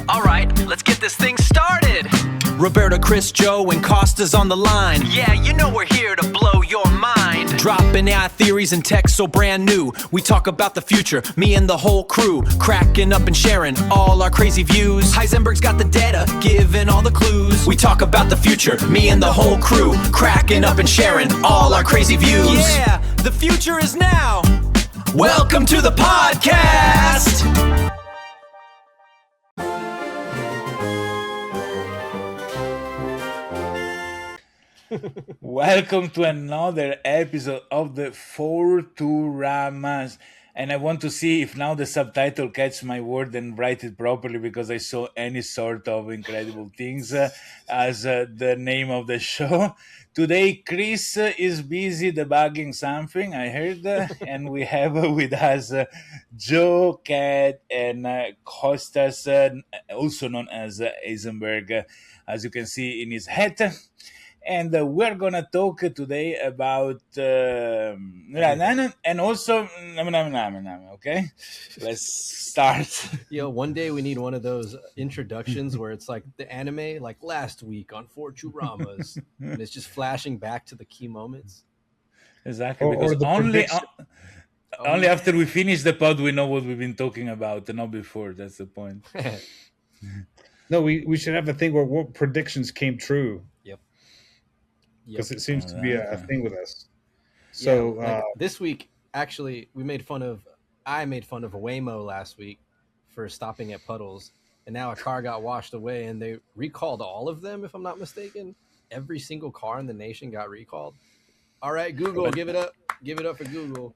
Alright, let's get this thing started. Roberta, Chris, Joe, and Costa's on the line. Yeah, you know we're here to blow your mind. Dropping AI theories and tech so brand new. We talk about the future, me and the whole crew. Cracking up and sharing all our crazy views. Heisenberg's got the data, giving all the clues. We talk about the future, me and the whole crew. Cracking up and sharing all our crazy views. Yeah, the future is now. Welcome to the podcast. Welcome to another episode of the Fourturamas. And I want to see if now the subtitle catch my word and write it properly, because I saw any sort of incredible things as the name of the show. Today, Chris is busy debugging something, I heard, and we have with us Joe, Kat, and Costas, also known as Eisenberg, as you can see in his hat. And we're going to talk today about and also okay? Let's start. Yo, one day we need one of those introductions where it's like the anime, like last week on Fourturamas, and it's just flashing back to the key moments. Exactly, because only after we finish the pod we know what we've been talking about, and not before. That's the point. No, we should have a thing where what predictions came true. Yep. Because it seems to be a thing with us. So like this week, actually, I made fun of a Waymo last week for stopping at puddles, and now a car got washed away, and they recalled all of them, if I'm not mistaken. Every single car in the nation got recalled. All right, Google, give it up for Google.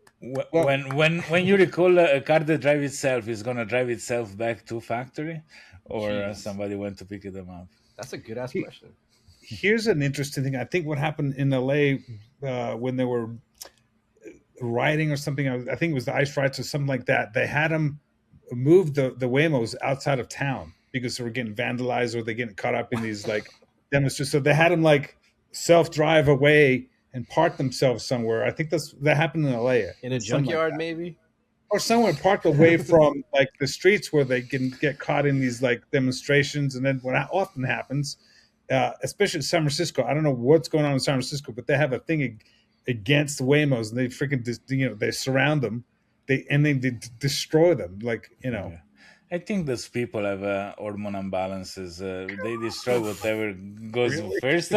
When you recall a car that drives itself, is gonna drive itself back to factory, or somebody went to pick them up? That's a good ass question. Here's an interesting thing. I think what happened in LA when they were rioting or something, I think it was the ice riots or something like that. They had them move the Waymos outside of town because they were getting vandalized or they getting caught up in these like demonstrations. So they had them like self-drive away and park themselves somewhere. I think that happened in LA. In a junkyard, maybe? Or somewhere parked away from like the streets where they can get caught in these like demonstrations. And then what often happens, especially in San Francisco, I don't know what's going on in San Francisco, but they have a thing against Waymos, and they freaking they surround them, they destroy them, like Yeah. I think those people have hormone imbalances. They destroy whatever goes first.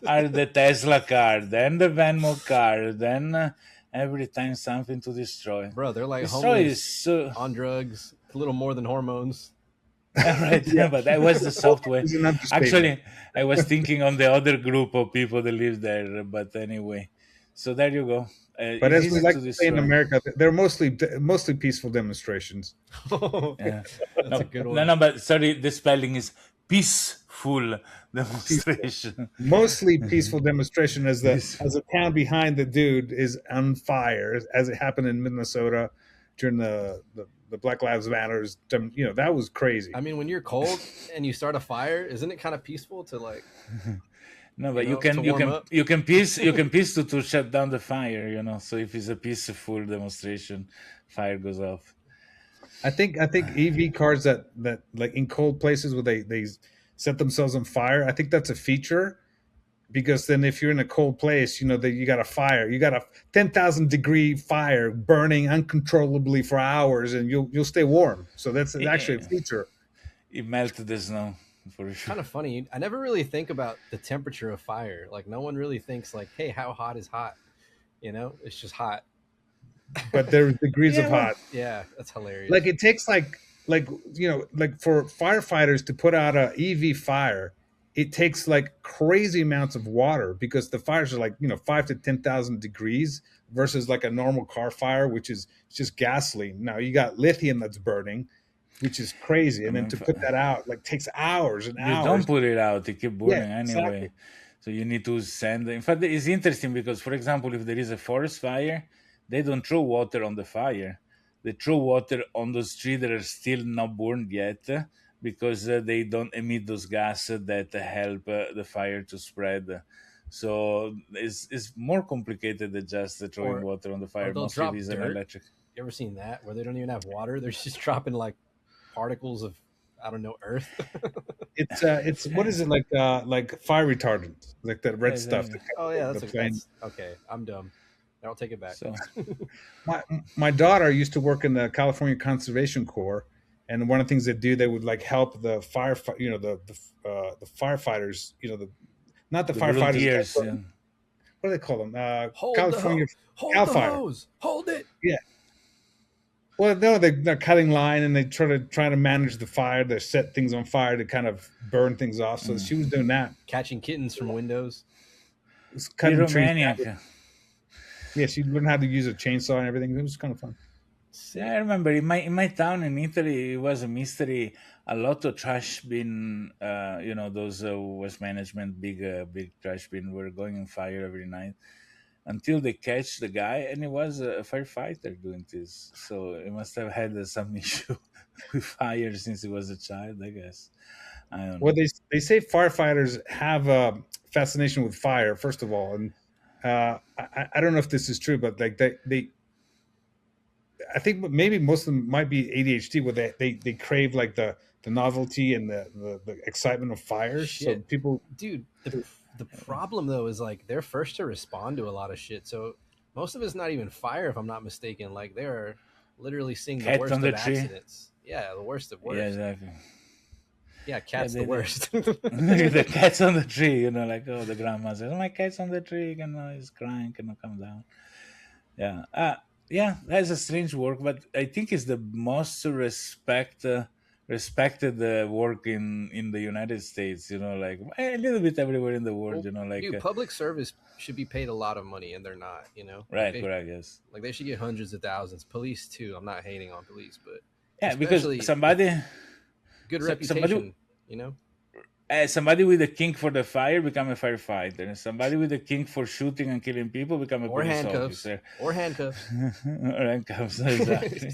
Are the Tesla car, then the Venmo car, then every time something to destroy. Bro, they're like destroy homeless on drugs, a little more than hormones. Right, yeah, but that was the software. Actually, I was thinking on the other group of people that live there, but anyway. So there you go. But as we like to say in America, they're mostly peaceful demonstrations. Yeah. That's a good one. No, but sorry, the spelling is peaceful demonstration. Mostly peaceful demonstration as the town behind the dude is on fire, as it happened in Minnesota during the Black Lives Matters. That was crazy. I mean, when you're cold and you start a fire, isn't it kind of peaceful to like? No, but you can peace to shut down the fire. So if it's a peaceful demonstration, fire goes off. I think EV cars that like in cold places where they set themselves on fire, I think that's a feature, because then if you're in a cold place, that you got a fire, you got a 10,000 degree fire burning uncontrollably for hours, and you'll stay warm. So that's actually a feature. It melted the snow for sure. Kind of funny. I never really think about the temperature of fire. Like no one really thinks like, hey, how hot is hot? It's just hot. But there's degrees of hot. Yeah, that's hilarious. Like it takes like for firefighters to put out a EV fire, it takes like crazy amounts of water, because the fires are like 5 to 10,000 degrees versus like a normal car fire, which is just gasoline. Now you got lithium that's burning, which is crazy, and then to put that out takes hours and hours. You don't put it out; it keeps burning anyway. Exactly. So you need to send. In fact, it's interesting because, for example, if there is a forest fire, they don't throw water on the fire. They throw water on those trees that are still not burned yet, because they don't emit those gases that help the fire to spread. So it's more complicated than just throwing water on the fire. Mostly diesel and electric. You ever seen that, where they don't even have water? They're just dropping like particles of, I don't know, Earth. It's what is it like fire retardant, like that red stuff Exactly. that Oh yeah, the plane. that's okay. I'm dumb. I'll take it back. So My daughter used to work in the California Conservation Corps, and one of the things they do, they would like help the the firefighters, not the the firefighters, volunteers, what yeah. do they call them? Hold the California hold Cal the Fire. hose. Hold it. Yeah. Well, no, they're cutting line and they try to manage the fire. They set things on fire to kind of burn things off. So she was doing that. Catching kittens from windows. Was cutting trees. Pyromaniac. Yeah, she learned how to use a chainsaw and everything. It was kind of fun. Yeah, I remember in my town in Italy, it was a mystery. A lot of trash bin, those waste management big trash bin were going on fire every night until they catch the guy, and it was a firefighter doing this. So he must have had some issue with fire since he was a child, I guess. I don't know. Well, they say firefighters have a fascination with fire, first of all, and I don't know if this is true, but like they I think maybe most of them might be ADHD, where they crave like the novelty and the excitement of fires. So Shit. people, Dude, the problem though is like they're first to respond to a lot of shit. So most of it's not even fire, if I'm not mistaken. Like they're literally seeing the Cat worst on of the tree. accidents. Yeah, the worst of worst. Yeah, exactly. Yeah, cat's they- the worst. The cat's on the tree, like, oh, the grandma says, oh, my cat's on the tree, he's crying, cannot come down. Yeah, that's a strange work, but I think it's the most respected work in the United States. Like a little bit everywhere in the world. Like Dude, public service should be paid a lot of money, and they're not. right, Like, correct, yes. like they should get hundreds of thousands. Police too. I'm not hating on police, but Yeah, especially because somebody good so- reputation. somebody- somebody with a kink for the fire become a firefighter, and somebody with a kink for shooting and killing people become a or police handcuffs, officer. or handcuffs. Or handcuffs, exactly.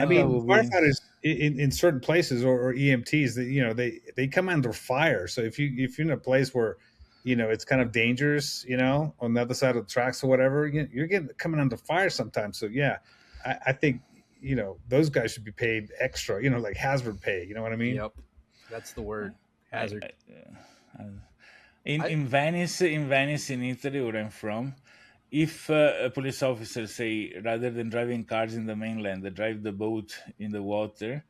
I mean, firefighters in certain places or EMTs, they come under fire. So if you're in a place where it's kind of dangerous, on the other side of the tracks or whatever, you're coming under fire sometimes. So yeah, I think those guys should be paid extra, like hazard pay. You know what I mean? Yep, that's the word. Hazard. In Venice, in Italy, where I'm from, if a police officer say rather than driving cars in the mainland, they drive the boat in the water,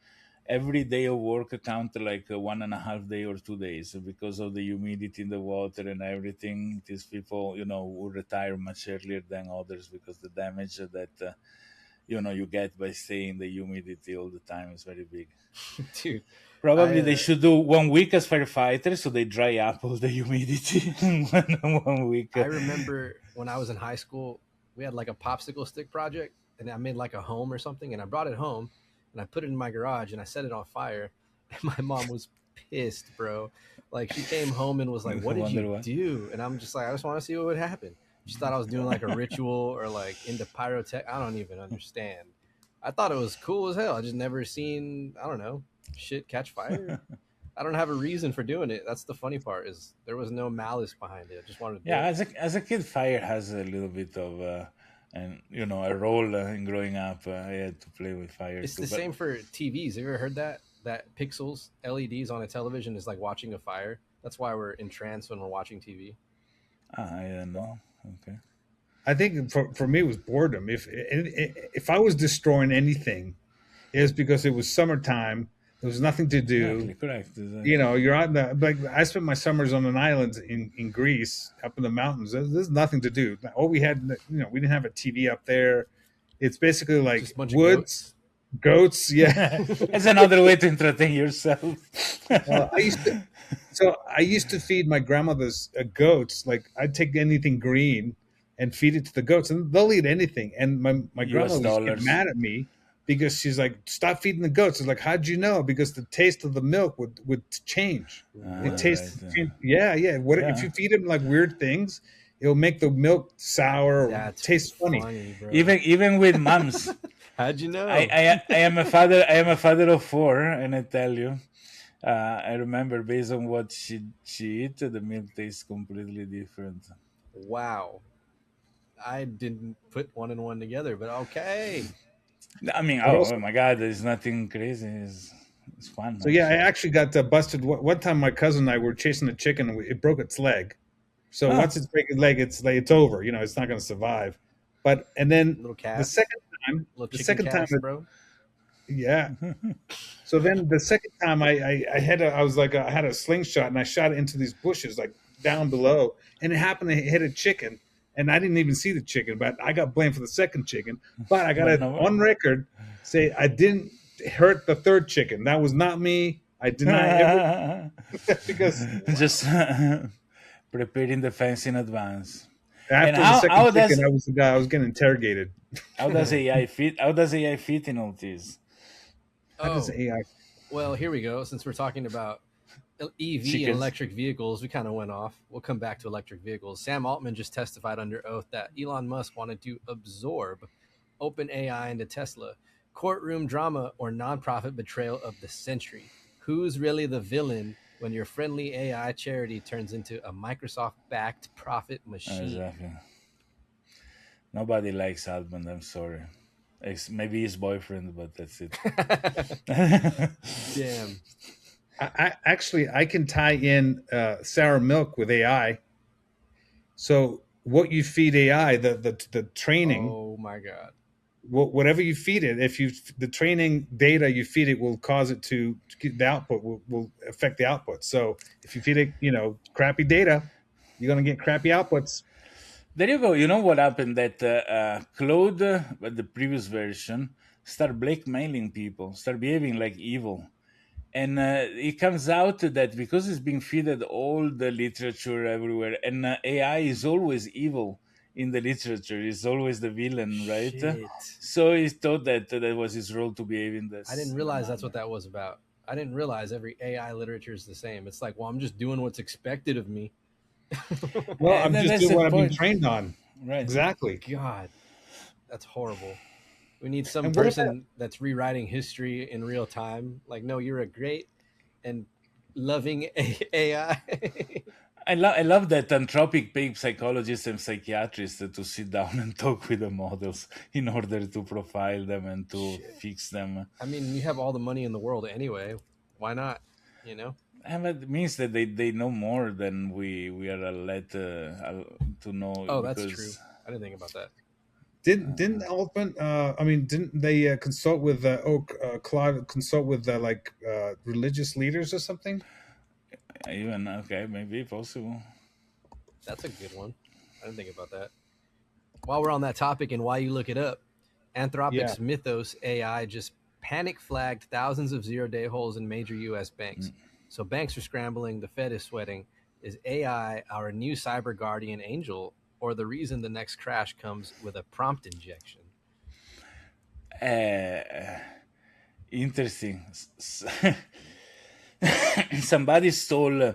every day of work count like 1.5 day or 2 days because of the humidity in the water and everything. These people, will retire much earlier than others because the damage that you get by staying in the humidity all the time is very big. Dude, Probably they should do 1 week as firefighters, so they dry up all the humidity in 1 week. I remember when I was in high school, we had like a popsicle stick project, and I made like a home or something, and I brought it home, and I put it in my garage, and I set it on fire, and my mom was pissed, bro. Like she came home and was like, "What did you do?" And I'm just like, "I just want to see what would happen." She thought I was doing like a ritual or like into pyrotech. I don't even understand. I thought it was cool as hell. I just never seen, I don't know, shit catch fire. I don't have a reason for doing it. That's the funny part, is there was no malice behind it. I just wanted to do it. As a kid, fire has a little bit of a role in growing up. I had to play with fire. It's too, the same for TVs. Have you ever heard that pixels, LEDs on a television is like watching a fire? That's why we're entranced when we're watching TV. I don't know. Okay. I think for me it was boredom. If I was destroying anything, it was because it was summertime. There was nothing to do. Exactly, correct. You're out I spent my summers on an island in Greece, up in the mountains. There's nothing to do. All we had, we didn't have a TV up there. It's basically like Just a bunch of woods, goats. Yeah, It's another way to entertain yourself. I used to feed my grandmother's goats. Like I'd take anything green and feed it to the goats, and they'll eat anything. And my grandmother would get mad at me because she's like, "Stop feeding the goats." It's like, "How'd you know?" Because the taste of the milk would change. It tastes, right, yeah. If you feed them like weird things, it'll make the milk sour or taste funny. Bro. Even with moms. How'd you know? I am a father of 4, and I tell you, I remember based on what she eat, the milk tastes completely different. Wow. I didn't put one and one together, but okay. I mean, oh my God, there's nothing crazy. It's It's fun. So yeah, I actually got busted. One time, my cousin and I were chasing a chicken, and it broke its leg. So once it's breaking its leg, it's over. It's not going to survive. And then Little the calf, second time, little chicken calf, bro. yeah. So then the second time, I had a slingshot and I shot it into these bushes like down below, and it happened to hit a chicken, and I didn't even see the chicken, but I got blamed for the second chicken. But I got it on record say I didn't hurt the third chicken. That was not me. I deny everything because just preparing the fence in advance. after the second chicken, I was the guy. I was getting interrogated. How does AI fit? How does AI fit in all this? How does AI? Well, here we go. Since we're talking about EV and electric vehicles, we kind of went off. We'll come back to electric vehicles. Sam Altman just testified under oath that Elon Musk wanted to absorb OpenAI into Tesla. Courtroom drama or nonprofit betrayal of the century. Who's really the villain when your friendly AI charity turns into a Microsoft-backed profit machine? Exactly. Nobody likes Altman. I'm sorry. Maybe his boyfriend, but that's it. Damn. I can tie in sour milk with AI. So what you feed AI, the training. Oh my God. Whatever you feed it, the training data you feed it will cause it to get the output will affect the output. So if you feed it, crappy data, you're going to get crappy outputs. There you go. You know what happened? That Claude, the previous version, start blackmailing people, start behaving like evil. And it comes out that because it's being fed all the literature everywhere, and AI is always evil in the literature, is always the villain, right? Shit. So he thought that was his role to behave in this. I didn't realize that's what that was about. I didn't realize every AI literature is the same. It's like, well, I'm just doing what's expected of me. Well, I'm just doing what I've been trained on. Right. Exactly. God, that's horrible. We need some person that's rewriting history in real time. Like, no, you're a great and loving AI. I love that Anthropic paid psychologists and psychiatrists to sit down and talk with the models in order to profile them and to fix them. I mean, you have all the money in the world anyway. Why not? And it means that they know more than we are led to know. Oh, that's true. I didn't think about that. Didn't Altman? Didn't they consult with Claude? Consult with religious leaders or something? Even okay, maybe possible. That's a good one. I didn't think about that. While we're on that topic and while you look it up, Anthropic's Mythos AI just panic flagged thousands of zero-day holes in major U.S. banks. So banks are scrambling. The Fed is sweating. Is AI our new cyber guardian angel, or the reason the next crash comes with a prompt injection? Interesting. Somebody stole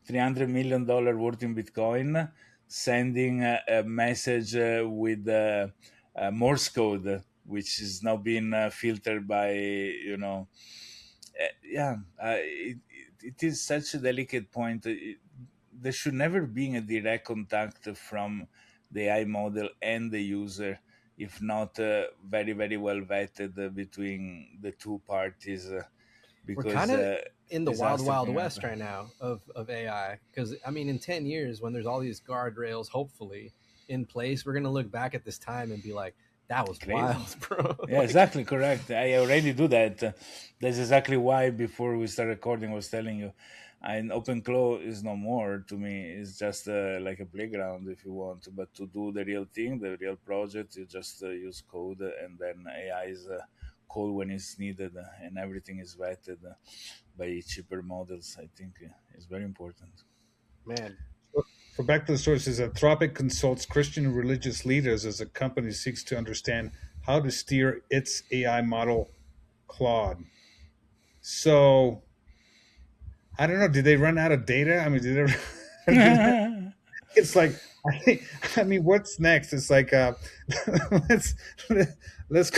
$300 million worth in Bitcoin, sending a message with Morse code, which is now being filtered by, it is such a delicate point. There should never be a direct contact from the AI model and the user, if not very, very well vetted between the two parties. Because we're kind of in the wild west right now of AI. Because, in 10 years, when there's all these guardrails, hopefully, in place, we're going to look back at this time and be like, that was crazy. Wild, bro. Yeah, exactly, correct. I already do that. That's exactly why before we start recording, I was telling you, and OpenClaw is no more to me. It's just like a playground if you want. But to do the real thing, the real project, you just use code, and then AI is call when it's needed, and everything is vetted by cheaper models. I think is very important. Man. So back to the sources, Anthropic consults Christian religious leaders as the company seeks to understand how to steer its AI model, Claude. So, I don't know. Did they run out of data? It's like, what's next? It's like, let's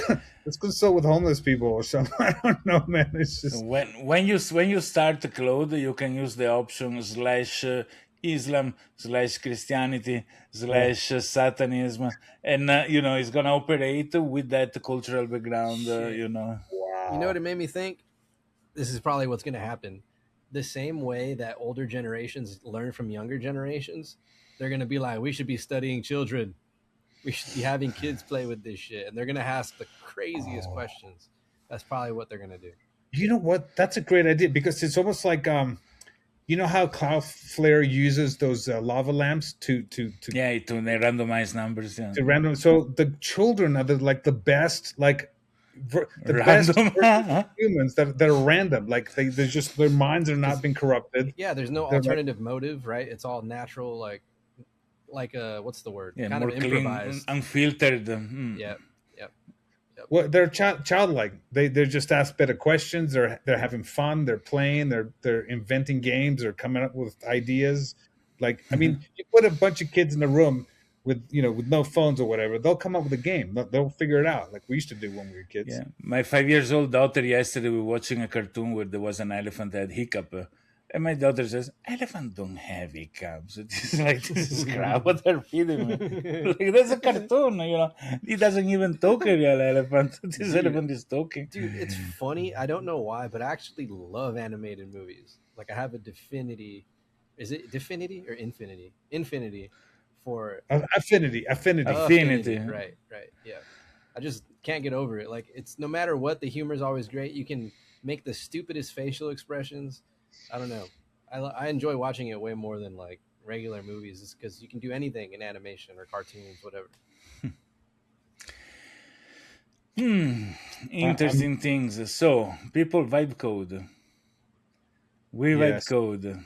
consult with homeless people or something. I don't know, man. It's just when you start Claude, you can use the option /Islam /Christianity /Satanism, and it's gonna operate with that cultural background. Wow. You know what it made me think? this is probably what's going to happen. The same way that older generations learn from younger generations, they're going to be like, we should be studying children. We should be having kids play with this shit. And they're going to ask the craziest questions. That's probably what they're going to do. You know what? That's a great idea because it's almost like you know how Cloudflare uses those lava lamps to Yeah, to the randomized numbers. Yeah. to random. So the children are the best the best Random. humans that are random. Like they're just their minds are not being corrupted. Yeah, there's no They're like- alternative motive, right? It's all natural, like what's the word? Yeah, kind more of clean, improvised. unfiltered. Yeah. Well, they're childlike. They're just asked better questions. They're having fun. They're playing. They're inventing games. They're coming up with ideas. Like I mean, you put a bunch of kids in a room with with no phones or whatever, they'll come up with a game. They'll figure it out like we used to do when we were kids. Yeah, my 5 years old daughter yesterday we were watching a cartoon where there was an elephant that had hiccup, and my daughter says, "Elephant don't have hiccups." It's like this is crap. What they're feeding me? Like that's a cartoon, He doesn't even talk a real elephant. This elephant is talking. Dude, it's funny. I don't know why, but I actually love animated movies. Like I have a Definity. Is it Definity or Infinity? Infinity for Affinity. Right. Yeah. I just can't get over it. Like it's no matter what, the humor is always great. You can make the stupidest facial expressions. I don't know. I enjoy watching it way more than like regular movies because you can do anything in animation or cartoons, whatever. Interesting things. So people vibe code. We vibe Yes. code.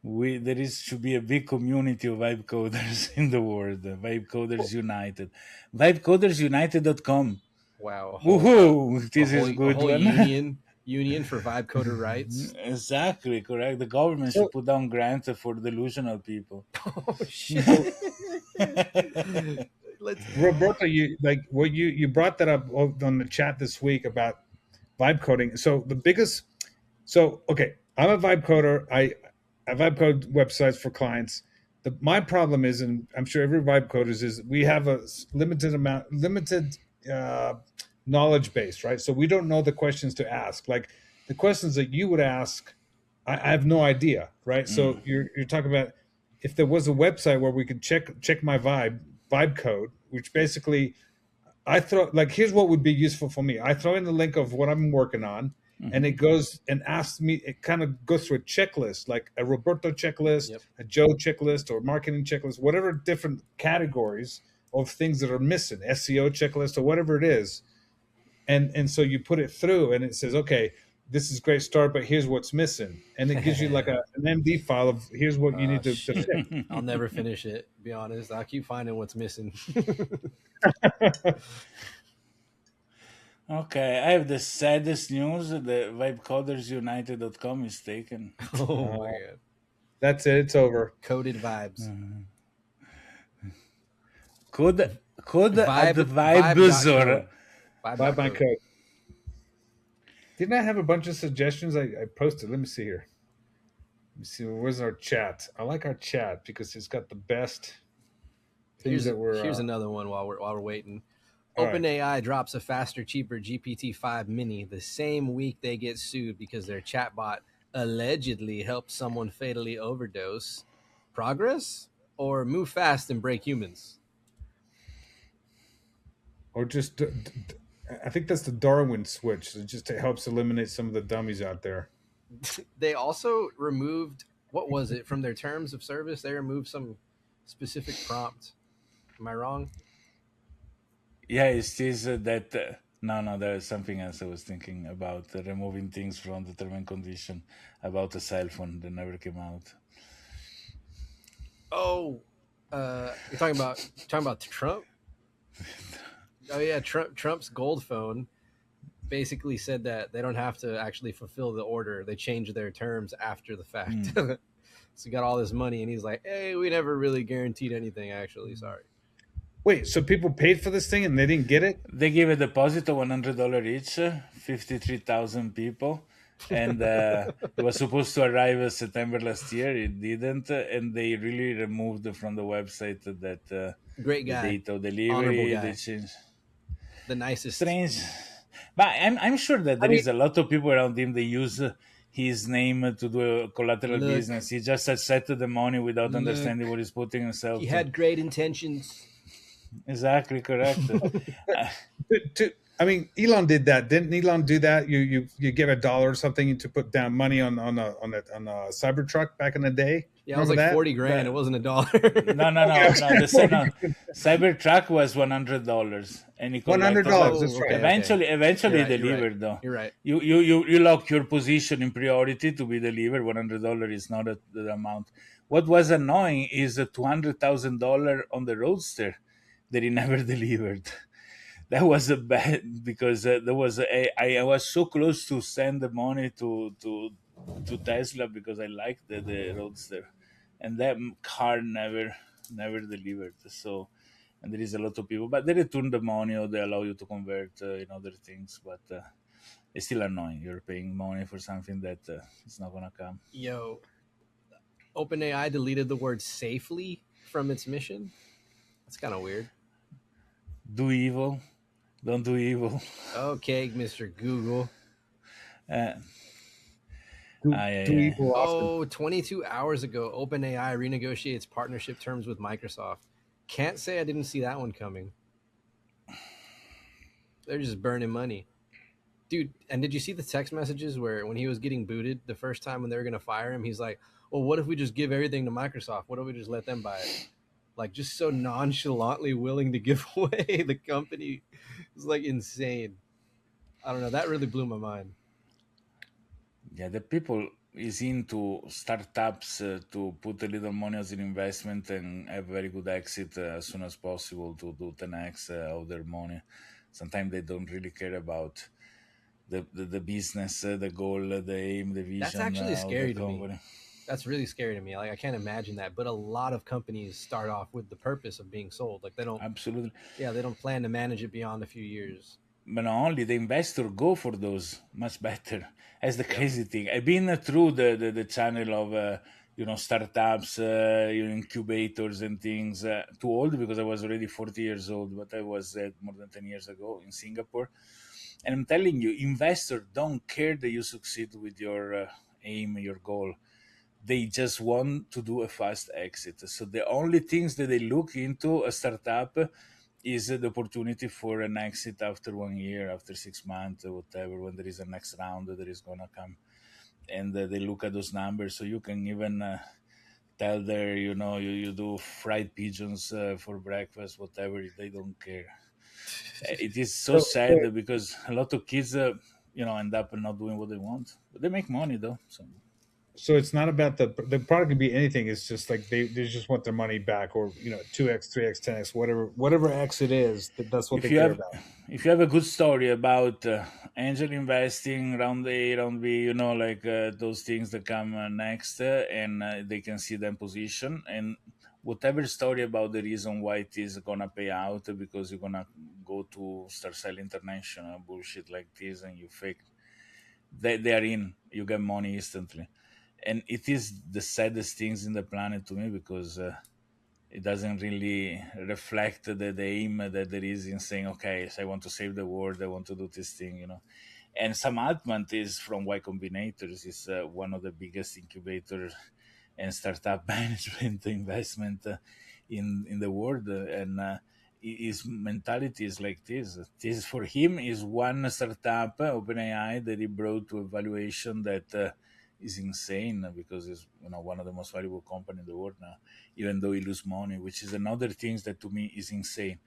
There should be a big community of vibe coders in the world. Vibe Coders United. VibeCodersUnited.com. Wow. Woohoo! This a is a good whole one. union for vibe coder rights. Exactly, correct. The government should put down grants for delusional people. Oh shit. Let's Roberto, you brought that up on the chat this week about vibe coding. So okay, I'm a vibe coder. I vibe code websites for clients. My problem is, and I'm sure every vibe coders is, we have a limited knowledge base, right? So we don't know the questions to ask. Like the questions that you would ask, I have no idea, right? So you're talking about if there was a website where we could check my vibe code, which basically I throw, like, here's what would be useful for me. I throw in the link of what I'm working on, and it goes and asks me, it kind of goes through a checklist, like a Roberto checklist, a Joe checklist, or marketing checklist, whatever different categories of things that are missing, SEO checklist or whatever it is. And so you put it through and it says, okay, this is a great start, but here's what's missing. And it gives you like an MD file of here's what you need to fix. I'll never finish it, to be honest. I'll keep finding what's missing. Okay, I have the saddest news. The VibeCodersUnited.com is taken. Oh my god. That's it. It's over. Coded vibes. Code at the Vibe.code. Vibezor. Buy my code. Didn't I have a bunch of suggestions I posted? Let me see here. Let me see. Where's our chat? I like our chat because it's got the best things Here's another one while we're waiting. All right. OpenAI drops a faster, cheaper GPT-5 mini the same week they get sued because their chatbot allegedly helped someone fatally overdose. Progress or move fast and break humans? Or just, I think that's the Darwin switch. It just helps eliminate some of the dummies out there. They also removed, what was it, from their terms of service? They removed some specific prompt. Am I wrong? Yeah, it says that. No, there's something else I was thinking about, removing things from the term and condition about a cell phone that never came out. Oh, you're talking about Trump? Oh yeah, Trump's gold phone basically said that they don't have to actually fulfill the order. They change their terms after the fact. So he got all this money, and he's like, "Hey, we never really guaranteed anything. Actually, sorry." Wait, so people paid for this thing and they didn't get it? They gave a deposit of $100 each, 53,000 people, and it was supposed to arrive September last year. It didn't, and they really removed from the website that Great the guy, date of delivery. honorable guy. They changed. The nicest. Strange, But I'm sure that I there mean, is a lot of people around him. They use his name to do a collateral look, business. He just accepted the money without look, understanding what he's putting himself he to. had great intentions. Exactly correct. I mean, Elon did that. Didn't Elon do that? You get $1 or something to put down money on a Cybertruck back in the day. Yeah, it was Remember like that? 40 grand. It But wasn't a dollar. no, no, no, no. No. Cybertruck was $100, and he collected like. $100. That's Oh, right. okay, okay. Eventually, You're right. delivered though. You're right. You lock your position in priority to be delivered. $100 is not the amount. What was annoying is the $200,000 on the Roadster that he never delivered. That was a bad because there was I was so close to send the money to Tesla because I liked the Roadster, and that car never delivered. So, and there is a lot of people, but they return the money or they allow you to convert in other things, but it's still annoying. You're paying money for something that is not gonna come. Yo, OpenAI deleted the word safely from its mission. That's kind of weird. Do evil, don't do evil. Okay, Mr. Google. Uh, Do, yeah, do yeah. evil often. Oh, 22 hours ago, OpenAI renegotiates partnership terms with Microsoft. Can't say I didn't see that one coming. They're just burning money. Dude, and did you see the text messages where when he was getting booted the first time when they were going to fire him, he's like, well, what if we just give everything to Microsoft? What if we just let them buy it? Like, just so nonchalantly willing to give away the company. It's like insane. I don't know. That really blew my mind. Yeah, the people is into startups to put a little money as an investment and have very good exit as soon as possible to do 10x of their money. Sometimes they don't really care about the business, the goal, the aim, the vision. That's actually of scary the to company. me. That's really scary to me. Like, I can't imagine that. But a lot of companies start off with the purpose of being sold. Like, they don't, Absolutely. yeah, they don't plan to manage it beyond a few years. But not only the investor go for those much better. That's the Yep. crazy thing. I've been through the channel of startups, incubators and things. Too old because I was already 40 years old, but I was more than 10 years ago in Singapore. And I'm telling you, investors don't care that you succeed with your aim, your goal. They just want to do a fast exit. So the only things that they look into a startup is the opportunity for an exit after 1 year, after 6 months, or whatever, when there is a next round that is going to come. And they look at those numbers. So you can even tell there, you do fried pigeons for breakfast, whatever. They don't care. It is so sad because a lot of kids, end up not doing what they want. But they make money, though. So it's not about the product could be anything. It's just like they just want their money back, or 2x, 3x, 10x, whatever x it is. That's what if they you care have about. if you have a good story about angel investing, round A, round B, those things that come next, and they can see them position, and whatever story about the reason why it is gonna pay out because you're gonna go to start selling international bullshit like this and you fake, they are in, you get money instantly. And it is the saddest things in the planet to me because it doesn't really reflect the aim that there is in saying, okay, so I want to save the world, I want to do this thing. And Sam Altman is from Y Combinators, is one of the biggest incubators and startup management investment in the world. And his mentality is like this. This for him is one startup, OpenAI, that he brought to a valuation that is insane because it's one of the most valuable company in the world now, even though he lose money, which is another thing that to me is insane.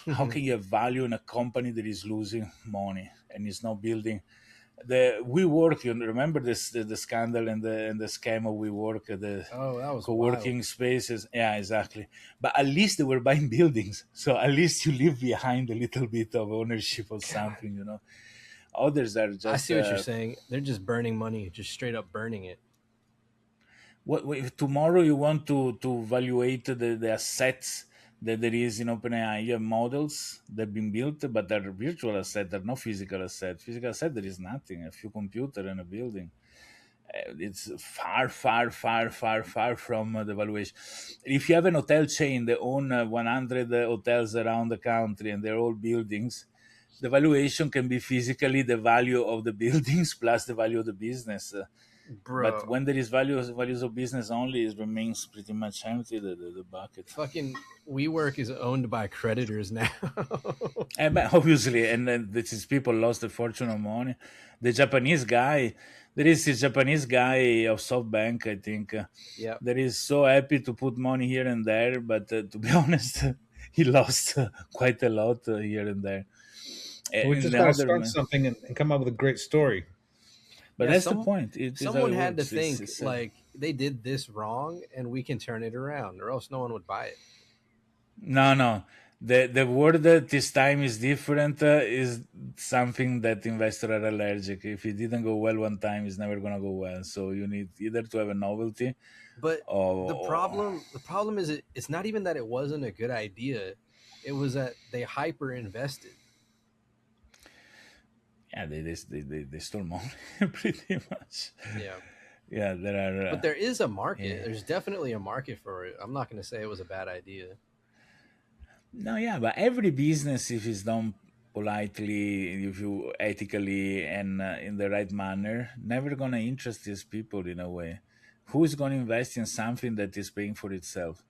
How can you have value in a company that is losing money and is not building? The WeWork, remember this the scandal and the scam of WeWork, the Oh, that was co-working wild. spaces. Yeah, exactly. But at least they were buying buildings, so at least you leave behind a little bit of ownership of something. Others are just. I see what you're saying. They're just burning money, just straight up burning it. What if tomorrow you want to evaluate the assets that there is in OpenAI? You have models that have been built, but they're virtual assets, they're not physical assets. Physical asset, there is nothing, a few computer and a building. It's far, far, far, far, far from the valuation. If you have an hotel chain that own 100 hotels around the country and they're all buildings, the valuation can be physically the value of the buildings plus the value of the business. But Bro, when there is values of business only, it remains pretty much empty, the bucket. fucking WeWork is owned by creditors now. And but obviously, and then this is people lost a fortune of money. The Japanese guy, there is this Japanese guy of SoftBank, I think, Yep. that is so happy to put money here and there, but to be honest, he lost quite a lot here and there. We And just the got to other, start something and come up with a great story. but Yeah, that's the point. It is how someone it had to works. think It's, like they did this wrong and we can turn it around, or else no one would buy it. no. The word that this time is different is something that investors are allergic. If it didn't go well one time, it's never gonna go well. So you need either to have a novelty But the or problem is it's not even that it wasn't a good idea. It was that they hyper invested. yeah, they stole money pretty much. Yeah. Yeah, there are. But there is a market. yeah. There's definitely a market for it. I'm not going to say it was a bad idea. No, yeah, but every business, if it's done politely, if you ethically and in the right manner, never gonna interest these people in a way. Who is gonna invest in something that is paying for itself?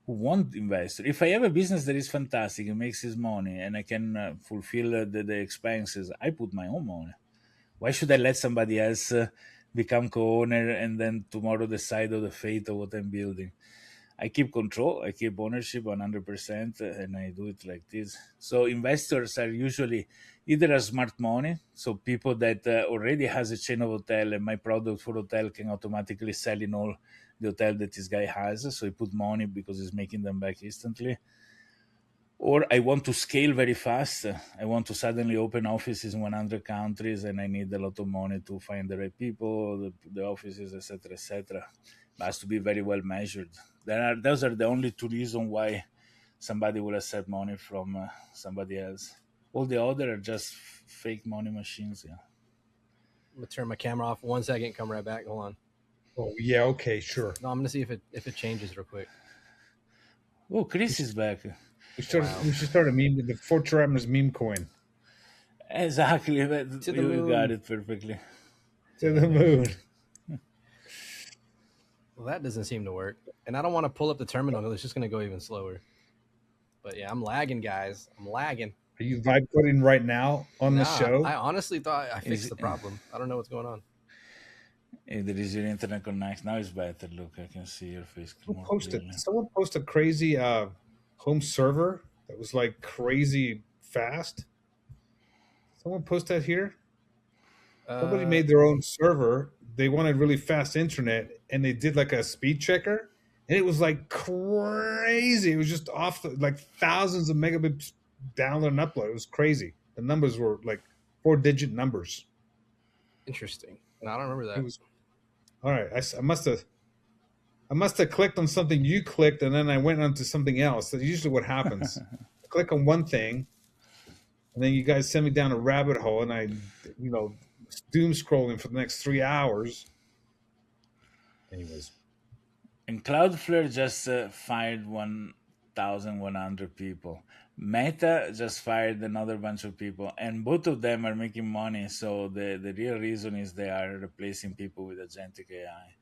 Who won't invest? If I have a business that is fantastic, it makes his money, and I can fulfill the expenses, I put my own money. Why should I let somebody else become co-owner and then tomorrow decide of the fate of what I'm building? I keep control, I keep ownership 100%, and I do it like this. So investors are usually either a smart money, so people that already has a chain of hotel, and my product for hotel can automatically sell in all the hotel that this guy has. So he put money because he's making them back instantly. Or I want to scale very fast. I want to suddenly open offices in 100 countries, and I need a lot of money to find the right people, the offices, etc., etc. It has to be very well measured. Those are the only two reasons why somebody will accept money from somebody else. All the other are just fake money machines. Yeah. I'm going to turn my camera off 1 second, come right back. Hold on. Oh yeah, okay, sure. No, I'm going to see if it changes real quick. Oh, Chris is back. We should start a meme with the Fourturamas meme coin. Exactly. To the You moon. got it perfectly. To the moon. Well, that doesn't seem to work. And I don't want to pull up the terminal. It's just going to go even slower. But yeah, I'm lagging, guys. I'm lagging. Are you vibe coding right now on the show? I honestly thought I Is fixed it- the problem. I don't know what's going on. There is your internet connection. Now it's better. Look, I can see your face more clearly. Someone posted a crazy home server that was like crazy fast. Someone post that here. Somebody made their own server. They wanted really fast internet, and they did like a speed checker, and it was like crazy. It was just off like thousands of megabits download and upload. It was crazy. The numbers were like 4-digit numbers. Interesting. No, I don't remember that. It was all right. I must have clicked on something you clicked, and then I went on to something else. That's usually what happens. I click on one thing, and then you guys send me down a rabbit hole, and I, doom scrolling for the next 3 hours. Anyways, And Cloudflare just fired 1,100 people. Meta just fired another bunch of people, and both of them are making money. So the real reason is they are replacing people with agentic AI.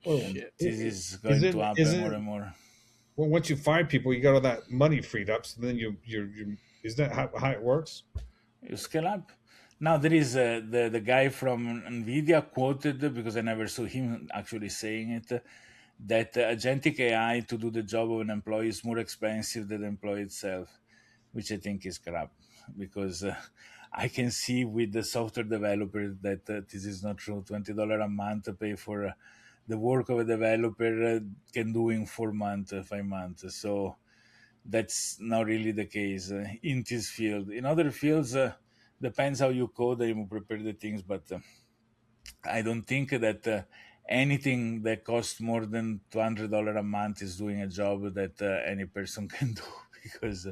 And this is going to happen more and more. Well, once you fire people, you got all that money freed up. So then you is that how it works? You scale up. Now there is the guy from NVIDIA quoted, because I never saw him actually saying it, that agentic AI to do the job of an employee is more expensive than the employee itself, which I think is crap, because I can see with the software developer that this is not true. $20 a month to pay for the work of a developer can do in 4 months, 5 months. So that's not really the case in this field. In other fields, depends how you code and you prepare the things, but I don't think that anything that costs more than $200 a month is doing a job that any person can do, because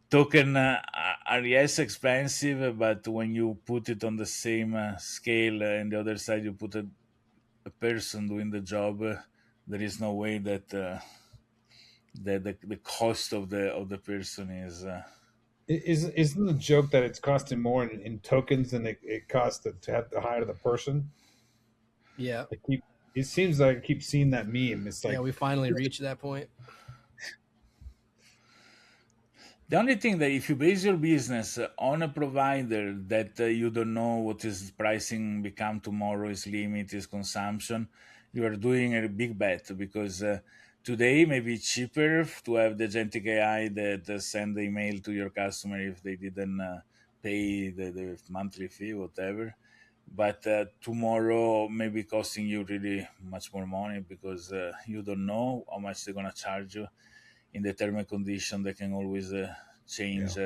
token are yes expensive, but when you put it on the same scale and the other side you put a person doing the job, there is no way that the cost of the person is Isn't the joke that it's costing more in tokens than it costs to have to hire the person? Yeah. I keep it seems like I keep seeing that meme. It's Yeah, like, we finally reached that point. The only thing that if you base your business on a provider that you don't know what is pricing become tomorrow, is limit, is consumption, you are doing a big bet because today maybe it's cheaper to have the agentic AI that send the email to your customer if they didn't pay the monthly fee, whatever. But tomorrow maybe costing you really much more money because you don't know how much they're gonna charge you in the term and condition. They can always yeah. change,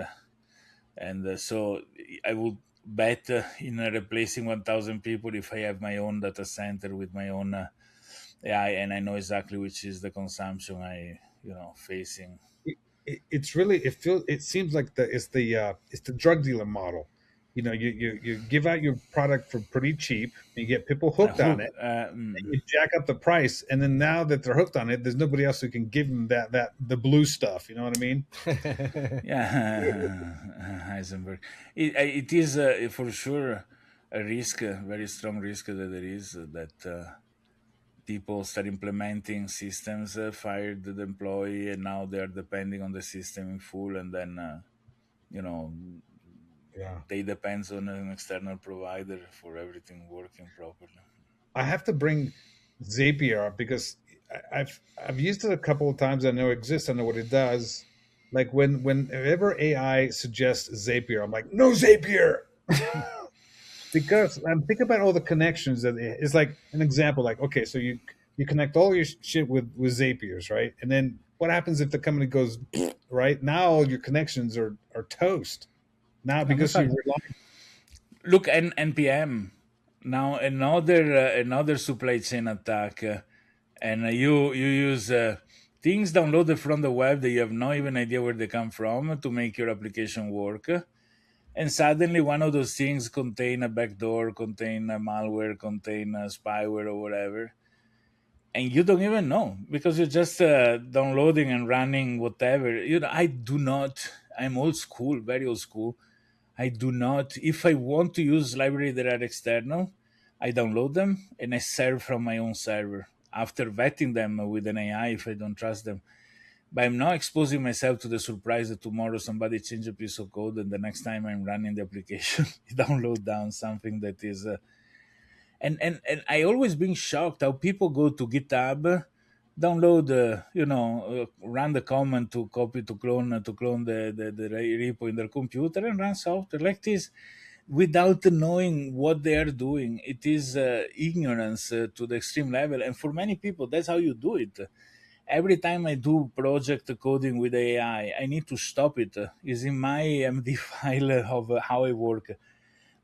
and so I would bet in replacing 1,000 people if I have my own data center with my own AI, and I know exactly which is the consumption I facing. It's really it seems like it's the drug dealer model. You know, you give out your product for pretty cheap, you get people hooked on Hook, it, and you jack up the price, and then now that they're hooked on it, there's nobody else who can give them that the blue stuff. You know what I mean? yeah, Heisenberg. It is for sure a risk, a very strong risk that there is that people start implementing systems, fired the employee, and now they are depending on the system in full, and then you know Yeah. they depends on an external provider for everything working properly. I have to bring Zapier up because I've used it a couple of times. I know it exists. I know what it does. Like whenever AI suggests Zapier, I'm like, no Zapier. Because I'm thinking about all the connections that it's like an example. Like, okay, so you connect all your shit with Zapiers, right? And then what happens if the company goes right? Now all your connections are toast. Now Let me because you find. rely. Look, NPM now another supply chain attack, and you use things downloaded from the web that you have no even idea where they come from to make your application work. And suddenly one of those things contain a backdoor, contain a malware, contain a spyware or whatever, and you don't even know because you're just downloading and running whatever. I do not. I'm old school, very old school. I do not. If I want to use libraries that are external, I download them and I serve from my own server after vetting them with an AI if I don't trust them. But I'm not exposing myself to the surprise that tomorrow somebody change a piece of code and the next time I'm running the application, it download down something that is. And I always been shocked how people go to GitHub, download, run the command to copy to clone the repo in their computer and run software like this without knowing what they are doing. It is ignorance to the extreme level, and for many people, that's how you do it. Every time I do project coding with AI, I need to stop it. It's in my MD file of how I work.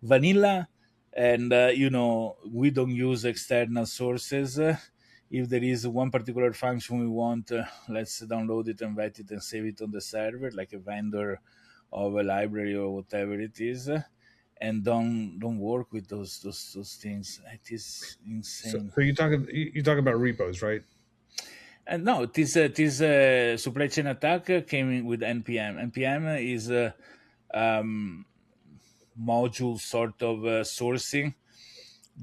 Vanilla, and we don't use external sources. If there is one particular function we want, let's download it and vet it and save it on the server, like a vendor of a library or whatever it is. And don't work with those things. It is So, insane. so you're talking about repos, right? And no, this supply chain attack came in with npm. Npm is a module sort of sourcing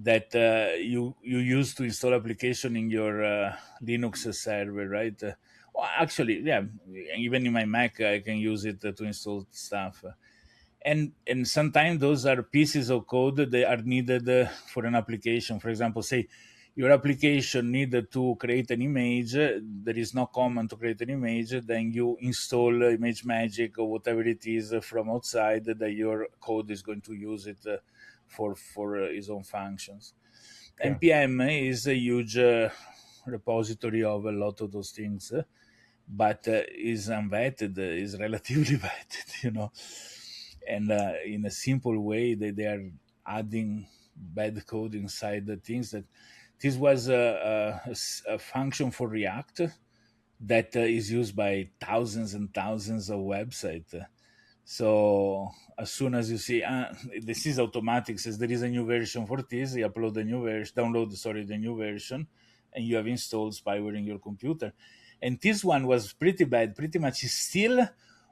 that you use to install application in your Linux server, right? Well, actually, yeah, even in my Mac, I can use it to install stuff. And sometimes those are pieces of code that are needed for an application. For example, say your application needed to create an image, there is no command to create an image, then you install Image Magic or whatever it is from outside that your code is going to use it for its own functions. Yeah. npm is a huge repository of a lot of those things, but is unvetted, is relatively vetted, and in a simple way they are adding bad code inside the things. That this was a function for React that is used by thousands and thousands of websites. So as soon as you see this is automatic, says there is a new version for this, you upload the new version, download the new version, and you have installed spyware in your computer. And this one was pretty bad. Pretty much steal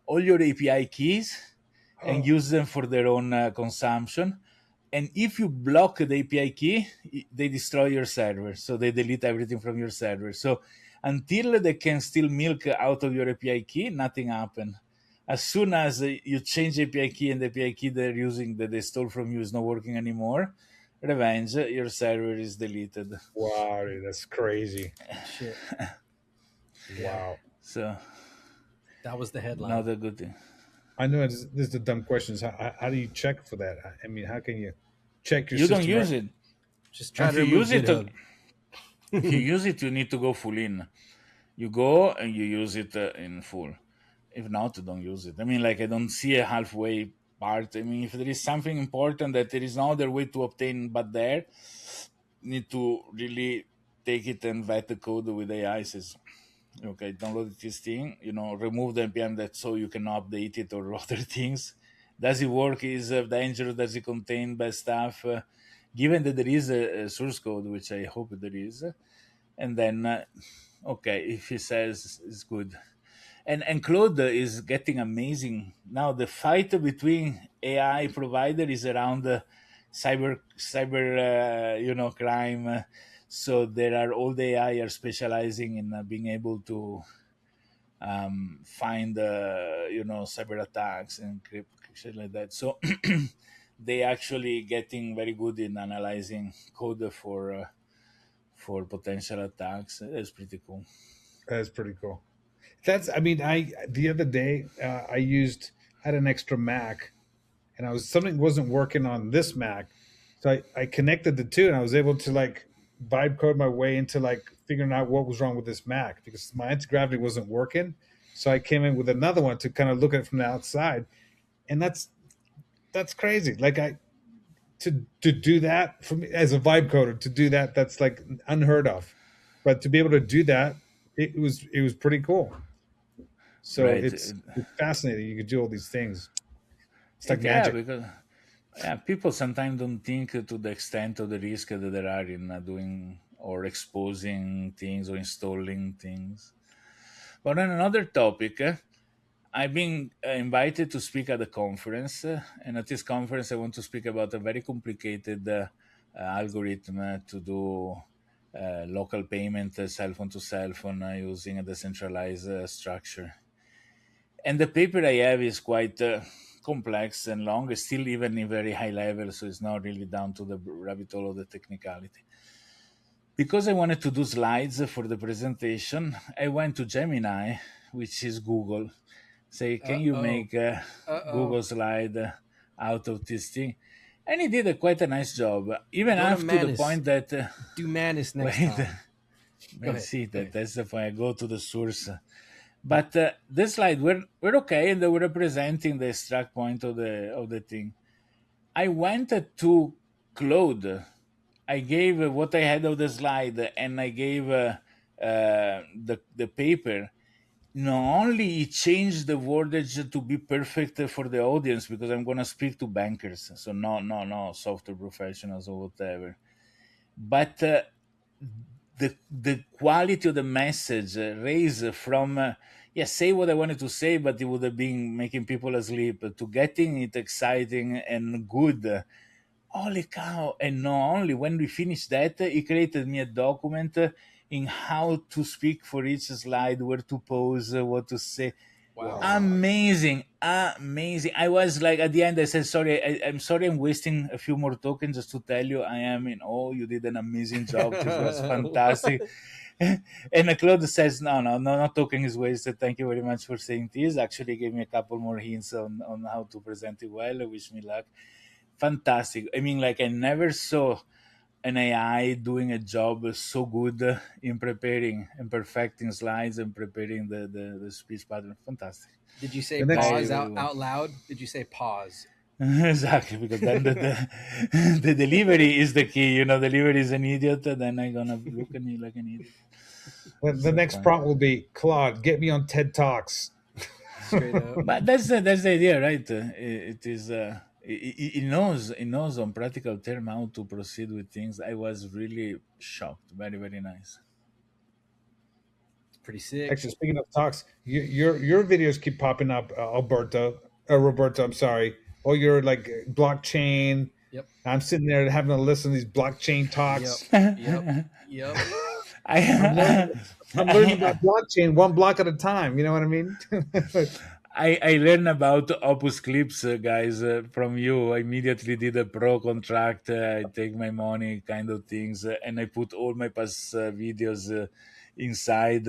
all your API keys and Oh, use them for their own consumption. And if you block the API key, they destroy your server. So they delete everything from your server. So until they can still milk out of your API key, nothing happened. As soon as you change API key and the API key they're using that they stole from you is not working anymore, revenge, your server is deleted. wow, dude, that's crazy. Shit. Yeah, Wow. So that was the headline. not a good thing. I know this is the dumb questions. How do you check for that? I mean, how can you check your You don't system? use it. Just try If to you remove use it, GitHub. if you use it, you need to go full in. You go and you use it in full. If not, don't use it. I mean, like, I don't see a halfway part. I mean, if there is something important that there is no other way to obtain but there, need to really take it and vet the code with AI. Says, okay, download this thing, remove the npm that so you can update it or other things. Does it work? Is dangerous? Does it contain bad stuff? Given that there is a source code, which I hope there is, and then okay, if he says it's good. And Claude is getting amazing now. The fight between AI provider is around cyber crime. So there are all the AI are specializing in being able to find cyber attacks and shit like that. So they actually getting very good in analyzing code for potential attacks. It's pretty cool. That's pretty cool. I mean, I the other day I had an extra Mac, and something wasn't working on this Mac, so I connected the two, and I was able to like vibe code my way into like figuring out what was wrong with this Mac because my anti-gravity wasn't working. So I came in with another one to kind of look at it from the outside, and that's crazy. Like to do that for me as a vibe coder, to do that, that's like unheard of. But to be able to do that, it was pretty cool. So Right. it's fascinating. You could do all these things. It's like Yeah, magic. because people sometimes don't think to the extent of the risk that there are in doing or exposing things or installing things. But on another topic, I've been invited to speak at a conference, and at this conference, I want to speak about a very complicated algorithm to do local payment, cell phone to cell phone, using a decentralized structure. And the paper I have is quite complex and long, it's still even in very high level, so it's not really down to the rabbit hole of the technicality. Because I wanted to do slides for the presentation, I went to Gemini, which is Google. Say, can you make a Google slide out of this thing? And he did quite a nice job, even Go to up to the Manus. point that Do Manus next wait, time. Go ahead. see that that's the point. I go to the source. But this slide were okay, and they were representing the extract point of the thing. I went to Claude. I gave what I had of the slide, and I gave the paper. Not only it changed the wordage to be perfect for the audience, because I'm gonna speak to bankers, so no software professionals or whatever. But the quality of the message raised from say what I wanted to say, but it would have been making people asleep, to getting it exciting and good. Holy cow. And not only when we finished that, he created me a document in how to speak for each slide, where to pose, what to say. Wow. Amazing. I was like, at the end, I said, sorry, I'm sorry I'm wasting a few more tokens just to tell you I am in awe. You did an amazing job. This was fantastic. And Claude says, no token is wasted. Thank you very much for saying this. Actually gave me a couple more hints on how to present it well. Wish me luck. Fantastic. I mean, like, I never saw an AI doing a job so good in preparing and perfecting slides and preparing the speech pattern. Fantastic. Did you say The next- pause out loud? Did you say pause? Exactly, because then the delivery is the key. Delivery is an idiot, then I'm gonna look at me like an idiot. The next prompt will be Claude, get me on TED Talks. Straight up. But that's the idea, right? It is. It knows on practical term how to proceed with things. I was really shocked. Very, very nice. Pretty sick. Actually, speaking of talks, your videos keep popping up, Alberto. Roberto, I'm sorry. Oh, you're like blockchain. Yep. I'm sitting there having to listen to these blockchain Yep. talks. Yep. I'm learning. I, I'm learning about blockchain one block at a time. You know what I mean? I learned about Opus Clips, guys, from you. I immediately did a pro contract. I take my money, kind of things, and I put all my past videos inside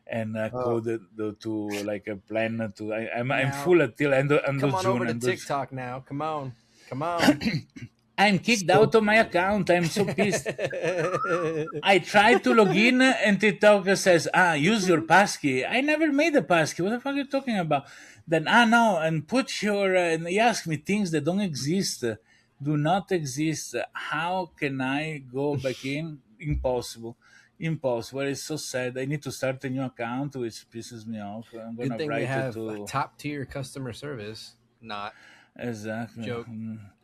and coded to like a plan to. I'm Now, full until end come of on June. over to end of- TikTok now. Come on. I'm kicked out of my account. I'm so pissed. I tried to log in and TikTok says, use your passkey. I never made a passkey. What the fuck are you talking about? Then, no, and put your, and he asked me things that don't exist, do not exist. How can I go back in? Impossible. Impossible. It's so sad. I need to start a new account, which pisses me off. I'm going Good to thing write they have to. top tier customer service. Not Exactly. joke.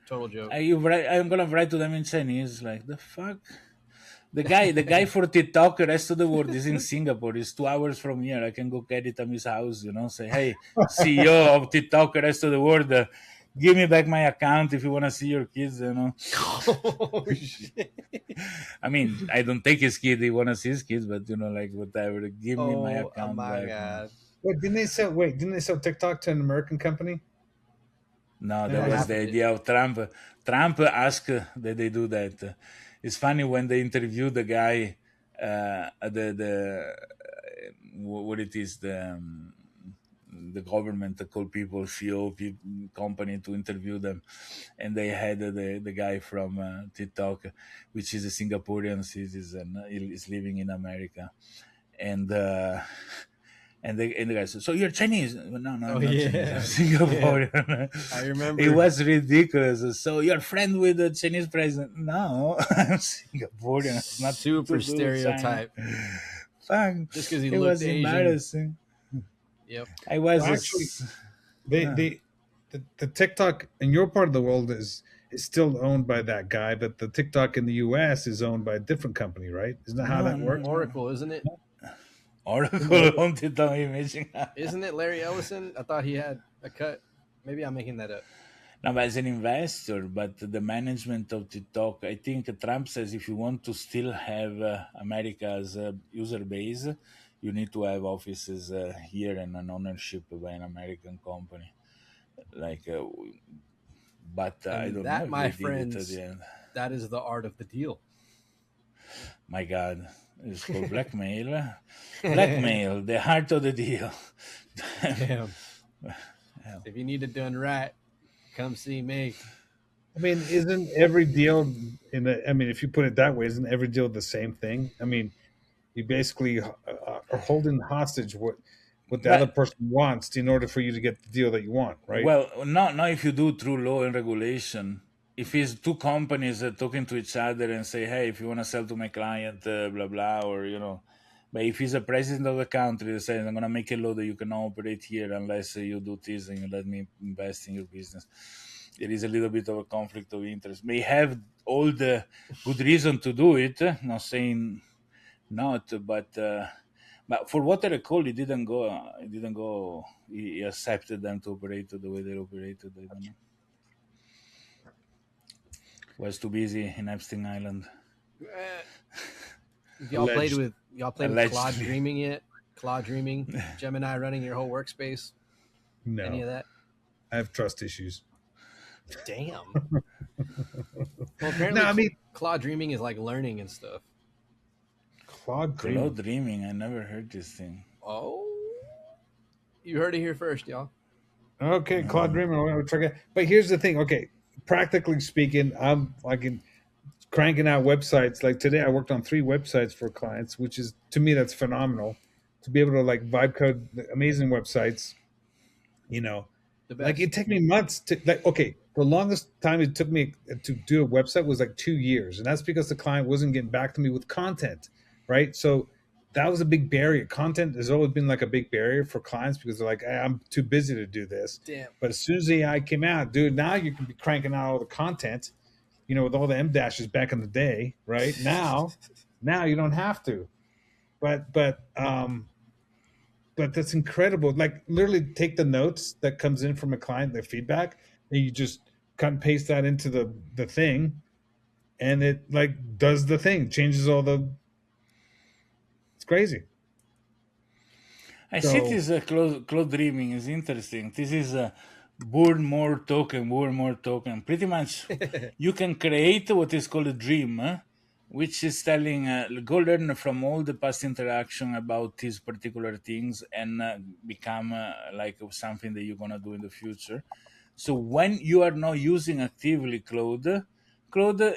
Total joke. I'm going to write to them in Chinese. Like, the fuck? The guy for TikTok, the rest of the world is in Singapore. He's 2 hours from here. I can go get it at his house, say, hey, CEO of TikTok, the rest of the world, give me back my account if you want to see your kids, Oh, shit. I mean, I don't take his kid. He want to see his kids, but, like, whatever. Give me my Oh account my back. god. Didn't they sell TikTok to an American company? No, Yeah, that was half the of it. idea of Trump. Trump asked that they do that. It's funny when they interviewed the guy, what it is, the government called people, CEO company to interview them, and they had the guy from TikTok, which is a Singaporean citizen, is living in America, and. And the guy said, "So you're Chinese?" No, I'm not Chinese. I'm Singaporean. I remember. It was ridiculous. So you're friend with the Chinese president? No, I'm Singaporean. It's not Super to do with China. stereotype. Fuck. Just 'cause he it looked was Asian. embarrassing. Yep. I was Well, actually, the TikTok in your part of the world is still owned by that guy, but the TikTok in the US is owned by a different company, right? Isn't that how that works? Oracle, isn't it? Oracle on TikTok imaging. Isn't it Larry Ellison? I thought he had a cut. Maybe I'm making that up. No, but as an investor, but the management of TikTok, I think Trump says if you want to still have America's user base, you need to have offices here and an ownership by an American company. Like, but I And don't that, know if my they did it friends, at the end. that is the art of the deal. My God, it's called blackmail. Blackmail, the heart of the deal. Damn. If you need it done right, come see me. I mean, isn't every deal if you put it that way, isn't every deal the same thing? I mean, you basically are holding hostage what the other person wants in order for you to get the deal that you want, right? Well, not if you do through law and regulation. If it's two companies talking to each other and say, hey, if you want to sell to my client, blah, blah, or, but if he's a president of the country that says, I'm going to make a law that you cannot operate here unless you do this and you let me invest in your business, there is a little bit of a conflict of interest. May have all the good reason to do it, not saying not, but for what I recall, he didn't go. He accepted them to operate the way they operated. I don't know. Was too busy in Epstein Island. Y'all played with Allegedly. Claude Dreaming yet? Claude Dreaming, Gemini running your whole workspace. No, Any of that? I have trust issues. Damn. Well, apparently, No, I mean, Claude Dreaming is like learning and stuff. Claude Dreaming. Claude Dreaming. I never heard this thing. Oh, you heard it here first, y'all. Okay, Claude Dreaming. But here's the thing. Okay, practically speaking, I'm like cranking out websites. Like today, I worked on 3 websites for clients, which is, to me, that's phenomenal. To be able to like vibe code amazing websites, The best. like it took me months to the longest time it took me to do a website was like 2 years, and that's because the client wasn't getting back to me with content, right? So that was a big barrier. Content has always been like a big barrier for clients because they're like, hey, I'm too busy to do this. Damn. But as soon as AI came out, dude, now you can be cranking out all the content, with all the M dashes back in the day, right? Now you don't have to. But but that's incredible. Like literally take the notes that comes in from a client, their feedback, and you just cut and paste that into the thing, and it like does the thing, changes all the. It's crazy. I see So this cloud dreaming is interesting. This is a burn more token, burn more token. Pretty much, you can create what is called a dream, which is telling go learn from all the past interaction about these particular things and become like something that you're gonna do in the future. So when you are not using actively Claude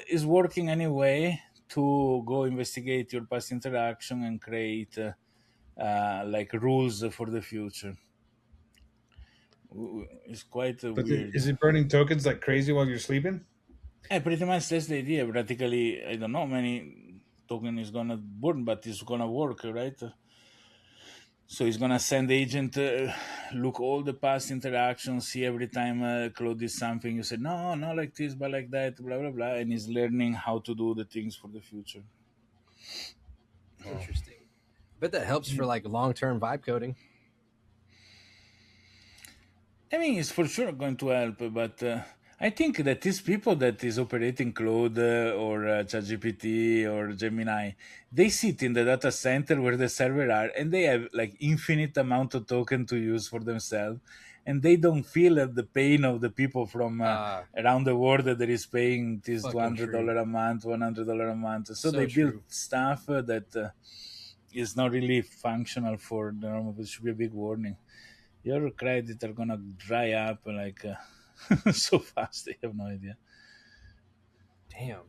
is working anyway to go investigate your past interaction and create. Like rules for the future. It's quite but weird. is it burning tokens like crazy while you're sleeping? Pretty much that's the idea. Practically, I don't know many token is gonna burn, but it's gonna work, right? So he's gonna send the agent look all the past interactions, see every time Claude did something. You said no, not like this, but like that, blah blah blah, and he's learning how to do the things for the future. Interesting. Bet that helps for like long-term vibe coding. I mean, it's for sure going to help, but I think that these people that is operating Claude or ChatGPT or Gemini, they sit in the data center where the server are, and they have like infinite amount of token to use for themselves, and they don't feel the pain of the people from around the world that is paying this $200 a month, $100 a month. So they build stuff that is not really functional for the normal. It should be a big warning. Your credits are gonna dry up like so fast. They have no idea. Damn.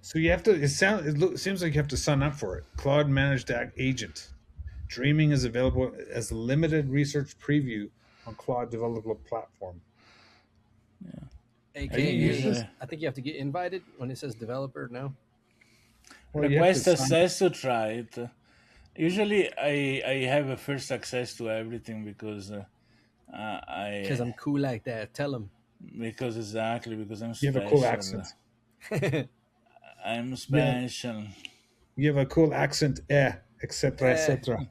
So you have to. It seems like you have to sign up for it. Claude Managed Agent. Dreaming is available as a limited research preview on Claude developer platform. Yeah. I think you have to get invited when it says developer. No. Well, request access to try it. Usually, I have a first access to everything because because I'm cool like that. Tell them. Because I'm special. You have a cool accent. I'm special. You have a cool accent, etc., etc.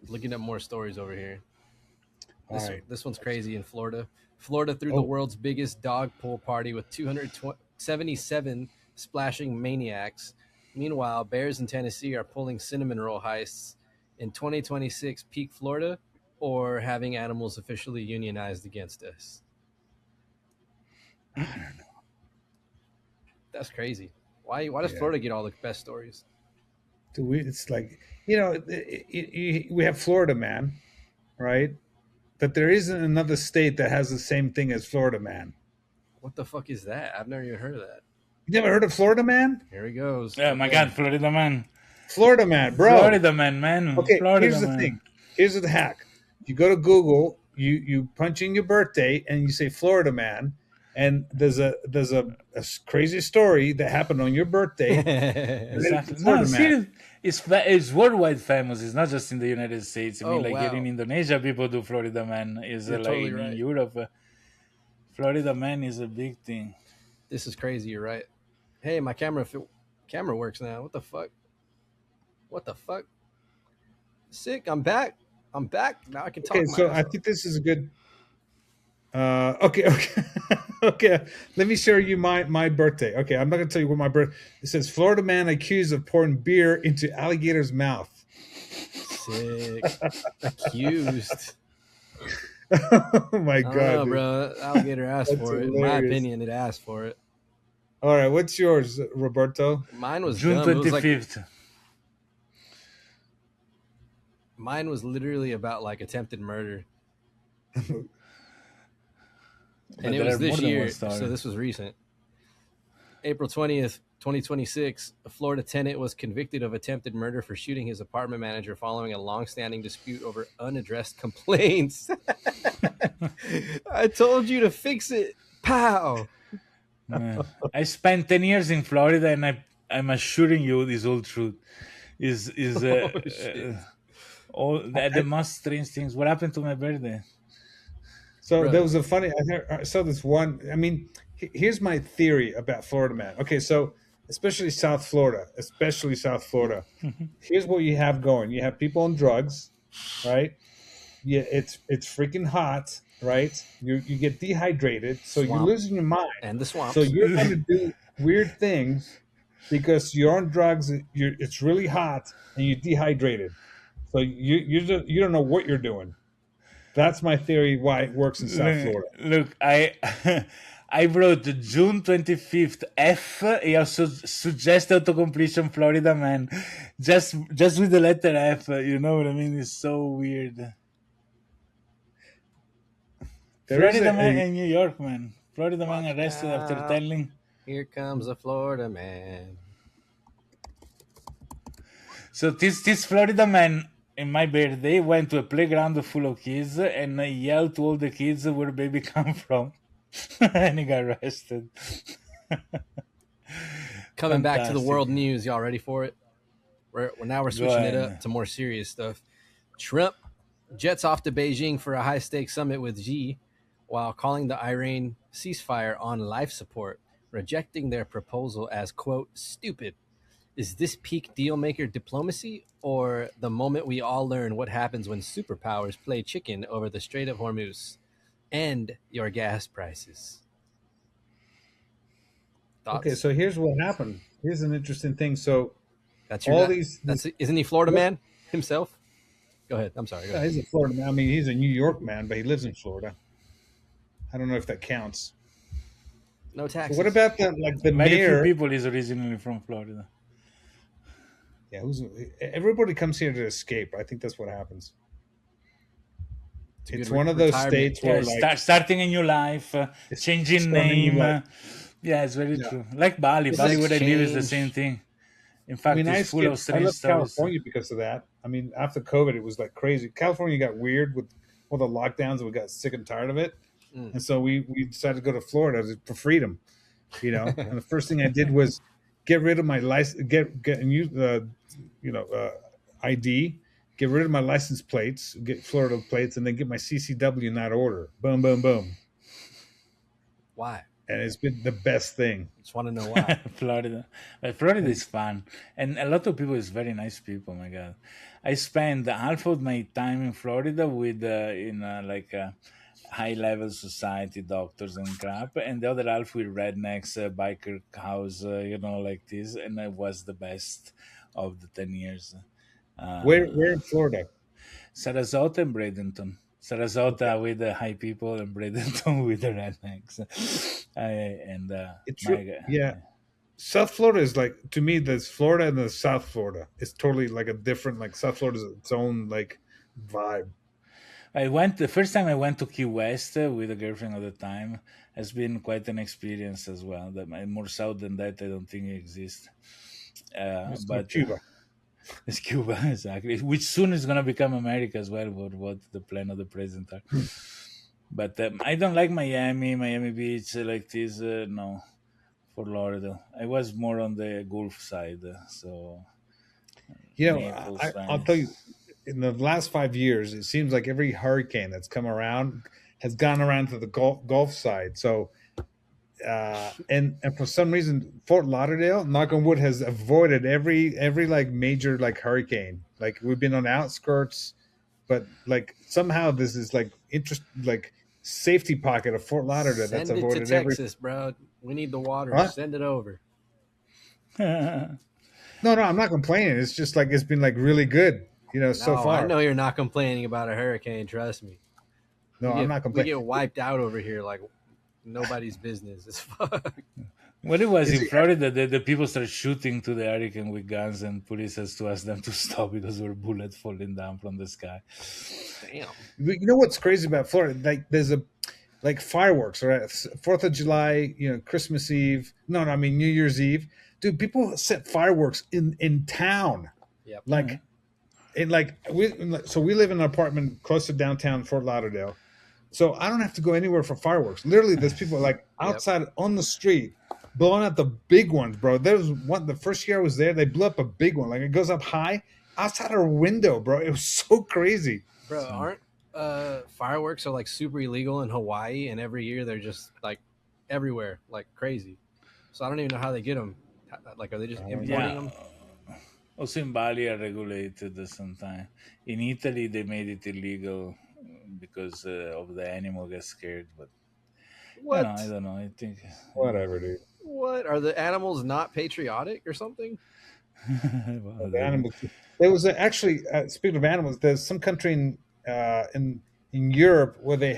Looking at more stories over here. This one's crazy in Florida. Florida threw the world's biggest dog pool party with 277 splashing maniacs. Meanwhile, bears in Tennessee are pulling cinnamon roll heists in 2026 peak Florida, or having animals officially unionized against us. I don't know. That's crazy. Why does Florida get all the best stories? It's like, we have Florida Man, right? But there isn't another state that has the same thing as Florida Man. What the fuck is that? I've never even heard of that. You never heard of Florida Man? Here he goes. Oh my God, Florida Man. Florida Man, bro. Florida Man. Okay, Florida here's the thing. Here's the hack. You go to Google, you punch in your birthday, and you say Florida Man, and there's a crazy story that happened on your birthday. Exactly. No, it's worldwide famous. It's not just in the United States. I mean, here in Indonesia, people do Florida Man. Is like totally in Europe, Florida Man is a big thing. This is crazy. You're right. Hey, my camera works now. What the fuck? What the fuck? Sick. I'm back. Now I can talk. Okay, so I think this is a good. Okay. Okay. Let me share you my birthday. Okay, I'm not gonna tell you what my birthday. It says Florida man accused of pouring beer into alligator's mouth. Sick. Accused. Oh my God, know, bro. Alligator asked for it. In my opinion, it asked for it. All right, what's yours, Roberto? Mine was June 25th. Mine was literally about like attempted murder. And it was this year, so this was recent. April 20th, 2026, a Florida tenant was convicted of attempted murder for shooting his apartment manager following a long-standing dispute over unaddressed complaints. I told you to fix it. Pow! I spent 10 years in Florida, and I'm assuring you this whole truth is all the most strange things. What happened to my birthday? So there was I saw this one. I mean, here's my theory about Florida man. Okay, so especially South Florida, here's what you have going. You have people on drugs, right? Yeah, it's freaking hot, right? You get dehydrated, so you're Swamp losing your mind. and the So swamps. you're going to do weird things because you're on drugs. It's really hot and you're dehydrated. So you don't know what you're doing. That's my theory why it works in South Florida. Look, I wrote June 25th F. I also suggest autocompletion Florida man. Just with the letter F, you know what I mean? It's so weird. There is Florida man and New York man. Florida man Watch arrested after out. telling. Here comes a Florida man. So this Florida man in my birthday went to a playground full of kids and yelled to all the kids where baby come from, and he got arrested. Coming back to the Fantastic. world news, y'all ready for it? We're switching it ahead. up to more serious stuff. Trump jets off to Beijing for a high-stakes summit with Xi, while calling the Iran ceasefire on life support, rejecting their proposal as, quote, stupid. Is this peak deal-maker diplomacy, or the moment we all learn what happens when superpowers play chicken over the Strait of Hormuz and your gas prices? Thoughts? Okay, so here's what happened. Here's an interesting thing. So That's your all guy. Isn't he Florida man himself? Go ahead. I'm sorry. Go Yeah, ahead. he's a Florida man. I mean, he's a New York man, but he lives in Florida. I don't know if that counts. No taxes. What about the Very mayor? few people is originally from Florida. Yeah, everybody comes here to escape. I think that's what happens. It's one of those retirement. states where Starting a new life, changing starting a new name. life. Yeah, it's very true. Like Bali. It's Bali where I live is the exchange. same thing. In I fact, mean, it's full of I strange left stories. California because of that. I mean, after COVID, it was like crazy. California got weird with all the lockdowns, and we got sick and tired of it. And so we decided to go to Florida for freedom, you know. And the first thing I did was get rid of my license, get and use the, ID, get rid of my license plates, get Florida plates, and then get my CCW in that order. Boom, boom, boom. Why? And it's been the best thing. Just want to know why. Florida. But Florida is fun. And a lot of people is very nice people, my God. I spend half of my time in Florida with high-level society doctors and crap, and the other half with rednecks, biker cows, like this. And it was the best of the 10 years. Where in Florida? Sarasota and Bradenton. Sarasota with the high people and Bradenton with the rednecks. Yeah. South Florida is like, to me, there's Florida and the South Florida. It's totally like a different, like South Florida is its own like vibe. The first time I went to Key West with a girlfriend at the time has been quite an experience as well. More south than that, I don't think it exists. But Cuba. It's Cuba, exactly. Which soon is going to become America as well, what the plan of the president are. But I don't like Miami Beach, like this. No, Fort Lauderdale. I was more on the Gulf side, so. I'll tell you, in the last 5 years, it seems like every hurricane that's come around has gone around to the Gulf side. So, and for some reason, Fort Lauderdale, knock on wood, has avoided every like major like hurricane. Like we've been on the outskirts, but like somehow this is like safety pocket of Fort Lauderdale that's Send it avoided to Texas, bro. We need the water. Huh? Send it over. No, I'm not complaining. It's just like it's been like really good, so far. I know you're not complaining about a hurricane. Trust me. No, I'm not complaining. We get wiped out over here like nobody's business. It's fuck. What it was in Florida, the people started shooting to the hurricane with guns, and police has to ask them to stop because there were bullets falling down from the sky. Damn. You know what's crazy about Florida? Like there's fireworks, right? 4th of July, Christmas Eve. No, I mean New Year's Eve. Dude, people set fireworks in town. Yep. We live in an apartment close to downtown Fort Lauderdale. So I don't have to go anywhere for fireworks. Literally, there's people like outside on the street blowing out the big ones, bro. There was one the first year I was there, they blew up a big one. Like it goes up high outside our window, bro. It was so crazy. Bro, aren't fireworks are like super illegal in Hawaii, and every year they're just like everywhere, like crazy. So I don't even know how they get them. Like, are they just I don't importing Yeah. them? Also in Bali are regulated sometimes. In Italy, they made it illegal because of the animal gets scared. But I What? don't know. I think whatever, dude. What are the animals not patriotic or something? well, The animals. There was actually speaking of animals, there's some country in Europe where they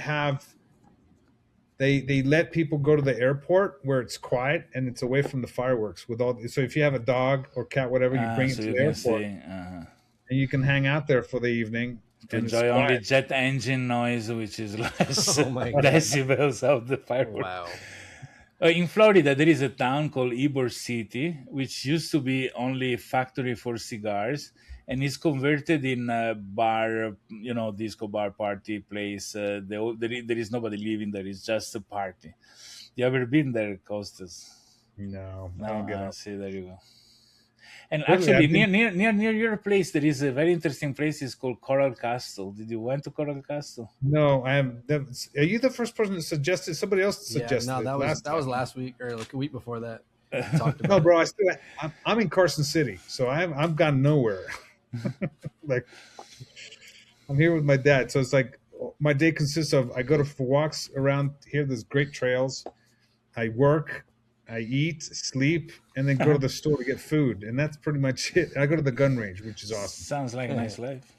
let people go to the airport where it's quiet and it's away from the fireworks with all. So if you have a dog or cat, whatever, you bring it so to you the can airport see and you can hang out there for the evening to and it's enjoy only quiet. jet engine noise, which is less Oh my god! decibels of the fireworks. Wow. In Florida, there is a town called Ybor City, which used to be only a factory for cigars, and is converted in a bar, disco bar party place. There is nobody living there; it's just a party. You ever been there, Costas? No, I No, don't get up. see, there you go. And Really, actually, I've been. near your place, there is a very interesting place. It's called Coral Castle. Did you went to Coral Castle? No, I am. Are you the first person that suggested? Somebody else Yeah, suggested no, it that was last time. last week or like a week before that. We talked No, about bro, I'm in Carson City, so I've gone nowhere. Like I'm here with my dad, so it's like my day consists of I go for walks around here. There's great trails. I work, I eat, sleep, and then go to the store to get food, and that's pretty much it. I go to the gun range, which is awesome. Sounds like a nice it. life.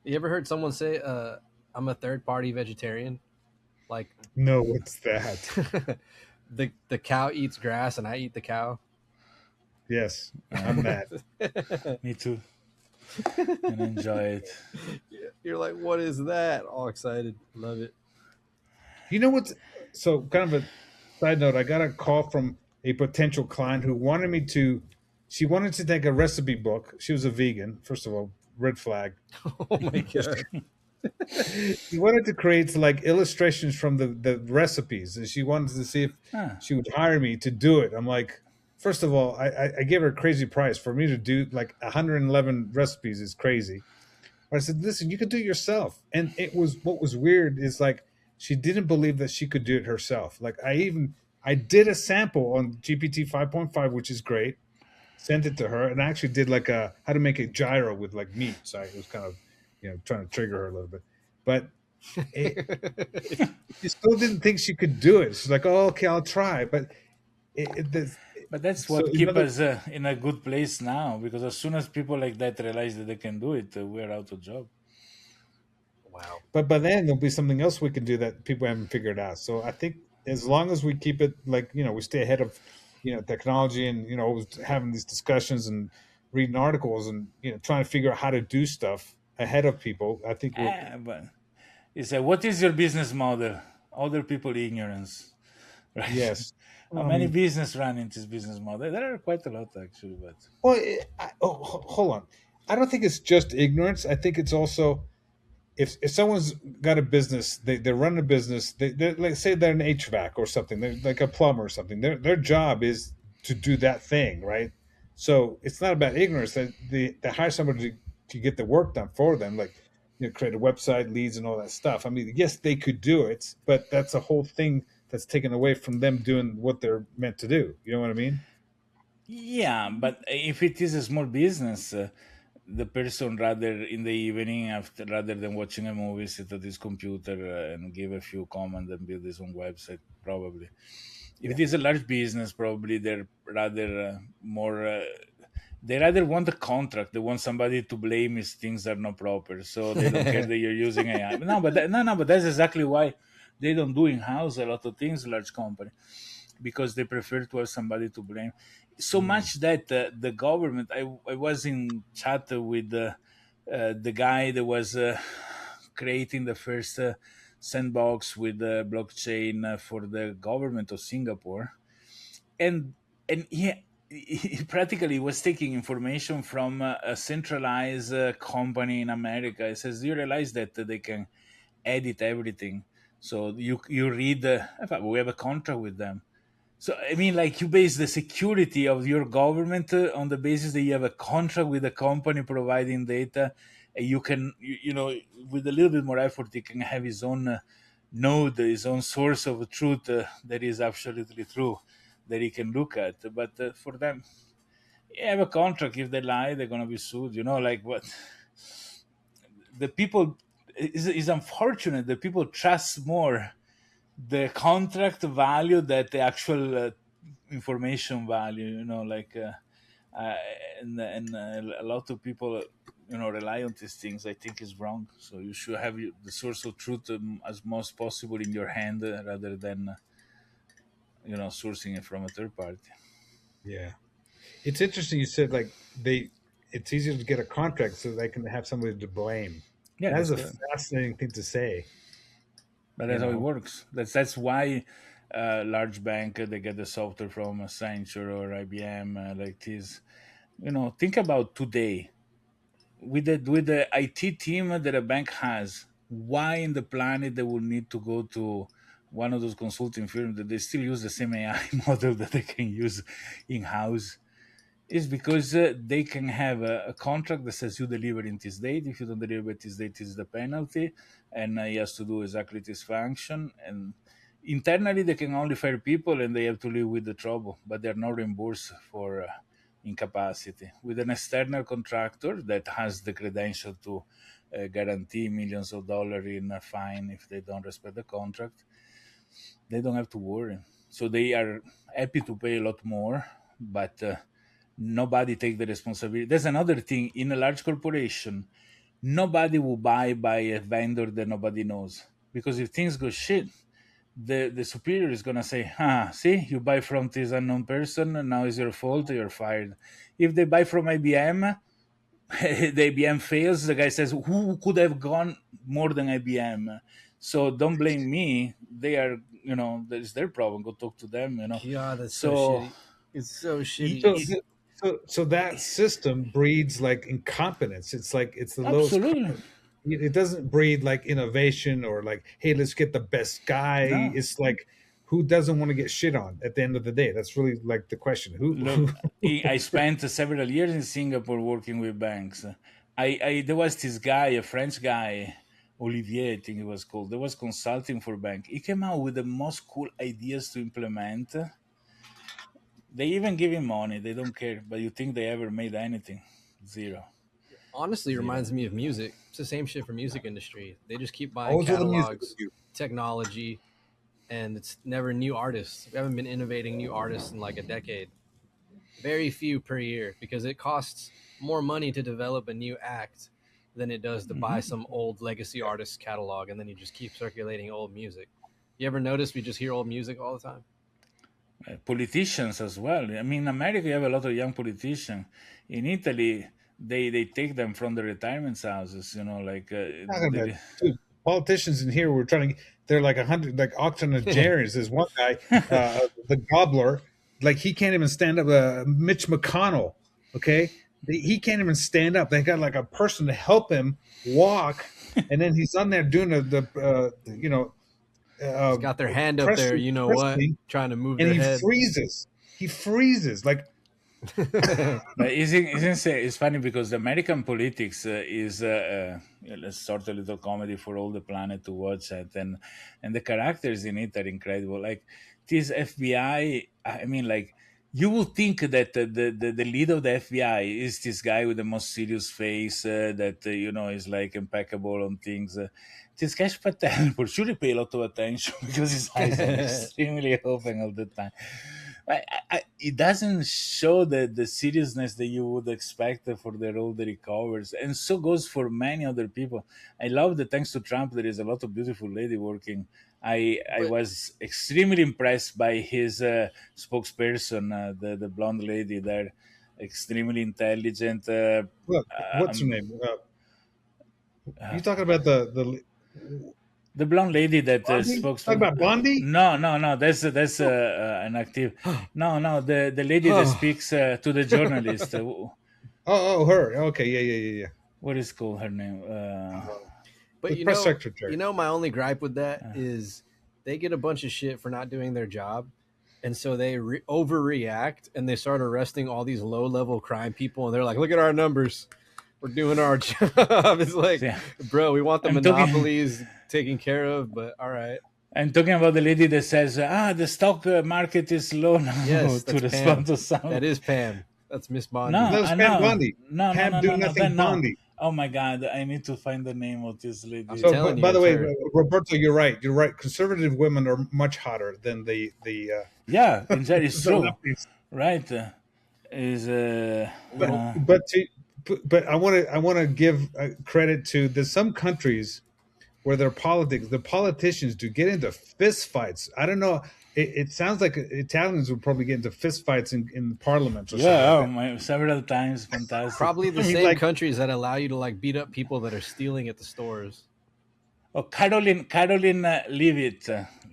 You ever heard someone say, "I'm a third-party vegetarian"? Like No, what's that? the cow eats grass and I eat the cow. Yes, I'm that. Me too. And enjoy it. You're like, what is that? All excited, love it. You know what's so kind of a side note? I got a call from a potential client who wanted me to. She wanted to take a recipe book. She was a vegan, first of all, red flag. Oh my god! She wanted to create like illustrations from the recipes, and she wanted to see if Huh. she would hire me to do it. I'm like, first of all, I gave her a crazy price for me to do like 111 recipes is crazy. But I said, listen, you could do it yourself. And it was what was weird is like she didn't believe that she could do it herself. Like I did a sample on GPT 5.5, which is great. Sent it to her, and I actually did like a how to make a gyro with like meat. So it was kind of trying to trigger her a little bit, but she still didn't think she could do it. She's like, "Oh, okay, I'll try." But But that's so what keeps us in a good place now, because as soon as people like that realize that they can do it, we're out of job. Wow. but by then there'll be something else we can do that people haven't figured out. So I think as long as we keep it like we stay ahead of technology and always having these discussions and reading articles and trying to figure out how to do stuff ahead of people. I think we're But it's what is your business model? Other people ignorance, right? yes. How many business run into this business model? There are quite a lot actually, but Well, hold on. I don't think it's just ignorance. I think it's also if someone's got a business, they run a business. They like say they're an HVAC or something. They're like a plumber or something. Their job is to do that thing, right? So it's not about ignorance. They hire somebody to get the work done for them, like create a website, leads, and all that stuff. I mean, yes, they could do it, but that's a whole thing that's taken away from them doing what they're meant to do. You know what I mean? yeah, but if it is a small business, the person rather in the evening rather than watching a movie sit at his computer and give a few comments and build his own website probably. If it is a large business, probably they're rather more they rather want a contract. They want somebody to blame if things are not proper, so they don't care that you're using AI. But that's exactly why they don't do in-house a lot of things, large company, because they prefer to have somebody to blame. So much that the government, I was in chat with the guy that was creating the first sandbox with the blockchain for the government of Singapore, and he practically was taking information from a centralized company in America. He says, "Do you realize that they can edit everything? So you read. In fact, we have a contract with them." So I mean, like you base the security of your government on the basis that you have a contract with a company providing data, and you can, with a little bit more effort, he can have his own node, his own source of truth that is absolutely true. that he can look at. But for them, you have a contract. If they lie, they're gonna be sued. Like what the people is unfortunate that people trust more the contract value than the actual information value. Uh, and a lot of people rely on these things. I think is wrong. So you should have the source of truth as most possible in your hand rather than sourcing it from a third party. Yeah, it's interesting. You said like it's easier to get a contract so they can have somebody to blame. Yeah, That's a that's good. fascinating thing to say. But that's how it works. That's why large bank they get the software from Accenture or IBM like this. Think about today with the IT team that a bank has. Why in the planet they will need to go to one of those consulting firms that they still use the same AI model that they can use in house? Is because they can have a contract that says you deliver in this date. If you don't deliver at this date, is the penalty, and he has to do exactly this function. And internally, they can only fire people, and they have to live with the trouble, but they're not reimbursed for incapacity. With an external contractor that has the credential to guarantee millions of dollars in a fine if they don't respect the contract, they don't have to worry. So they are happy to pay a lot more, but nobody take the responsibility. There's another thing in a large corporation. Nobody will buy by a vendor that nobody knows, because if things go shit, the superior is gonna say, see, you buy from this unknown person, and now it's your fault, you're fired. If they buy from IBM, the IBM fails, the guy says, who could have gone more than IBM? So don't blame me. They are, it's their problem. Go talk to them. Yeah, that's so shitty. It's so shitty. So that system breeds like incompetence. It's like it's the lowest. Absolutely. It doesn't breed like innovation or like, hey, let's get the best guy. No. It's like, who doesn't want to get shit on at the end of the day? That's really like the question. Look, I spent several years in Singapore working with banks. There was this guy, a French guy, Olivier, I think he was called. There was consulting for bank. He came out with the most cool ideas to implement. They even give him money. They don't care. But you think they ever made anything? Zero. Honestly, it reminds me of music. It's the same shit for music industry. They just keep buying catalogs, technology, and it's never new artists. We haven't been innovating new artists in like a decade. Very few per year, because it costs more money to develop a new act than it does to buy some old legacy artist catalog, and then you just keep circulating old music. You ever notice we just hear old music all the time? Politicians as well. I mean, in America, you have a lot of young politicians. In Italy, they take them from the retirement houses, dude, politicians in here were trying to, they're like 100, like octogenarians. There's one guy, the gobbler, like he can't even stand up. Mitch McConnell, okay, he can't even stand up. They got like a person to help him walk, and then he's on there doing he's got their hand up there, trying to move their head. He freezes like. But it's funny because the American politics is let's start a little comedy for all the planet to watch it, and the characters in it are incredible. Like this FBI, I mean, like you would think that the lead of the FBI is this guy with the most serious face that is like impeccable on things. This guy's Patel, for sure, he pay a lot of attention because his eyes are extremely open all the time. It doesn't show the seriousness that you would expect for the role that he covers, and so goes for many other people. I love that thanks to Trump, there is a lot of beautiful lady working. I was extremely impressed by his spokesperson, the blonde lady there, extremely intelligent. What's her name? You talking about the blonde lady that spoke. Talk about Blondie? No. That's an active. No. The lady that speaks to the journalist. Oh, her. Okay, yeah. What is called her name? But the press secretary. My only gripe with that is they get a bunch of shit for not doing their job, and so they overreact and they start arresting all these low-level crime people, and they're like, "Look at our numbers. We're doing our job." It's like, bro, we want the monopolies taken care of, but all right. I'm talking about the lady that says, the stock market is low now, Yes, to that's respond Pam. to some. That is Pam. That's Miss Bondi. No, No, it's Pam no, Bondi. no, no, Pam no, do no, no, nothing then no. Bondi. Oh my God, I need to find the name of this I'm lady. So, telling you, by the it's way, her. Roberto, you're right. You're right. Conservative women are much hotter than the Yeah, in that is the true, lefties. right? Is Little But I want to give credit to there's some countries where the politicians do get into fist fights. I don't know. It sounds like Italians would probably get into fist fights in parliaments or something like yeah, oh that. my, several times, fantastic. probably the I mean, same like, countries that allow you to like beat up people that are stealing at the stores. Oh, Caroline Leavitt,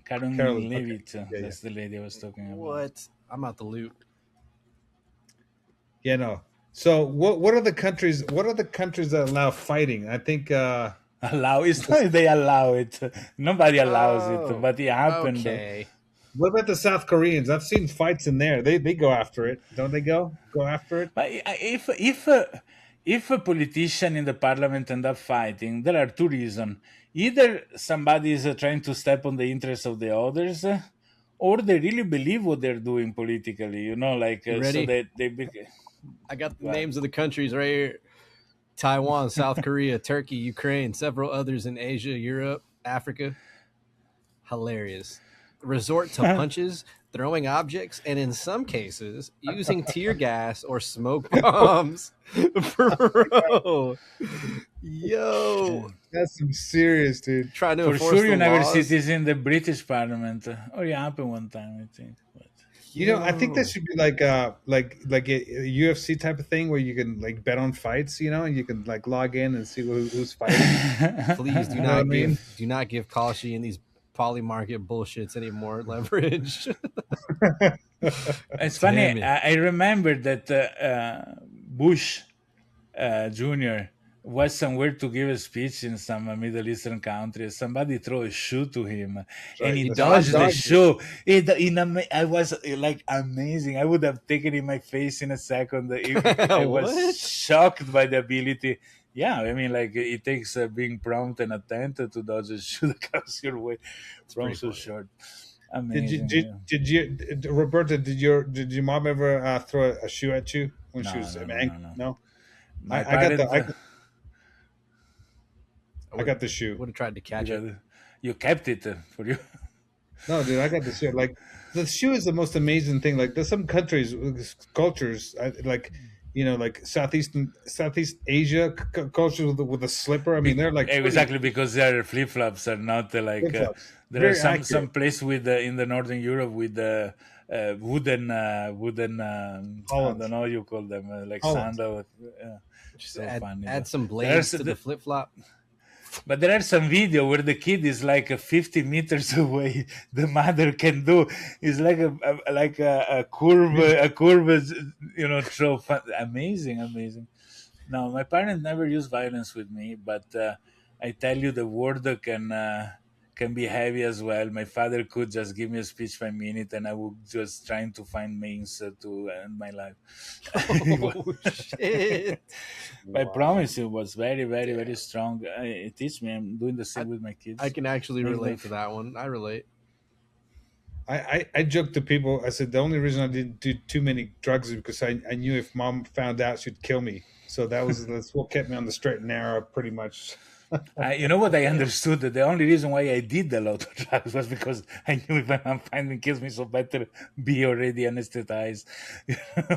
Caroline Carolyn. Okay. Leavitt. Yeah, yeah. That's the lady I was talking about. What? I'm out the loot. Yeah, no. So what are the countries? What are the countries that allow fighting? I think Allow it's not they allow it. Nobody allows it, Oh, but it happened. okay. what about the South Koreans? I've seen fights in there. They go after it, don't they? Go after it. But if a politician in the parliament end up fighting, there are two reasons. Either somebody is trying to step on the interests of the others, or they really believe what they're doing politically. Like You so ready? that they. I got the Wow. names of the countries right here: Taiwan, South Korea, Turkey, Ukraine, several others in Asia, Europe, Africa. Hilarious. Resort to punches, throwing objects, and in some cases, using tear gas or smoke bombs. Bro. Yo. That's some serious, dude. Trying to For enforce sure, the you never laws. see this in the British Parliament. Or it happened one time, I think. But I think Yo. that should be like a UFC type of thing where you can like bet on fights, and you can like log in and see who's fighting. Please do You know what I not mean? give Kashi and these poly market bullshits any more leverage. It's Damn funny. it. I remember that Bush Jr. was somewhere to give a speech in some Middle Eastern country. Somebody threw a shoe to him, and he Right. dodged the Dodged it. shoe. I was like amazing. I would have taken it in my face in a second. I was What? shocked by the ability. Yeah, I mean, like it takes being prompt and attentive to dodge a shoe that comes your way from pretty so funny. short. Did you Amazing. Roberta? Did your mom ever throw a shoe at you when she No, was no, no, angry? no, no. No. My I got the parents. I got the shoe. Would have tried to catch it. You kept it for you. No, dude, I got the shoe. Like the shoe is the most amazing thing. Like there's some countries, cultures, like like Southeast Asia cultures with a slipper. I mean, they're like Exactly, because their flip flops are not like flip-flops. there are Very some accurate. place with in the northern Europe with the wooden I Hollands. don't know how you call them like Hollands. sandal. Just So funny. add some There's blades to the flip flop. But there are some video where the kid is like 50 meters away. The mother can do is like a curve, throw. Amazing. No, my parents never used violence with me, but I tell you, the word can be heavy as well. My father could just give me a speech by minute, and I would just trying to find means to end my life. Oh shit! I promise you, it was very, very, very strong. It teach me. I'm doing the same with my kids. I can actually Makes relate them- to that one. I relate. I joke to people. I said the only reason I didn't do too many drugs is because I knew if mom found out, she'd kill me. So that's what kept me on the straight and narrow, pretty much. You know what I understood? That the only reason why I did a lot of drugs was because I knew if my mom finally kills me, so better be already anesthetized.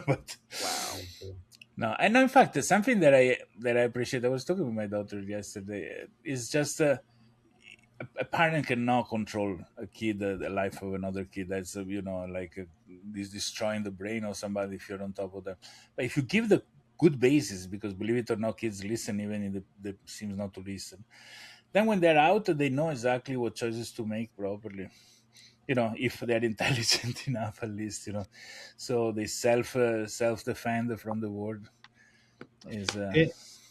But Wow. no, and in fact, something that I appreciate. I was talking with my daughter yesterday. Is just a parent cannot control a kid, the life of another kid. That's like this destroying the brain of somebody if you're on top of them. But if you give the good basis, because believe it or not, kids listen even if they seems not to listen. Then when they're out, they know exactly what choices to make properly. If they're intelligent enough, at least. So they self defend from the world. Is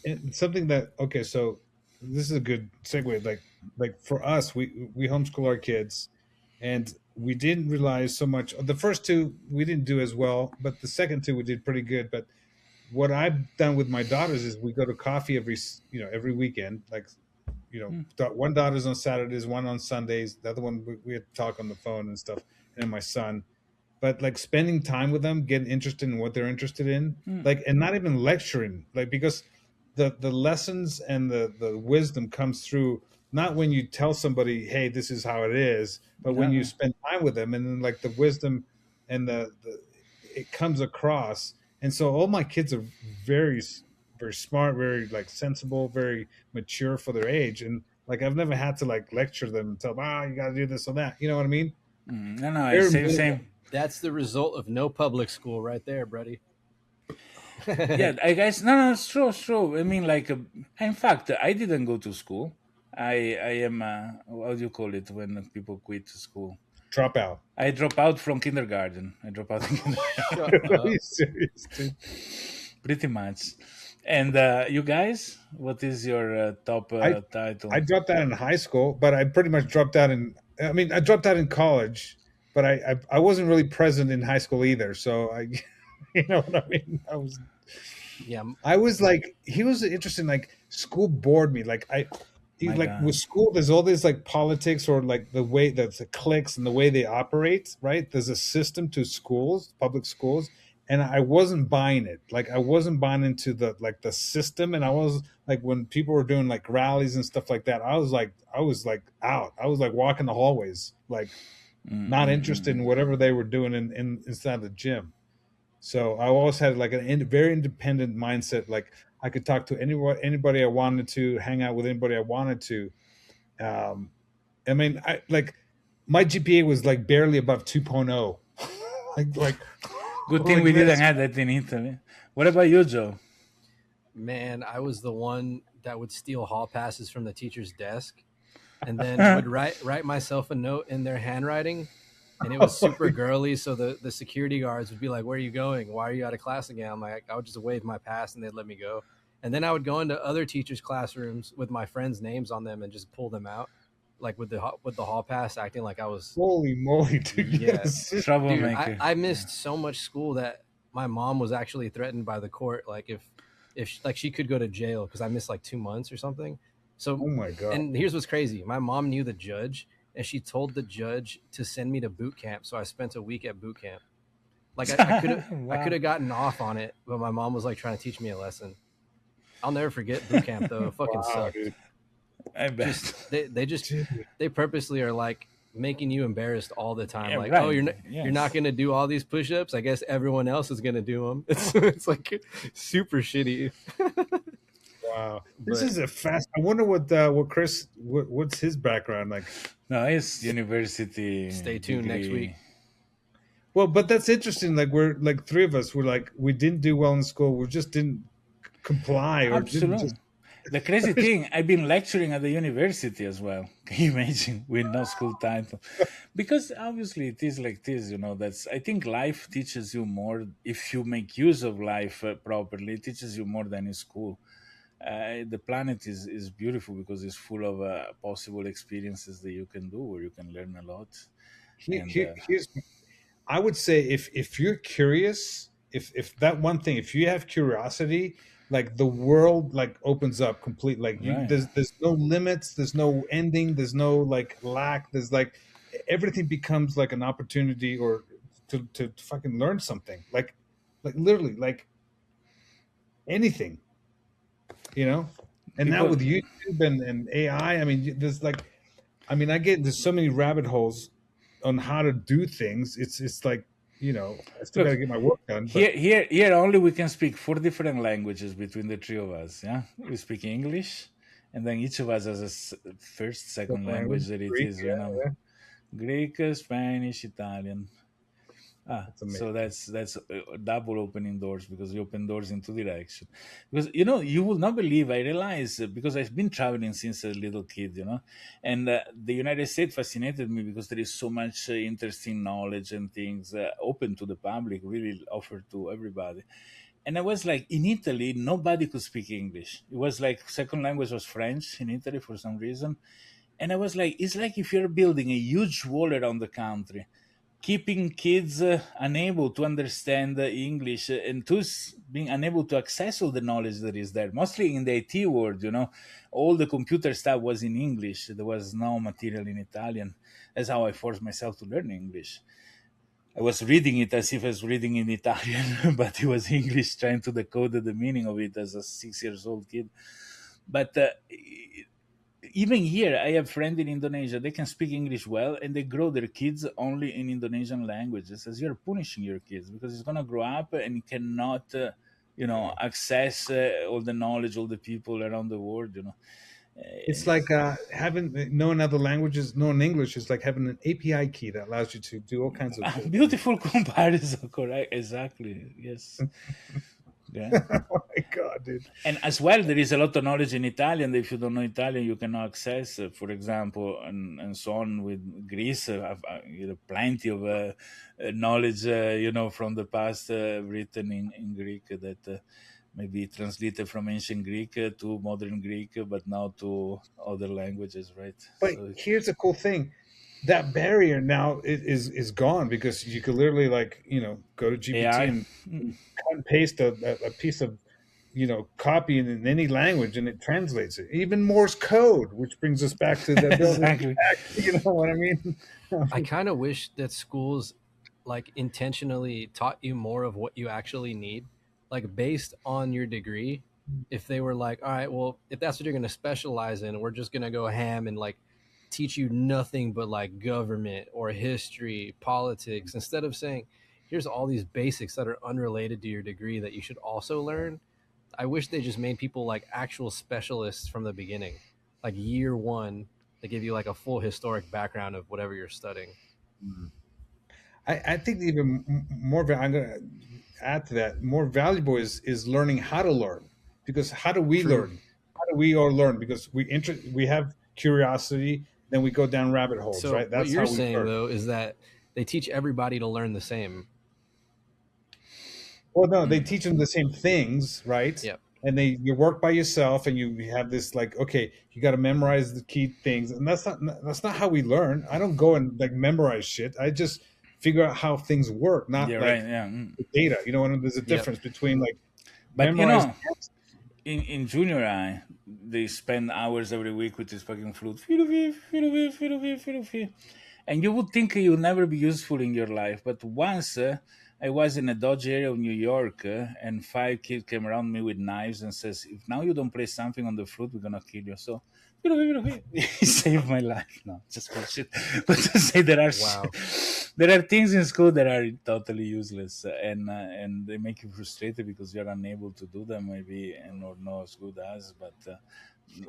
It's something that okay. So this is a good segue. Like for us, we homeschool our kids, and we didn't realize so much. The first two we didn't do as well, but the second two we did pretty good. But what I've done with my daughters is we go to coffee every weekend, like one daughter's on Saturdays, one on Sundays. The other one we had to talk on the phone and stuff, and then my son. But like spending time with them, getting interested in what they're interested in, like, and not even lecturing, like, because the lessons and the wisdom comes through not when you tell somebody, hey, this is how it is, but when you spend time with them, and then like the wisdom and the it comes across. And so all my kids are very, very smart, very like sensible, very mature for their age, and like I've never had to like lecture them and tell them, you got to do this or that. You know what I mean? No, same. That's the result of no public school right there, buddy. Yeah, I guess no, it's true. I mean, like, in fact, I didn't go to school. I am what do you call it when people quit school? Drop out. I drop out from kindergarten. I drop out in kindergarten. Are you serious, dude? Pretty much. And you guys, what is your top title? I dropped out in high school, but I pretty much dropped out I dropped out in college, but I wasn't really present in high school either. So you know what I mean? I was like, he was interesting. Like school bored me. Like with school, there's all this like politics or like the way that the cliques and the way they operate, right? There's a system to schools, public schools. And I wasn't buying it. Like I wasn't buying into the system. And I was like, when people were doing like rallies and stuff like that, I was like out. I was like walking the hallways, like not interested in whatever they were doing inside the gym. So I always had like a very independent mindset. Like I could talk to anybody I wanted to, hang out with anybody I wanted to. I mean, my GPA was like barely above 2.0. like. Good thing we didn't have that in Italy. What about you, Joe? Man, I was the one that would steal hall passes from the teacher's desk and then would write myself a note in their handwriting. And it was super girly. So the security guards would be like, where are you going? Why are you out of class again? I'm like, I would just wave my pass and they'd let me go. And then I would go into other teachers' classrooms with my friends' names on them and just pull them out. Like with the hall pass, acting like I was. Holy moly, dude! Yes, troublemaker. Dude, I missed so much school that my mom was actually threatened by the court. Like if like she could go to jail because I missed like 2 months or something. So, oh my god! And here's what's crazy: my mom knew the judge, and she told the judge to send me to boot camp. So I spent a week at boot camp. Like I could have I could have gotten off on it, but my mom was like trying to teach me a lesson. I'll never forget boot camp though. It fucking sucked. Dude. I bet. They purposely are like making you embarrassed all the time. Yeah, like, right. oh, you're not going to do all these push-ups. I guess everyone else is going to do them. It's like super shitty. Wow, this is a fast. I wonder what Chris what's his background like. No, it's university. Stay tuned next week. Well, but that's interesting. Like we're like three of us. We're like we didn't do well in school. We just didn't comply or Absolutely. didn't just. The crazy thing, I've been lecturing at the university as well. Can you imagine with no school title? Because obviously it is like this, I think life teaches you more if you make use of life properly. It teaches you more than in school. The planet is beautiful because it's full of possible experiences that you can do where you can learn a lot. I would say if you're curious, if that one thing, if you have curiosity, like the world like opens up completely. Like Right. there's no limits, there's no ending, there's no like lack. There's like everything becomes like an opportunity or to fucking learn something. Like literally like anything, And now with YouTube and AI, I mean, there's so many rabbit holes on how to do things. It's like. I still got to get my work done. But... Here only we can speak 4 different languages between the three of us. Yeah, we speak English, and then each of us has a second language that it is. Greek, Spanish, Italian. So that's double opening doors because you open doors in 2 directions. Because you will not believe, I realize, because I've been traveling since a little kid, and the United States fascinated me because there is so much interesting knowledge and things open to the public, really offered to everybody. And I was like, in Italy, nobody could speak English. It was like second language was French in Italy for some reason. And I was like, it's like if you're building a huge wall around the country. keeping kids unable to understand English and thus being unable to access all the knowledge that is there. Mostly in the IT world, all the computer stuff was in English. There was no material in Italian. That's how I forced myself to learn English. I was reading it as if I was reading in Italian, but it was English, trying to decode the meaning of it as a 6 years old kid. But even here, I have friends in Indonesia. They can speak English well, and they grow their kids only in Indonesian language. It says you're punishing your kids because it's gonna grow up and it cannot, access all the knowledge, all the people around the world. It's like having knowing other languages, knowing English is like having an API key that allows you to do all kinds of cool Beautiful comparison, correct? Exactly. Yes. Yeah. Oh my god, dude! And as well, there is a lot of knowledge in Italian that if you don't know Italian, you cannot access, for example, and so on with Greece. Plenty of knowledge, from the past written in Greek that maybe translated from ancient Greek to modern Greek, but now to other languages, right? But So here's the cool thing: that barrier now is gone because you could literally go to GPT AI. and cut and paste a piece of copy in any language and it translates it. Even Morse code, which brings us back to the ability. Exactly. You know what I mean? I kind of wish that schools like intentionally taught you more of what you actually need, like based on your degree. If they were like, all right, well, if that's what you're going to specialize in, we're just going to go ham and like teach you nothing but like government or history, politics, instead of saying, here's all these basics that are unrelated to your degree that you should also learn. I wish they just made people like actual specialists from the beginning, like year one. They give you like a full historic background of whatever you're studying. I think even more. I'm going to add to that. More valuable is learning how to learn, because how do we True. learn? How do we all learn? Because we have curiosity, then we go down rabbit holes, So right? what you're how we saying learn. though is that they teach everybody to learn the same. Well, no, they teach them the same things, right? Yep. And you work by yourself, and you have this like, okay, you got to memorize the key things, and that's not how we learn. I don't go and like memorize shit. I just figure out how things work, not Yeah, like right. Yeah. the data. And there's a difference between like But memorizing. in junior high, they spend hours every week with this fucking flute. And you would think you'll never be useful in your life. But once I was in a dodgy area of New York and 5 kids came around me with knives and says, if now you don't play something on the flute, we're going to kill you. So he saved my life. No, just bullshit. But to say there are things in school that are totally useless and they make you frustrated because you're unable to do them maybe and or not as good as. But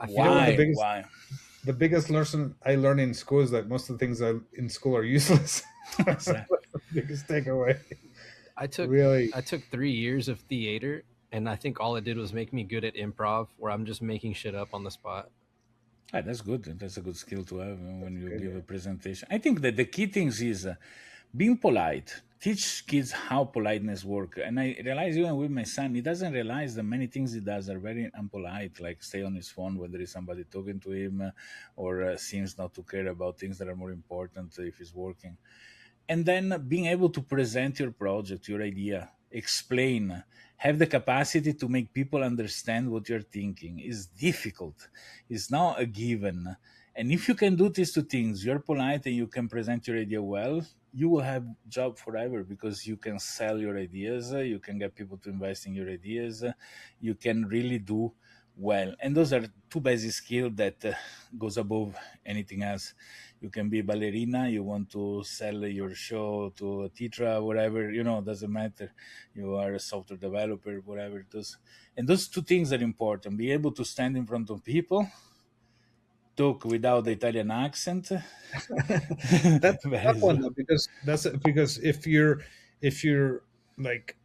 why? The biggest lesson I learned in school is that most of the things in school are useless. Exactly. That's the biggest takeaway. I took 3 years of theater, and I think all it did was make me good at improv, where I'm just making shit up on the spot. That's good. That's a good skill to have when you give a presentation. I think that the key things is being polite. Teach kids how politeness works. And I realize even with my son, he doesn't realize that many things he does are very unpolite, like stay on his phone when there is somebody talking to him or seems not to care about things that are more important if he's working. And then being able to present your project, your idea, explain, have the capacity to make people understand what you're thinking is difficult. It's not a given. And if you can do these two things, you're polite and you can present your idea well, you will have job forever because you can sell your ideas, you can get people to invest in your ideas, you can really do well. And those are two basic skills that goes above anything else. You can be a ballerina, you want to sell your show to a teacher, whatever, doesn't matter. You are a software developer, whatever it is. And those two things are important. Be able to stand in front of people, talk without the Italian accent. That's a tough one though, because if you're like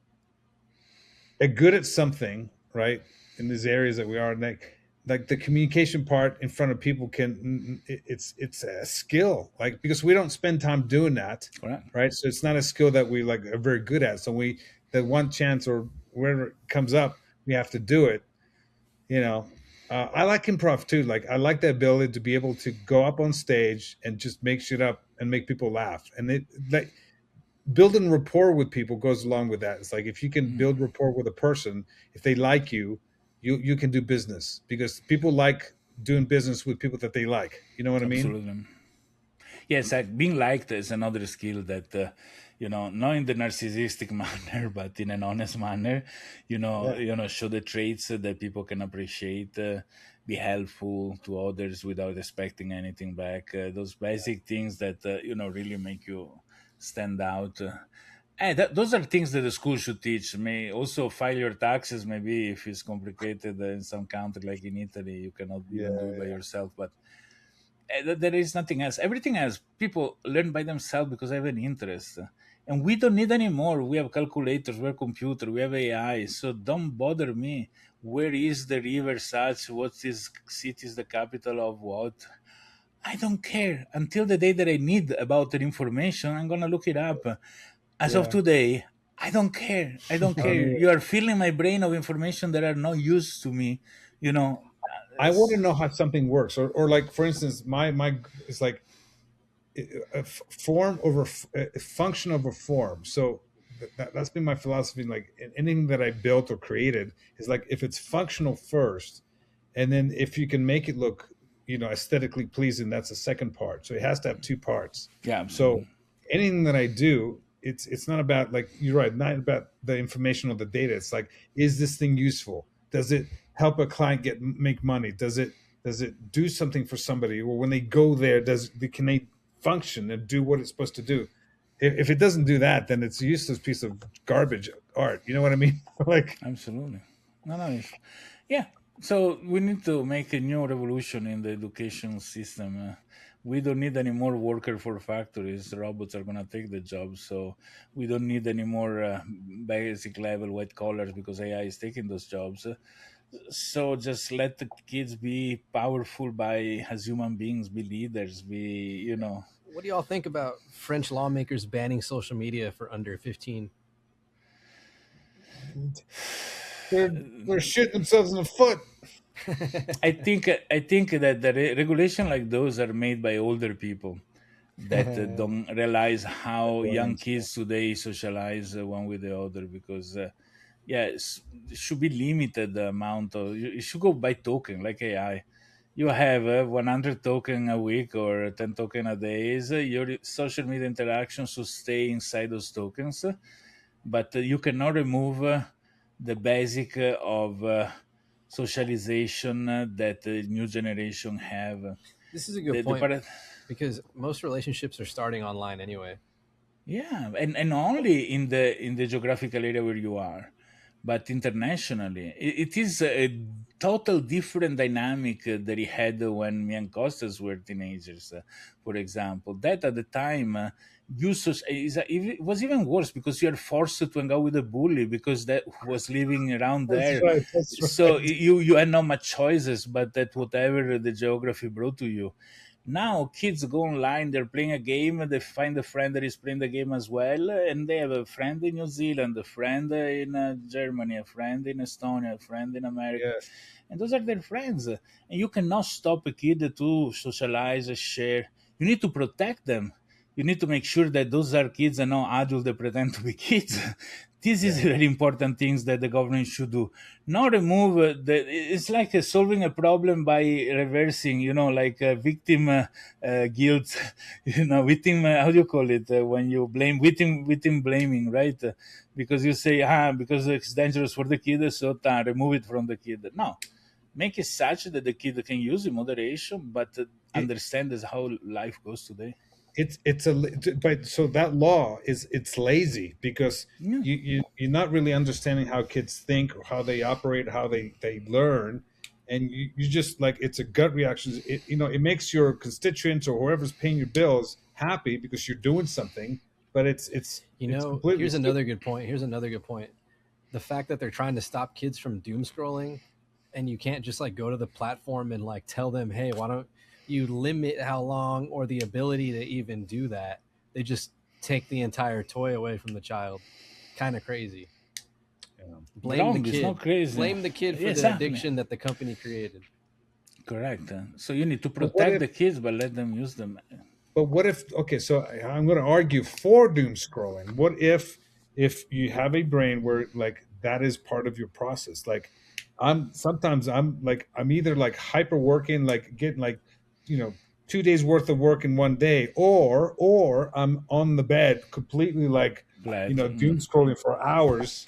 good at something, right, in these areas that we are, like the communication part in front of people it's a skill, like, because we don't spend time doing that, right? So it's not a skill that we like are very good at. So that one chance or wherever it comes up, we have to do it. I like improv too. Like, I like the ability to be able to go up on stage and just make shit up and make people laugh. And building rapport with people goes along with that. It's like if you can build rapport with a person, if they like you, you can do business because people like doing business with people that they like. You know what I mean? Absolutely. Yes, being liked is another skill that, not in the narcissistic manner, but in an honest manner. Yeah. Show the traits that people can appreciate. Be helpful to others without expecting anything back. Those basic things that really make you stand out. Those are things that the school should teach. May also file your taxes. Maybe if it's complicated in some country like in Italy, you cannot Yeah. even do it by yourself. But there is nothing else. Everything else, people learn by themselves because they have an interest. And we don't need any more. We have calculators, we have computer, we have AI. So don't bother me. Where is the river such? What is city is the capital of what? I don't care. Until the day that I need about the information, I'm gonna look it up. As of Yeah. today, I don't care. I don't care. You are filling my brain of information that are no use to me. You know, I want to know how something works, or like for instance, my it's like a form over a function over form. So that's been my philosophy. Like anything that I built or created is like if it's functional first, and then if you can make it look, aesthetically pleasing, that's the second part. So it has to have two parts. yeah, So absolutely. anything that I do, it's not about, like you're right, not about the information or the data. It's like, is this thing useful? Does it help a client make money? Does it do something for somebody? Or when they go there, can they function and do what it's supposed to do? If it doesn't do that, then it's a useless piece of garbage art. You know what I mean? Like, Absolutely. No, no. Yeah. So we need to make a new revolution in the education system. We don't need any more worker for factories. Robots are going to take the job. So we don't need any more basic level white collars because AI is taking those jobs. So just let the kids be powerful as human beings, be leaders, What do y'all think about French lawmakers banning social media for under 15? they're shooting themselves in the foot. I think that the regulation like those are made by older people that don't realize how young kids today socialize one with the other because it should be limited the amount of you should go by token like AI. You have 100 token a week or 10 token a day. Your social media interactions should stay inside those tokens, but you cannot remove the basic of socialization that the new generation have. This is a good point because most relationships are starting online anyway. Yeah, and only in the geographical area where you are, but internationally, it is a total different dynamic that it had when me and Costas were teenagers. For example, that at the time, it was even worse because you are forced to hang out with a bully because that was living around That's there. right. That's So right. you had not much choices, but that whatever the geography brought to you. Now kids go online, they're playing a game, they find a friend that is playing the game as well, and they have a friend in New Zealand, a friend in Germany, a friend in Estonia, a friend in America. Yes. And those are their friends. And you cannot stop a kid to socialize, share. You need to protect them. You need to make sure that those are kids and not adults that pretend to be kids. This is very important things that the government should do. Not remove it's like solving a problem by reversing, like victim guilt, victim, how do you call it? When you blame, victim blaming, right? Because you say, because it's dangerous for the kid, so remove it from the kid. No, make it such that the kid can use in moderation, but It, understand is how life goes today. it's a but so that law it's lazy because Yeah. you're not really understanding how kids think or how they operate, how they learn, and you just like, it's a gut reaction. It makes your constituents or whoever's paying your bills happy because you're doing something, but it's completely Here's stupid. another good point. The fact that they're trying to stop kids from doom scrolling, and you can't just like go to the platform and like tell them, hey, why don't you limit how long or the ability to even do that? They just take the entire toy away from the child. Kind of crazy. Blame the Wrong, it's kid. not crazy. Blame the kid for the Exactly. addiction that the company created. Correct. So you need to But what protect if the kids, but let them use them. But what if? Okay, so I'm going to argue for doom scrolling. What if you have a brain where like that is part of your process? Like, sometimes I'm either like hyper working, like getting like 2 days worth of work in one day, or I'm on the bed completely like Glad. doom scrolling for hours.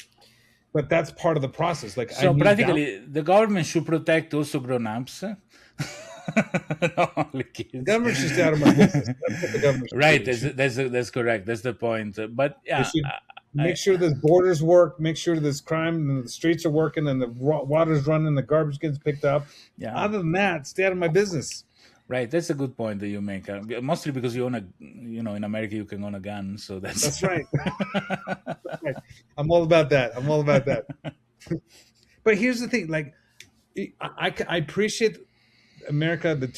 But that's part of the process. Like I So need practically, the government should protect also grown-ups. Not only the kids. government's just out of my business. That's what the government should Right, do. that's correct. That's the point. But They yeah, should make sure the borders work, make sure there's crime and the streets are working and the water's running, the garbage gets picked up. yeah. Other than that, stay out of my business. Right, that's a good point that you make. Mostly because you own in America you can own a gun, so That's right. That's right. I'm all about that. But here's the thing: like, I appreciate America, the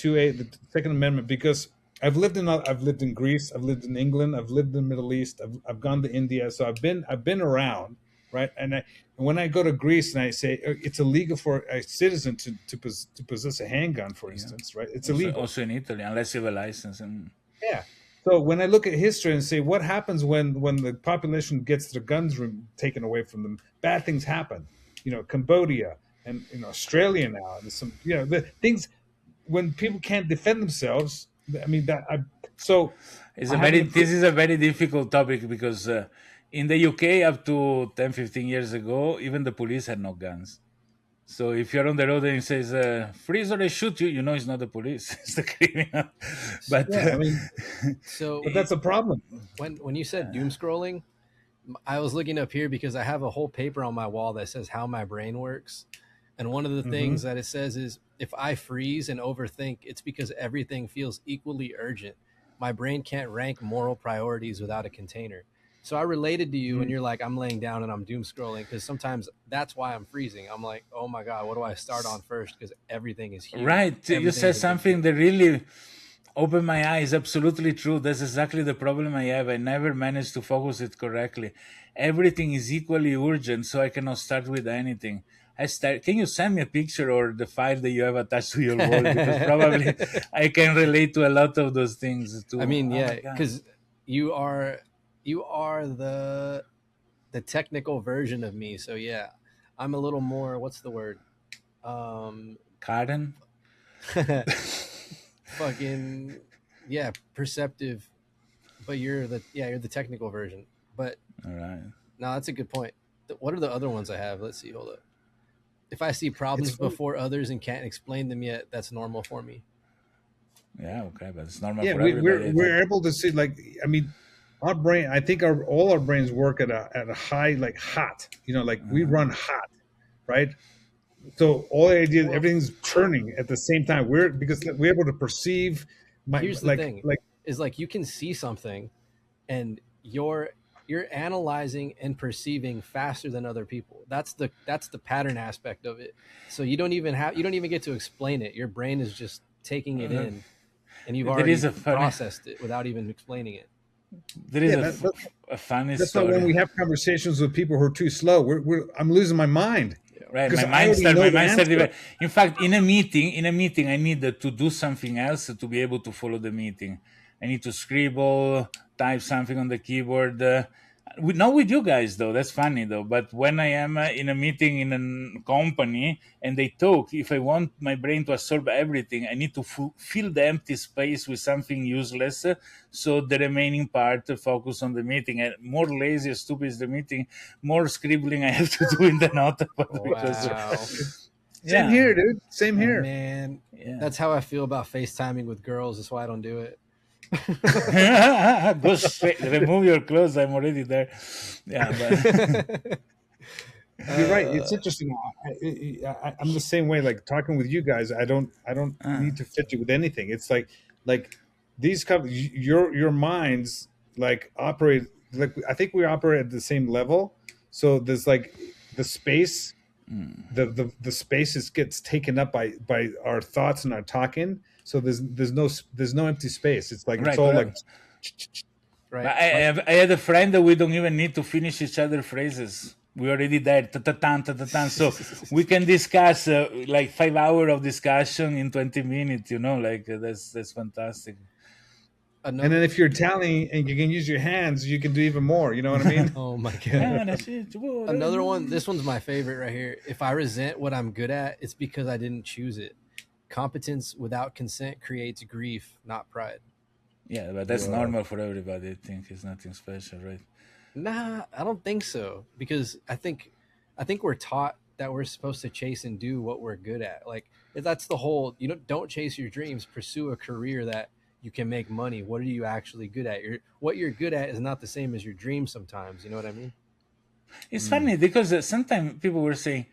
Second Amendment, because I've lived in Greece, I've lived in England, I've lived in the Middle East, I've gone to India, so I've been around, right? And when I go to Greece and I say it's illegal for a citizen to possess a handgun, for instance, right? It's illegal. Also in Italy, unless you have a license. And Yeah. So when I look at history and say what happens when the population gets their guns taken away from them, bad things happen. Cambodia and Australia now, there's some the things when people can't defend themselves. I mean this is a very difficult topic because in the UK up to 10-15 years ago, even the police had no guns. So if you're on the road and it says freeze or I shoot you, it's not the police, it's the criminal. But yeah, I mean, but that's a problem. When you said doom scrolling, I was looking up here because I have a whole paper on my wall that says how my brain works. And one of the things that it says is if I freeze and overthink, it's because everything feels equally urgent. My brain can't rank moral priorities without a container. So I related to you and you're like, I'm laying down and I'm doom scrolling because sometimes that's why I'm freezing. I'm like, oh my God, what do I start on first? Because everything is huge. Right. You said something that really opened my eyes. Absolutely true. That's exactly the problem I have. I never managed to focus it correctly. Everything is equally urgent, so I cannot start with anything. Can you send me a picture or the file that you have attached to your wall? Because probably I can relate to a lot of those things too. I mean, yeah, because you are the technical version of me. So yeah, I'm a little more, what's the word? Karen? Fucking, yeah, perceptive. But you're the technical version. But all right. No, that's a good point. What are the other ones I have? Let's see, hold up. If I see problems before others and can't explain them yet, that's normal for me. Yeah, okay, but it's normal. Yeah, for everybody. we're able to see, like, I mean, our brain. I think all our brains work at a high, like hot. Like we run hot, right? So all the idea, everything's churning at the same time. Because we're able to perceive. Here's the thing: is like you can see something, and you're analyzing and perceiving faster than other people. That's the pattern aspect of it. So you don't even get to explain it. Your brain is just taking it in, and you've already processed it without even explaining it. There is a funny that's story. Not when we have conversations with people who are too slow. I'm losing my mind. Right, my mind started. In fact, in a meeting, I need to do something else to be able to follow the meeting. I need to scribble, type something on the keyboard. Not with you guys, though. That's funny, though. But when I am in a meeting in a company and they talk, if I want my brain to absorb everything, I need to fill the empty space with something useless so the remaining part focus on the meeting. And more lazy or stupid is the meeting, more scribbling I have to do in the notepad. Wow. Same here, dude. Same here. Man, that's how I feel about FaceTiming with girls. That's why I don't do it. Go straight, remove your clothes. I'm already there. Yeah, but you're right. It's interesting. I'm the same way. Like talking with you guys, I don't need to fit you with anything. It's like these your minds like operate like I think we operate at the same level. So there's like the space, the space gets taken up by our thoughts and our talking. So there's no empty space. It's like it's all like. Right. I had a friend that we don't even need to finish each other's phrases. We're already there. Ta-ta-tan. So we can discuss like 5 hours of discussion in 20 minutes. Like that's fantastic. And then if you're Italian and you can use your hands, you can do even more. You know what I mean? Oh my god. Yeah, that's it. Another one. This one's my favorite right here. If I resent what I'm good at, it's because I didn't choose it. Competence without consent creates grief, not pride. Yeah, but that's normal for everybody. I think it's nothing special, right? Nah, I don't think so. Because I think we're taught that we're supposed to chase and do what we're good at. Like that's the whole. Don't chase your dreams. Pursue a career that you can make money. What are you actually good at? What you're good at is not the same as your dream. Sometimes, you know what I mean? It's funny because sometimes people were saying,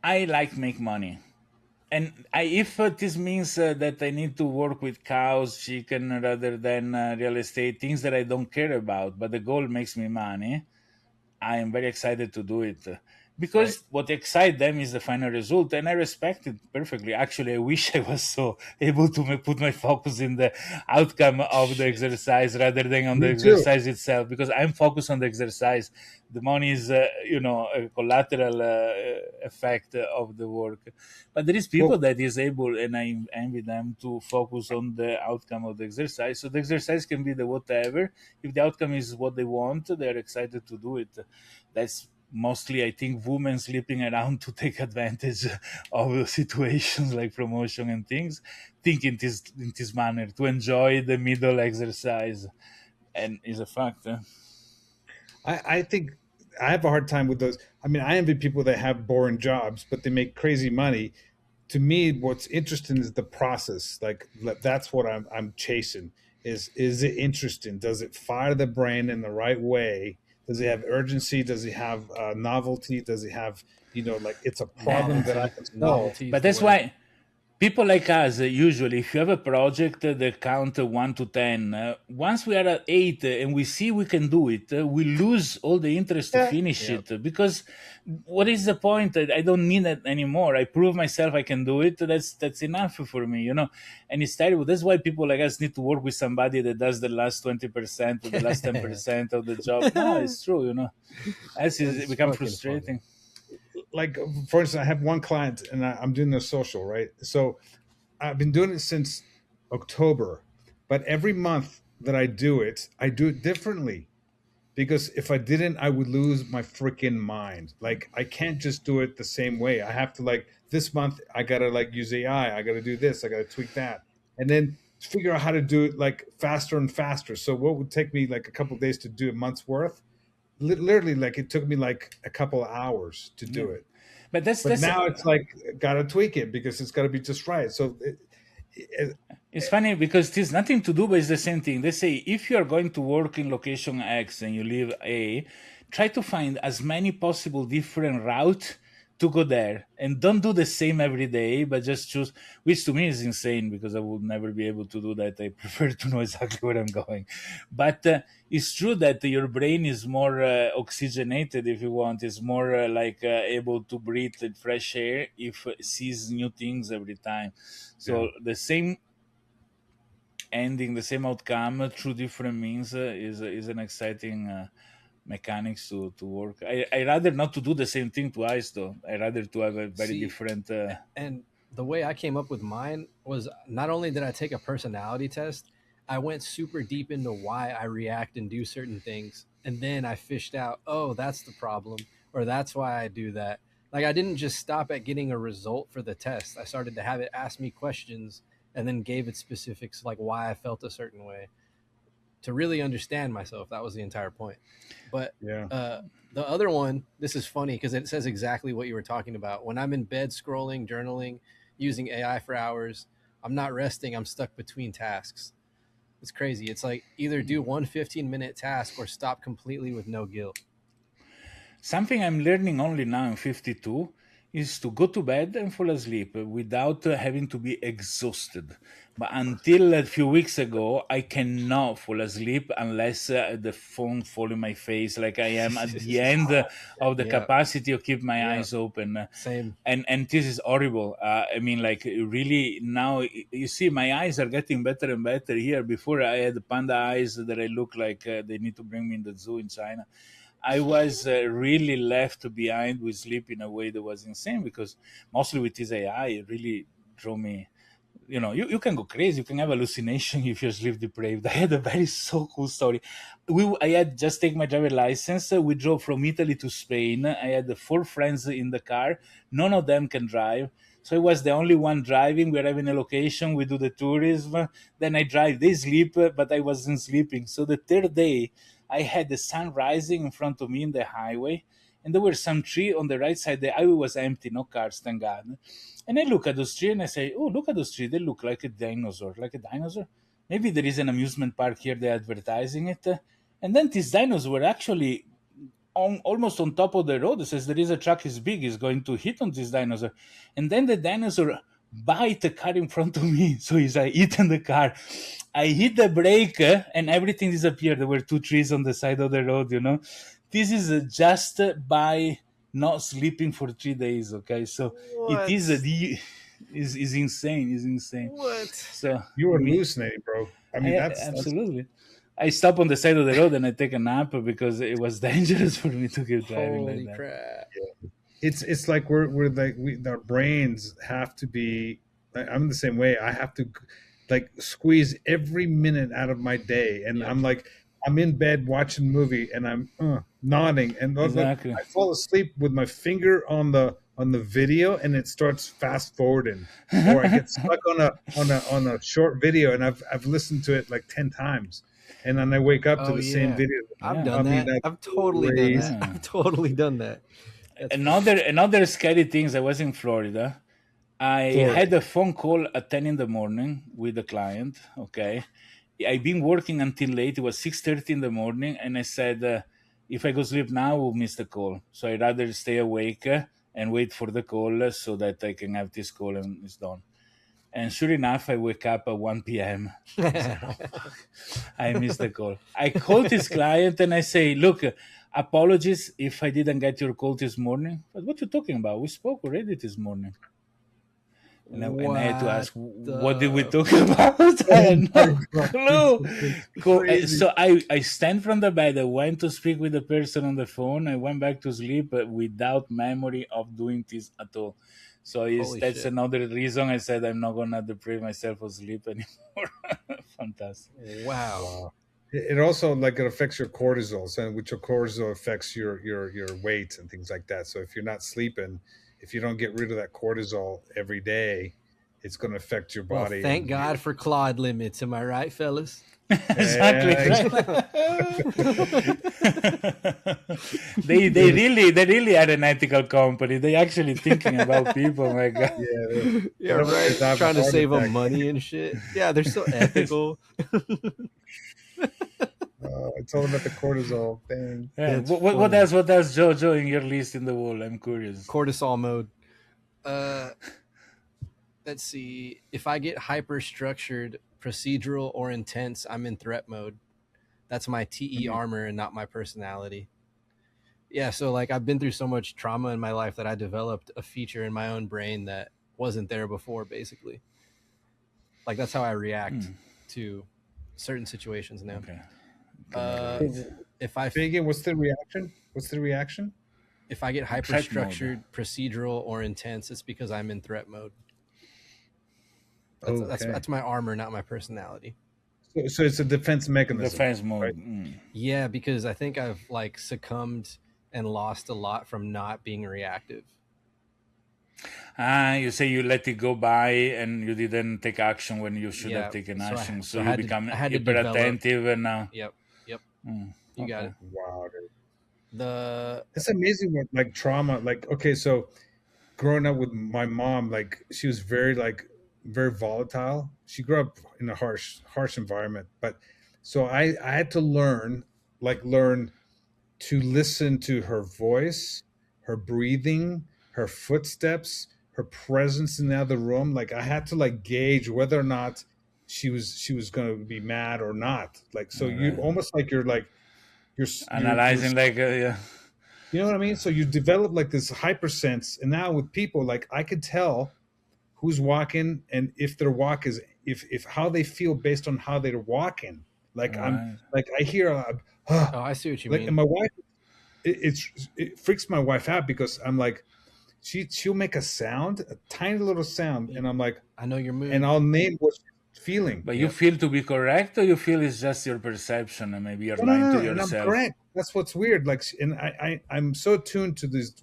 "I like make money." And if this means that I need to work with cows, chicken, rather than real estate, things that I don't care about, but the goal makes me money, I am very excited to do it. Because what excites them is the final result, and I respect it perfectly. Actually, I wish I was so able to put my focus in the outcome of the exercise rather than on the Me too. exercise itself, because I'm focused on the exercise. The money is, a collateral effect of the work. But there is people Well, that is able, and I envy them, to focus on the outcome of the exercise. So the exercise can be the whatever. If the outcome is what they want, they're excited to do it. That's mostly, I think, women sleeping around to take advantage of situations like promotion and things, think in this manner to enjoy the middle exercise, and is a fact. I think I have a hard time with those. I mean, I envy people that have boring jobs, but they make crazy money. To me, what's interesting is the process. Like that's what I'm chasing. Is it interesting? Does it fire the brain in the right way? Does it have urgency? Does it have novelty? Does it have like it's a problem that I Novelty. can solve? Novelty is But the that's word. why people like us, usually, if you have a project that count 1 to 10, once we are at 8 and we see we can do it, we lose all the interest to Yeah. finish Yep. it. Because what is the point? I don't need it anymore. I prove myself I can do it. That's enough for me, And it's terrible. That's why people like us need to work with somebody that does the last 20% or the last 10% of the job. No, it's true, As it It's become fucking funny. frustrating. Like for instance, I have one client and I'm doing their social, right? So I've been doing it since October, but every month that I do it differently because if I didn't, I would lose my freaking mind. Like I can't just do it the same way. I have to like this month I gotta like use AI. I gotta do this. I gotta tweak that, and then figure out how to do it like faster and faster. So what would take me like a couple of days to do a month's worth, literally like it took me like a couple of hours to do Yeah. it. But But now it's like gotta tweak it because it's gotta be just right. So it's funny because it has nothing to do, but it's the same thing. They say if you are going to work in location X and you live A, try to find as many possible different routes to go there, and don't do the same every day, but just choose. Which to me is insane because I would never be able to do that. I prefer to know exactly where I'm going. But it's true that your brain is more oxygenated, if you want. It's more able to breathe fresh air if it sees new things every time. So the same ending, the same outcome through different means is an exciting mechanics to work. I rather not to do the same thing twice though. I rather to have a very See, different. and the way I came up with mine was not only did I take a personality test, I went super deep into why I react and do certain things. And then I fished out, oh, that's the problem, or that's why I do that. Like I didn't just stop at getting a result for the test. I started to have it ask me questions and then gave it specifics like why I felt a certain way to really understand myself. That was the entire point. But yeah. the other one, this is funny because it says exactly what you were talking about. When I'm in bed scrolling, journaling, using AI for hours, I'm not resting. I'm stuck between tasks. It's crazy. It's like either do one 15-minute task or stop completely with no guilt. Something I'm learning only now in 52 is to go to bed and fall asleep without having to be exhausted. But until a few weeks ago, I cannot fall asleep unless the phone fall in my face, like I am at the end of the Yeah. capacity to keep my Yeah. eyes open. Same. And this is horrible. I mean, like really now, you see, my eyes are getting better and better here. Before I had panda eyes that I look like they need to bring me in the zoo in China. I was really left behind with sleep in a way that was insane because mostly with this AI, it really drove me you can go crazy. You can have hallucination if you're sleep deprived. I had a very so cool story. I had just taken my driver license. We drove from Italy to Spain. I had 4 friends in the car. None of them can drive. So I was the only one driving. We're having a location. We do the tourism. Then I drive. They sleep, but I wasn't sleeping. So the third day, I had the sun rising in front of me in the highway. And there were some trees on the right side. The highway was empty, no cars, thank God. And I look at those trees and I say, oh, look at those trees. They look like a dinosaur. Like a dinosaur? Maybe there is an amusement park here. They're advertising it. And then these dinosaurs were actually almost on top of the road. It says there is a truck is big, is going to hit on this dinosaur. And then the dinosaur bite the car in front of me. So he's eating the car. I hit the brake and everything disappeared. There were 2 trees on the side of the road, This is just by not sleeping for 3 days, okay? So What? it is is insane. It's insane. What? So You were hallucinating, bro. I mean, that's absolutely. I stop on the side of the road and I take a nap because it was dangerous for me to keep driving Holy like that. crap. it's like we're like our brains have to be. I'm the same way. I have to like squeeze every minute out of my day, and Yeah. I'm like, I'm in bed watching a movie and I'm nodding, and Exactly. I fall asleep with my finger on the video, and it starts fast forwarding, or I get stuck on a short video, and I've listened to it like 10 times, and then I wake up to the same video. I've Yeah. done I mean, that. that's I've totally done crazy. that. I've totally done that. That's Another scary things. I was in Florida. I had a phone call at 10 in the morning with a client. Okay, I've been working until late. It was 6:30 in the morning, and I said, if I go sleep now, I will miss the call. So I'd rather stay awake and wait for the call so that I can have this call and it's done. And sure enough, I wake up at 1 p.m. I missed the call. I called this client and I say, look, apologies if I didn't get your call this morning. But what you talking about? We spoke already this morning. And I had to ask, what did we talk about? I had no clue. So I stand from the bed. I went to speak with the person on the phone. I went back to sleep without memory of doing this at all. So that's another reason I said I'm not going to deprive myself of sleep anymore. Fantastic. Wow. It also like it affects your cortisol, so which your cortisol affects your weight and things like that. So if you're not sleeping, if you don't get rid of that cortisol every day, it's going to affect your body. Well, thank God for Claude limits. Am I right, fellas? Exactly. They really are an ethical company. They actually thinking about people. My God. Yeah, right. Trying to save them money and shit. Yeah, they're so ethical. It's all about the cortisol thing. Yeah. What else, Jojo, in your list in the wall? I'm curious. Cortisol mode. Let's see. If I get hyper structured, procedural, or intense, I'm in threat mode. That's my TE armor and not my personality. Yeah, so like I've been through so much trauma in my life that I developed a feature in my own brain that wasn't there before, basically. Like that's how I react to certain situations now. Okay. If I again, what's the reaction? If I get hyper structured, procedural, or intense, it's because I'm in threat mode. That's my armor, not my personality. So it's a defense mechanism. Defense mode. Right? Yeah, because I think I've like succumbed and lost a lot from not being reactive. You say you let it go by and you didn't take action when you should have taken action. So you become hyper attentive and now. Yep. You got it. Wow, dude. It's amazing what like trauma. Like so growing up with my mom, like she was very volatile. She grew up in a harsh environment, but so I had to learn to listen to her voice, her breathing, her footsteps, her presence in the other room. Like I had to gauge whether or not she was going to be mad or not. Like so, you almost you're analyzing you know what I mean? So you develop this hypersense, and now with people, I could tell who's walking and if their walk is if how they feel based on how they're walking. I hear I see what you mean. And my wife, it freaks my wife out because I'm like, she'll make a sound, a tiny little sound, and I'm like, I know your mood. and I'll name what she's feeling. But you feel to be correct, or you feel it's just your perception, and maybe you're lying to And I'm yourself? correct. That's what's weird. Like, and I'm so attuned to these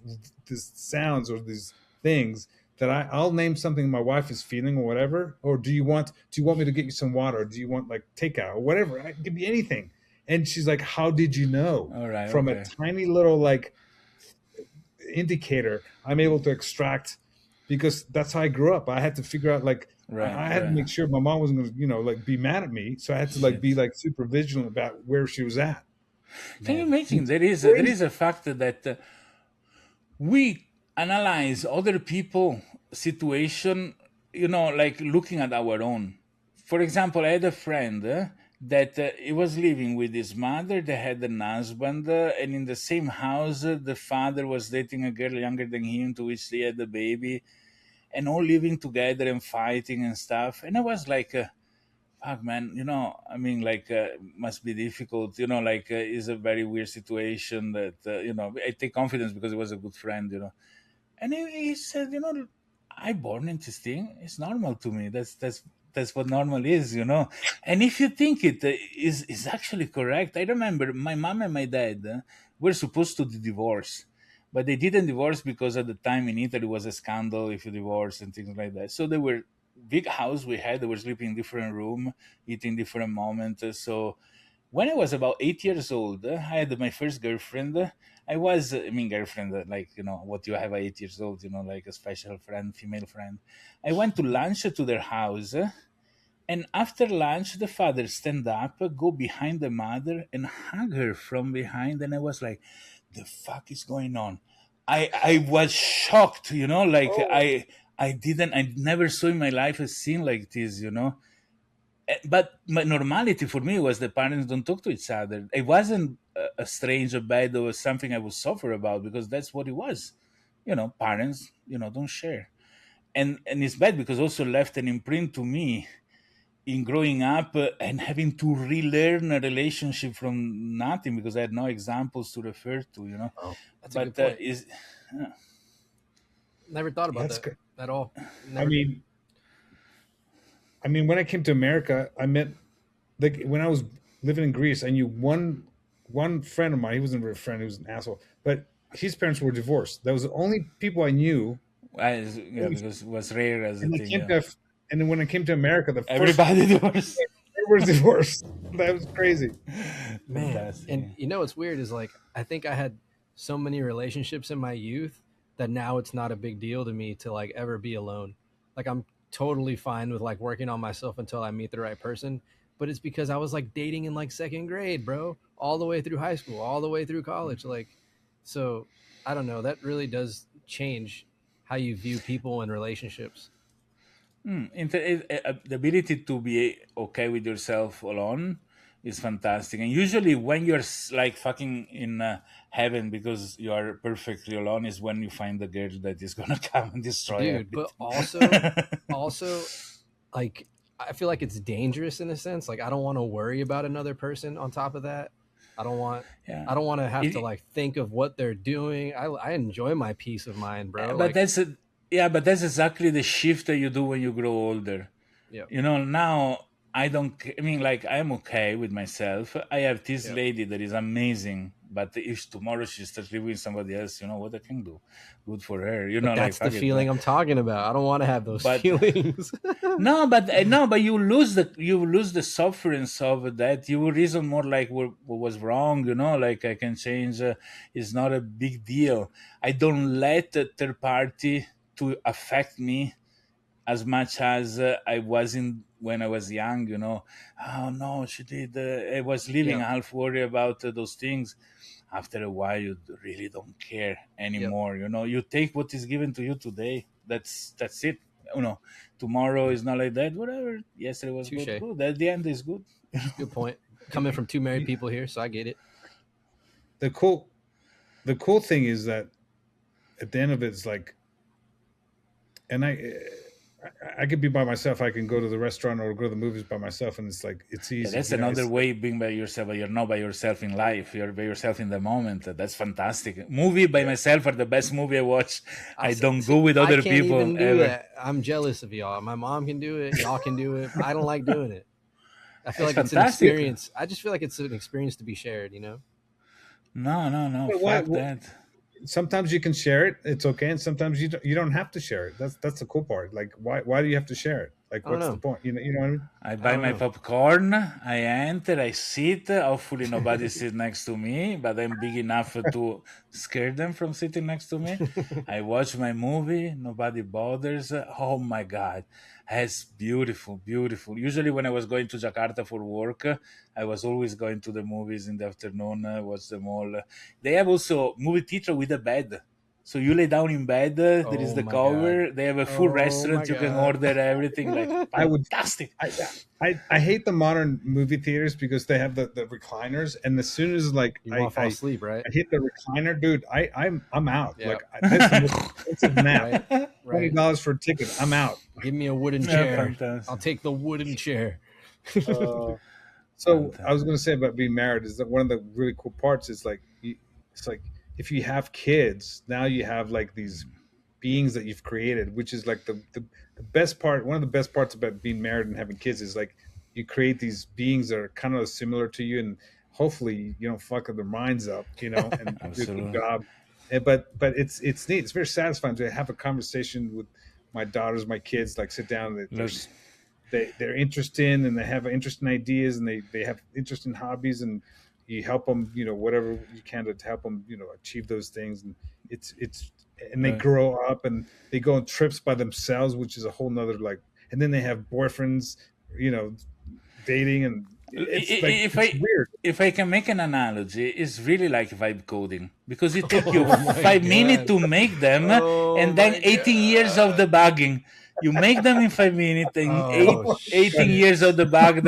sounds or these things that I'll name something my wife is feeling or whatever. Or do you want me to get you some water? Or do you want like takeout or whatever? It could be anything. And she's like, "How did you know?" All right, From okay. a tiny little like indicator, I'm able to extract, because that's how I grew up. I had to figure out like I had to make sure my mom wasn't going to like be mad at me, so I had to like be like super vigilant about where she was at. Can you imagine? There is a fact that we analyze other people situation, like looking at our own. For example, I had a friend that he was living with his mother. They had an husband, and in the same house, the father was dating a girl younger than him, to which they had a baby, and all living together and fighting and stuff. And I was like, fuck, man, must be difficult. It's a very weird situation that, I take confidence because he was a good friend, And he said, I born in this thing. It's normal to me. That's what normal is, And if you think it is actually correct. I remember my mom and my dad were supposed to divorce, but they didn't divorce because at the time in Italy was a scandal if you divorce and things like that. So they were big house we had. They were sleeping in different room, eating different moments. So when I was about 8 years old, I had my first girlfriend. Girlfriend, like, what you have at 8 years old, like a special friend, female friend. I went to lunch to their house, and after lunch, the father stand up, go behind the mother, and hug her from behind. And I was like, the fuck is going on? I was shocked, I never saw in my life a scene like this, But normality for me was the parents don't talk to each other. It wasn't a strange or bad or something I would suffer about, because that's what it was. Parents, don't share. And it's bad because also left an imprint to me in growing up and having to relearn a relationship from nothing because I had no examples to refer to, Oh, that's a good point. Never thought about that good. at all. I mean, when I came to America, I met, like, when I was living in Greece, I knew one friend of mine. He wasn't a real friend; he was an asshole. But his parents were divorced. That was the only people I knew. Because it was rare as a thing. And then when I came to America, everybody divorced. Everyone's divorced. That was crazy, man. Fantastic. And what's weird is, like, I think I had so many relationships in my youth that now it's not a big deal to me to like ever be alone. Like, I'm totally fine with like working on myself until I meet the right person. But it's because I was like dating in like second grade, bro, all the way through high school, all the way through college. Like, so I don't know. That really does change how you view people and relationships. The ability to be okay with yourself alone is fantastic. And usually when you're like fucking in heaven because you are perfectly alone is when you find the girl that is gonna come and destroy everything. But also, like, I feel like it's dangerous in a sense. Like, I don't want to worry about another person on top of that. I don't want to have to like think of what they're doing. I enjoy my peace of mind, bro. But but that's exactly the shift that you do when you grow older. Yeah. Now I am okay with myself. I have this lady that is amazing, but if tomorrow she starts living with somebody else, what I can do? Good for her. That's the feeling I'm talking about. I don't want to have those feelings. No, but you lose the sufferance of that. You will reason more like what was wrong. Like I can change. It's not a big deal. I don't let the third party to affect me as much as I wasn't when I was young, Oh no, she did. I was living half worried about those things. After a while, you really don't care anymore. You take what is given to you today. That's it. Tomorrow is not like that. Whatever. Yesterday was good. At the end is good. Good point. Coming from two married people here, so I get it. The cool thing is that at the end of it, it's like, and I could be by myself. I can go to the restaurant or go to the movies by myself, and it's like it's Yeah, easy. that's another way being by yourself, but you're not by yourself in life. You're by yourself in the moment. That's fantastic. Movie by myself are the best movie I watch. I don't go with I other can't people even do ever. that. I'm jealous of y'all. My mom can do it. Y'all can do it. But I don't like doing it. I feel It's like it's an fantastic. experience. I just feel like it's an experience to be shared. No. But why- Fuck that. Sometimes you can share it. It's okay, and sometimes you don't have to share it. That's the cool part. Like why do you have to share it? Like I don't what's know. the point? You know what I mean? I buy don't my know. popcorn, I enter, I sit. Hopefully, nobody sits next to me, but I'm big enough to scare them from sitting next to me. I watch my movie, nobody bothers. Oh my God. It's beautiful, beautiful. Usually, when I was going to Jakarta for work, I was always going to the movies in the afternoon, watch them all. They have also movie theater with a bed. So you lay down in bed, there is Oh the my cover, they have a full Oh restaurant, my you can God. order everything, like I would fantastic. I hate the modern movie theaters because they have the recliners, and as soon as like You want to fall asleep, right? I hit the recliner, dude, I'm out. Yeah. Like that's the most expensive nap. Right. Right. $20 for a ticket. I'm out. Give me a wooden Yeah, chair. fantastic. I'll take the wooden chair. So I was going to say about being married is that one of the really cool parts is like it's like if you have kids, now you have like these beings that you've created, which is like the best part. One of the best parts about being married and having kids is like you create these beings that are kind of similar to you, and hopefully you don't fuck their minds up, and do a good Absolutely. job. But it's neat. It's very satisfying to have a conversation with my daughters, my kids, like sit down. Look, They're interested and they have interesting ideas and they have interesting hobbies, and you help them, whatever you can to help them, achieve those things. And it's and they Right. grow up and they go on trips by themselves, which is a whole nother like. And then they have boyfriends, dating, and it's like if it's weird. if I can make an analogy, it's really like vibe coding because it takes you Oh my 5 minutes God. to make them, Oh and then my 18 years of debugging. You make them in 5 minutes, and Oh, 18 years of the bug.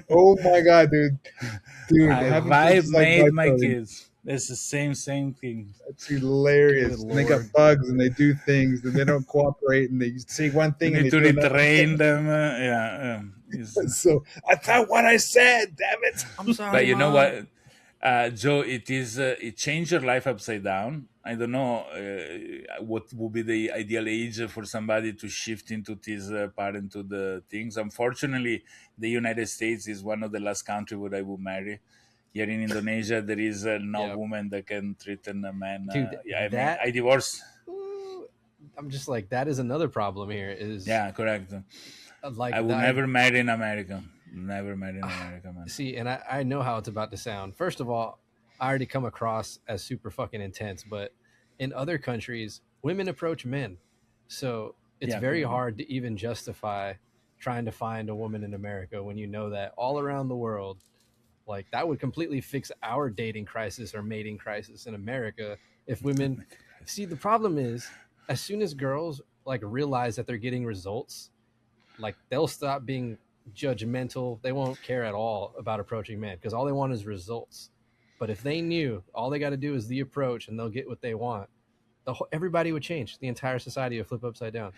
Oh my god, dude, I having vibe kids is like made vibe my coding. kids. It's the same thing. It's hilarious. Good And they got Lord. bugs and they do things and they don't cooperate and they say one You thing and need they to do another. retrain them. Yeah. So I thought what I said, damn it. I'm sorry, But you know Mom. what, Joe? It changed your life upside down. I don't know what would be the ideal age for somebody to shift into this parenthood things. Unfortunately, the United States is one of the last country where I would marry. Here in Indonesia, there is no Yep. woman that can threaten a man. Dude, I mean, that- I divorced. Ooh, I'm just like, that is another problem here. Is Yeah, correct. like I would that- never marry in America. Never marry in America, man. See, and I know how it's about to sound. First of all, I already come across as super fucking intense, but in other countries, women approach men. So it's Yeah, very mhm. hard to even justify trying to find a woman in America when you know that all around the world, like that would completely fix our dating crisis or mating crisis in America if women see. The problem is, as soon as girls like realize that they're getting results, like they'll stop being judgmental. They won't care at all about approaching men because all they want is results. But if they knew all they got to do is the approach and they'll get what they want, everybody would change. The entire society would flip upside down.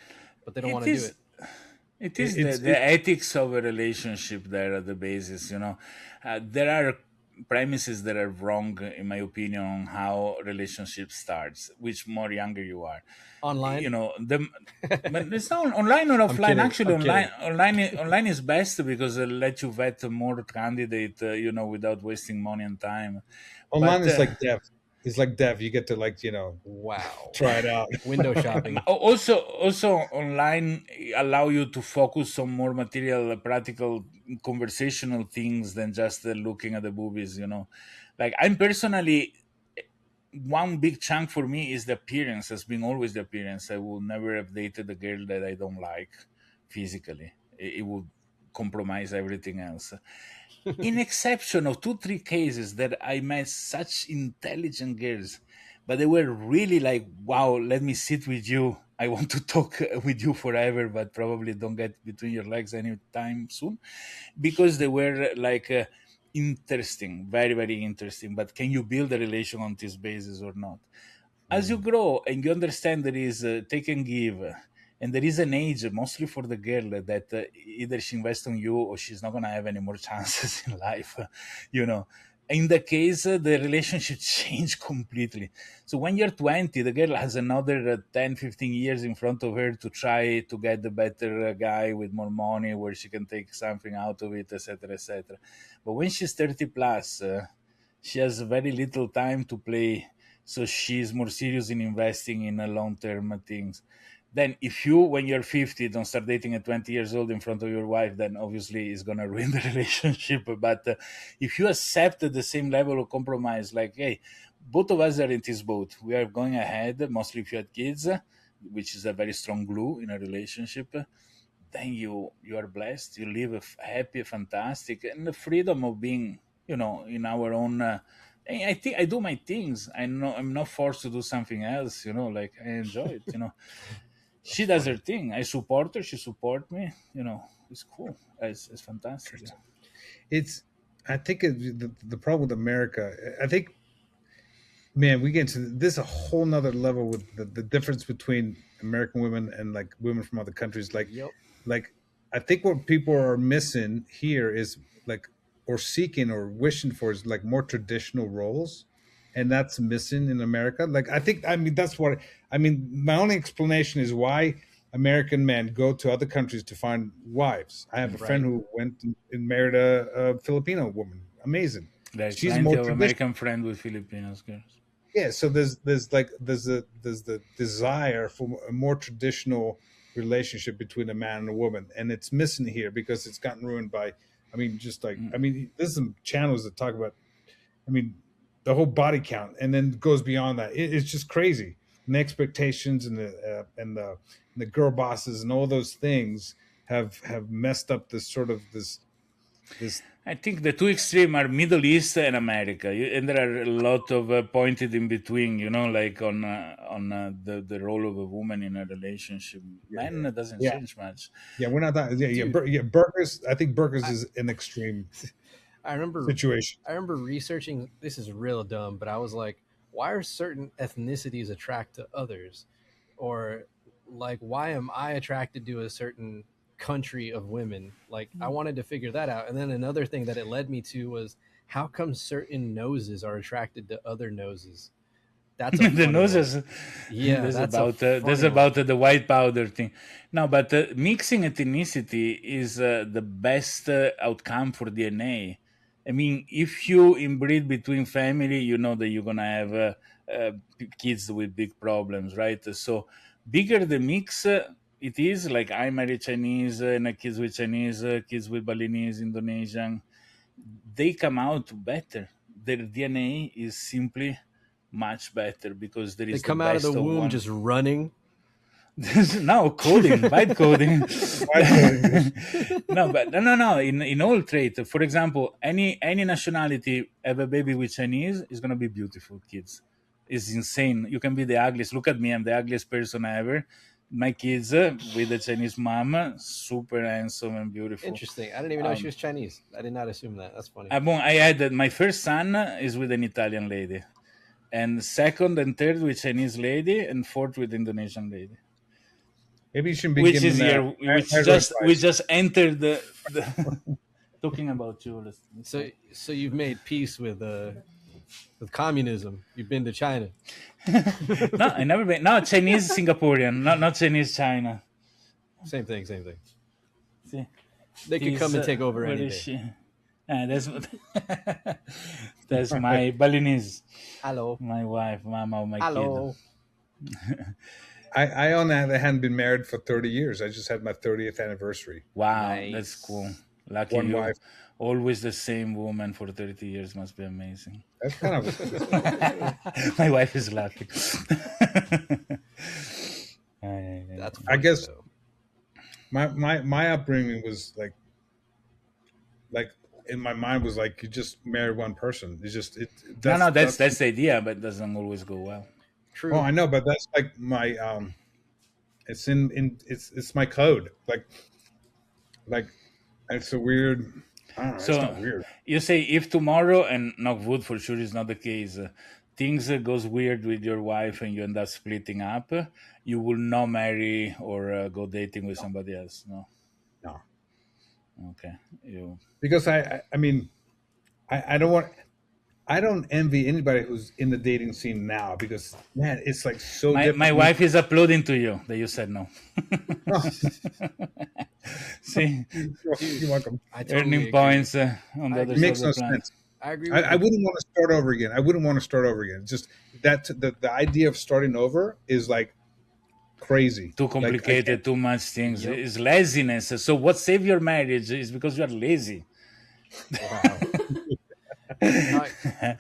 But they don't want to do it. It is It's- the ethics of a relationship there at the basis. There are premises that are wrong, in my opinion, on how relationship starts. Which more younger you are, Online, but it's not online or offline. kidding, Actually, I'm kidding. online is best because it lets you vet more candidate, without wasting money and time. Online But, is like dev. It's like dev. You get to Wow. try it out. Window shopping. Also online allow you to focus on more material, practical, conversational things than just looking at the boobies. Like I'm personally, one big chunk for me is the appearance. Has been always the appearance. I will never have dated a girl that I don't like physically. It would compromise everything else. In exception of 2-3 cases that I met such intelligent girls, but they were really like, wow, let me sit with you. I want to talk with you forever, but probably don't get between your legs anytime soon, because they were like interesting, very, very interesting. But can you build a relation on this basis or not? as you grow and you understand there is take and give, and there is an age, mostly for the girl, that either she invests on you or she's not going to have any more chances in life, you know. In the case, the relationship changed completely. So when you're 20, the girl has another 10, 15 years in front of her to try to get the better guy with more money, where she can take something out of it, etc., etc. But when she's 30 plus, she has very little time to play, so she's more serious in investing in long-term things. Then if you, when you're 50, don't start dating at 20 years old in front of your wife, then obviously it's going to ruin the relationship. But if you accept the same level of compromise, like, hey, both of us are in this boat, we are going ahead, mostly if you had kids, which is a very strong glue in a relationship, then you are blessed. You live happy, fantastic, and the freedom of being, in our own. I think I do my things. I know I'm not forced to do something else. Like I enjoy it. She does her thing. I support her. She supports me. It's cool. It's fantastic. It's, I think the problem with America, I think, man, we get into this a whole nother level with the difference between American women and like women from other countries. Like I think what people are missing here is like, or seeking or wishing for, is like more traditional roles, and that's missing in America. Like that's what I mean. My only explanation is why American men go to other countries to find wives. I have a friend who went and married a Filipino woman. Amazing. There's She's plenty more of American friends with Filipinos girls. Yeah, so there's the desire for a more traditional relationship between a man and a woman, and it's missing here because it's gotten ruined by, there's some channels that talk about, the whole body count, and then goes beyond that. It's just crazy, and the expectations and the girl bosses and all those things have messed up this sort of this. I think the two extreme are Middle East and America, and there are a lot of pointed in between. Like on the role of a woman in a relationship. Man doesn't change much. Yeah, we're not that. Yeah. Burgers. I think burgers is an extreme. I remember situation. I remember researching. This is real dumb, but I was like, why are certain ethnicities attracted to others, or like why am I attracted to a certain country of women? Like I wanted to figure that out. And then another thing that it led me to was, how come certain noses are attracted to other noses? That's the noses. Yeah, that's about the white powder thing. No, but mixing ethnicity is the best outcome for DNA. I mean, if you inbreed between family, you know that you're gonna have kids with big problems, right? So bigger the mix it is. Like I marry Chinese and kids with Chinese, kids with Balinese, Indonesian, they come out better. Their DNA is simply much better because there is they come out of the womb one. Just running. No, coding, vibe coding. No. In all traits, for example, any nationality have a baby with Chinese is gonna be beautiful kids. It's insane. You can be the ugliest. Look at me, I'm the ugliest person ever. My kids with a Chinese mom, super handsome and beautiful. Interesting. I didn't even know she was Chinese. I did not assume that. That's funny. I had my first son is with an Italian lady, and second and third with Chinese lady, and fourth with Indonesian lady. Maybe you shouldn't be which is here. We just entered the talking about you. So you've made peace with communism. You've been to China. No, I never been. No, Chinese Singaporean, not Chinese China. Same thing. See, they could come and take over any day. That's my Balinese. Hello, my wife, mama of my Hello. kid. I hadn't been married for 30 years. I just had my 30th anniversary. Wow, Nice. That's cool. Lucky One you. wife. Always the same woman for 30 years must be amazing. That's kind of. My wife is lucky. That's funny, I guess though. my upbringing was like in my mind was like you just marry one person. It's just it. That's the idea, but it doesn't always go well. True. Oh, I know, but that's like my it's it's my code. Like it's a weird. I don't know, So it's not weird. you say if tomorrow, and knock wood for sure is not the case, things goes weird with your wife and you end up splitting up, you will not marry or go dating with somebody else. No. No, Okay. You. because I mean, I don't want. I don't envy anybody who's in the dating scene now because man, it's like so My different. wife is applauding to you that you said no. See, You're welcome. I totally earning agree. points on the I other It side makes of no the planet. sense. I agree with I wouldn't want to start over again. I wouldn't want to start over again. Just that the idea of starting over is like crazy. Too Like, I complicated, can't- too much things. Yep. It's laziness. So what save your marriage is because you are lazy. Wow. No,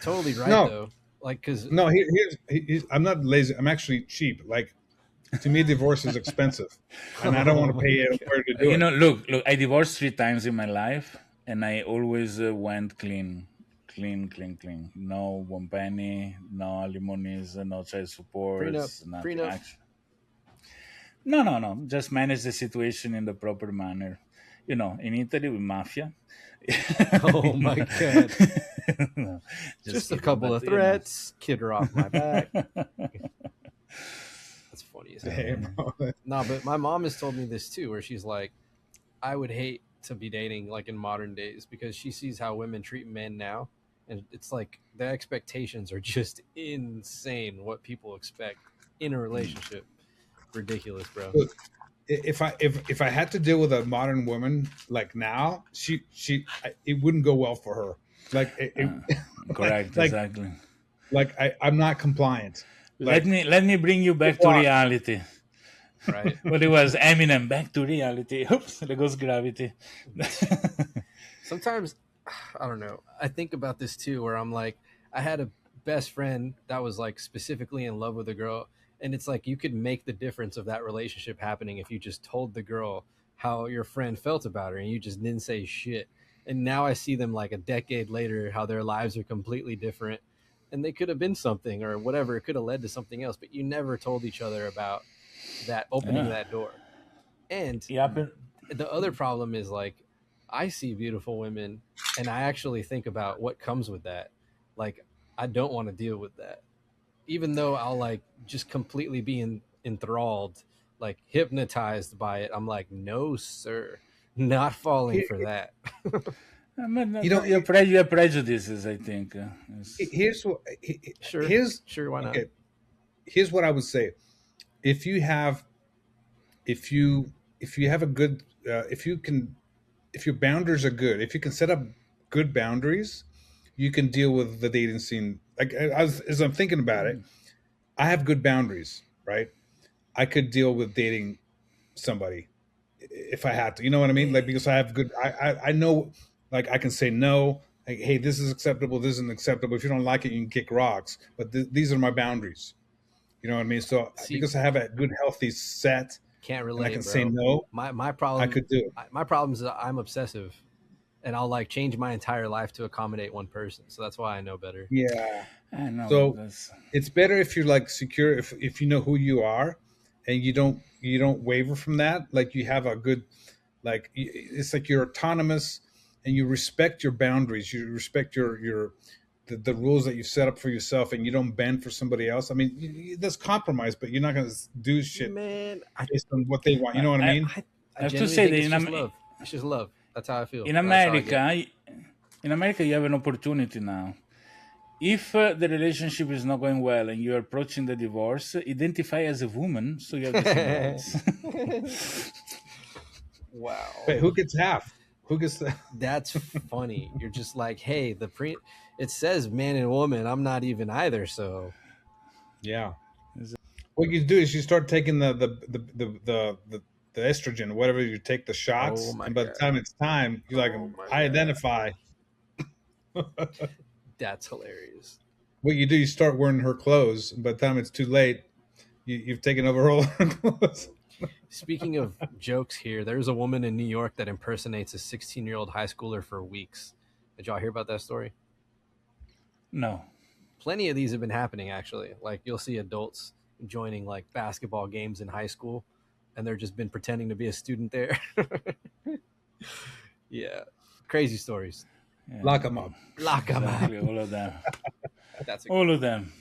totally right No. though. Like, cause No, here's I'm not lazy. I'm actually cheap. Like to me, divorce is expensive, and I don't want to pay anywhere to do You it. know, look, I divorced 3 times in my life, and I always went clean. Clean. No one penny, no alimonies, no child supports, nothing. prenup. Actually, no. Just manage the situation in the proper manner. You know, in Italy with mafia. Oh my God. No, Just a kidding, couple but, of you know. threats, kid her off my back. That's funny as hell. Hey, bro. No, but my mom has told me this too, where she's like, I would hate to be dating like in modern days because she sees how women treat men now, and it's like the expectations are just insane. What people expect in a relationship, ridiculous, bro. Look, if I had to deal with a modern woman like now, it wouldn't go well for her. Like Correct, like, exactly. like I'm not compliant. Let me bring you back to Why? reality. Right? But it was Eminem, back to reality. Oops, there goes gravity. Sometimes I don't know. I think about this too, where I'm like, I had a best friend that was like specifically in love with a girl, and it's like you could make the difference of that relationship happening if you just told the girl how your friend felt about her and you just didn't say shit. And now I see them like a decade later, how their lives are completely different, and they could have been something or whatever. It could have led to something else, but you never told each other about that opening Yeah. that door. And Yeah, the other problem is like I see beautiful women and I actually think about what comes with that. Like I don't want to deal with that. Even though I'll like just completely be enthralled, like hypnotized by it. I'm like, no, sir, not falling for that. you know, you have prejudices, I think. Here's what. Sure, sure, why not? Okay. Here's what I would say. If you have a good if your boundaries are good, if you can set up good boundaries, you can deal with the dating scene. Like as I'm thinking about it, I have good boundaries, right? I could deal with dating somebody if I had to. You know what I mean? Like because I have good. I know. Like I can say no. Like, hey, this is acceptable. This isn't acceptable. If you don't like it, you can kick rocks. But these are my boundaries. You know what I mean? So See, because I have a good, healthy set, can't and I relate, can bro. say no, My problem. I could do it. My problem is that I'm obsessive, and I'll like change my entire life to accommodate one person. So that's why I know better. Yeah. I know. So it's better if you're like secure, if you know who you are, and you don't waver from that. Like you have a good, like it's like you're autonomous, and you respect your boundaries. You respect the rules that you set up for yourself, and you don't bend for somebody else. I mean, there's compromise, but you're not going to do shit Man, based on what they want. You know what I mean? I have to say that it's just love. It's just love. That's how I feel. in That's how I get. America, you have an opportunity now. If the relationship is not going well and you're approaching the divorce, identify as a woman so you have the same rights. Wow. Wait, who gets half? Who gets the? That's funny. You're just like, hey, it says man and woman. I'm not even either. So Yeah. What you do is you start taking the estrogen, whatever you take the shots, Oh my and by the God. time it's time, you're like, Oh my I God. identify. That's hilarious. What you do, you start wearing her clothes, and by the time it's too late, you've taken over all her clothes. Speaking of jokes here, there's a woman in New York that impersonates a 16-year-old high schooler for weeks. Did y'all hear about that story? No. Plenty of these have been happening, actually. Like, you'll see adults joining, like, basketball games in high school, and they're just been pretending to be a student there. Yeah. Crazy stories. Yeah. Lock them up. Lock 'em up. Exactly, all of them. That's All of them.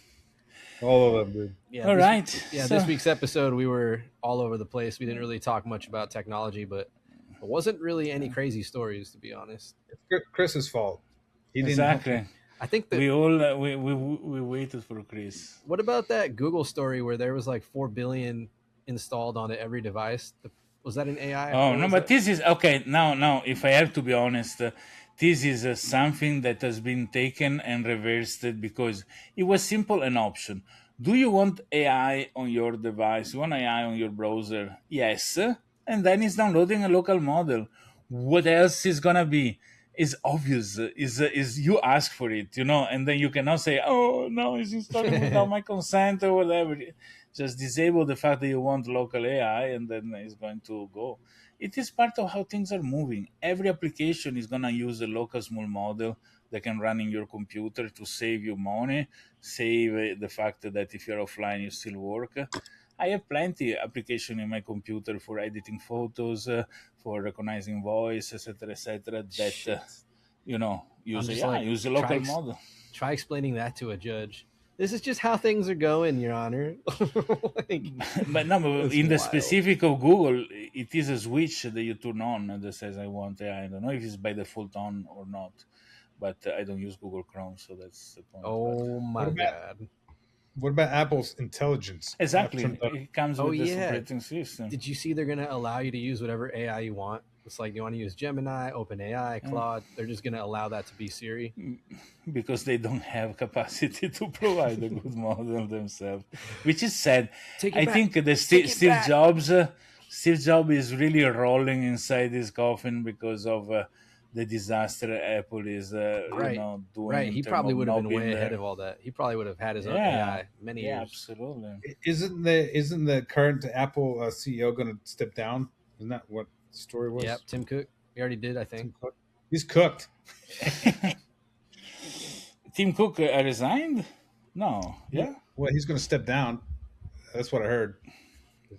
All of them, dude. Yeah, All right. this So week's episode we were all over the place. We didn't really talk much about technology, but it wasn't really any crazy stories, to be honest. It's Chris's fault. He didn't help. exactly. I think that We all we waited for Chris. what about that Google story where there was like 4 billion installed onto every device? Was that an AI? Oh What no, was but that? this is okay. Now, if I have to be honest, this is something that has been taken and reversed because it was simple an option. Do you want AI on your device? You want AI on your browser? Yes, and then it's downloading a local model. What else is gonna be? Is obvious. Is you ask for it, and then you cannot say, "Oh no, it's installing without my consent" or whatever. Just disable the fact that you want local AI, and then it's going to go. It is part of how things are moving. Every application is going to use a local small model that can run in your computer to save you money, save the fact that if you're offline, you still work. I have plenty application in my computer for editing photos, for recognizing voice, etc., that Shit. I'm just like, use a local model. try explaining that to a judge. This is just how things are going, Your Honor. Like, But no, but it's in the wild. specific of Google, it is a switch that you turn on that says I want AI. I don't know if it's by default on or not, but I don't use Google Chrome, so that's the point. Oh my What about- god. What about Apple's intelligence? Exactly, After- it comes Oh, with the yeah. operating system. Did you see they're gonna allow you to use whatever AI you want? It's like you want to use Gemini, OpenAI, Claude. They're just gonna allow that to be Siri. Because they don't have capacity to provide a good model themselves, which is sad. Take it I back. think the Take it Steve back. Jobs is really rolling inside his coffin because of the disaster Apple is Right. doing. Right. in He term probably of would have not been being way ahead there. of all that. He probably would have had his own Yeah, AI many yeah, years. absolutely. Isn't the current Apple CEO going to step down? Isn't that what the story was? Yep, Tim Cook. He already did, I think. He's cooked. Tim Cook resigned? No, yeah. Well, he's going to step down. That's what I heard.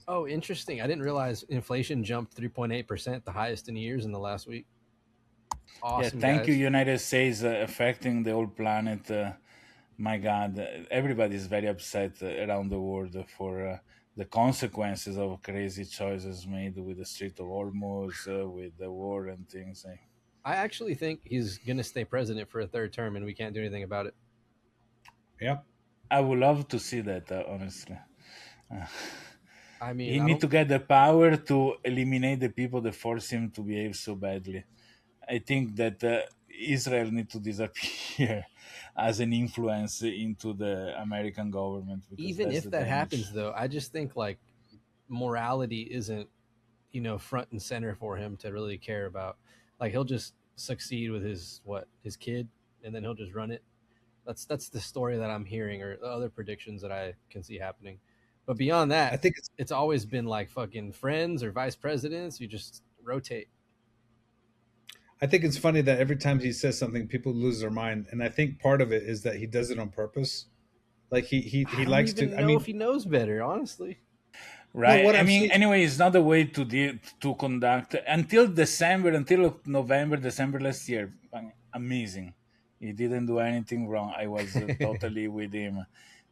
Oh, interesting. I didn't realize inflation jumped 3.8%, the highest in years in the last week. Awesome. Yeah, thank guys. you, United States, affecting the whole planet. My God, everybody's very upset around the world for the consequences of crazy choices made with the Strait of Hormuz, with the war and things. I actually think he's going to stay president for a third term and we can't do anything about it. Yep. I would love to see that, honestly. I mean, He I need don't- to get the power to eliminate the people that force him to behave so badly. I think that Israel need to disappear as an influence into the American government. because even that's if the that damage. happens, though, I just think like morality isn't, front and center for him to really care about. Like he'll just succeed with his kid, and then he'll just run it. That's the story that I'm hearing, or the other predictions that I can see happening. But beyond that, I think it's always been like fucking friends or vice presidents. You just rotate. it's funny that every time he says something, people lose their mind, and I think part of it is that he does it on purpose. Like he I don't likes even to. know I mean, if he knows better, honestly. Right. what I I'm mean, seeing- anyway, it's not a way to conduct until November, December last year. Amazing. He didn't do anything wrong. I was totally with him.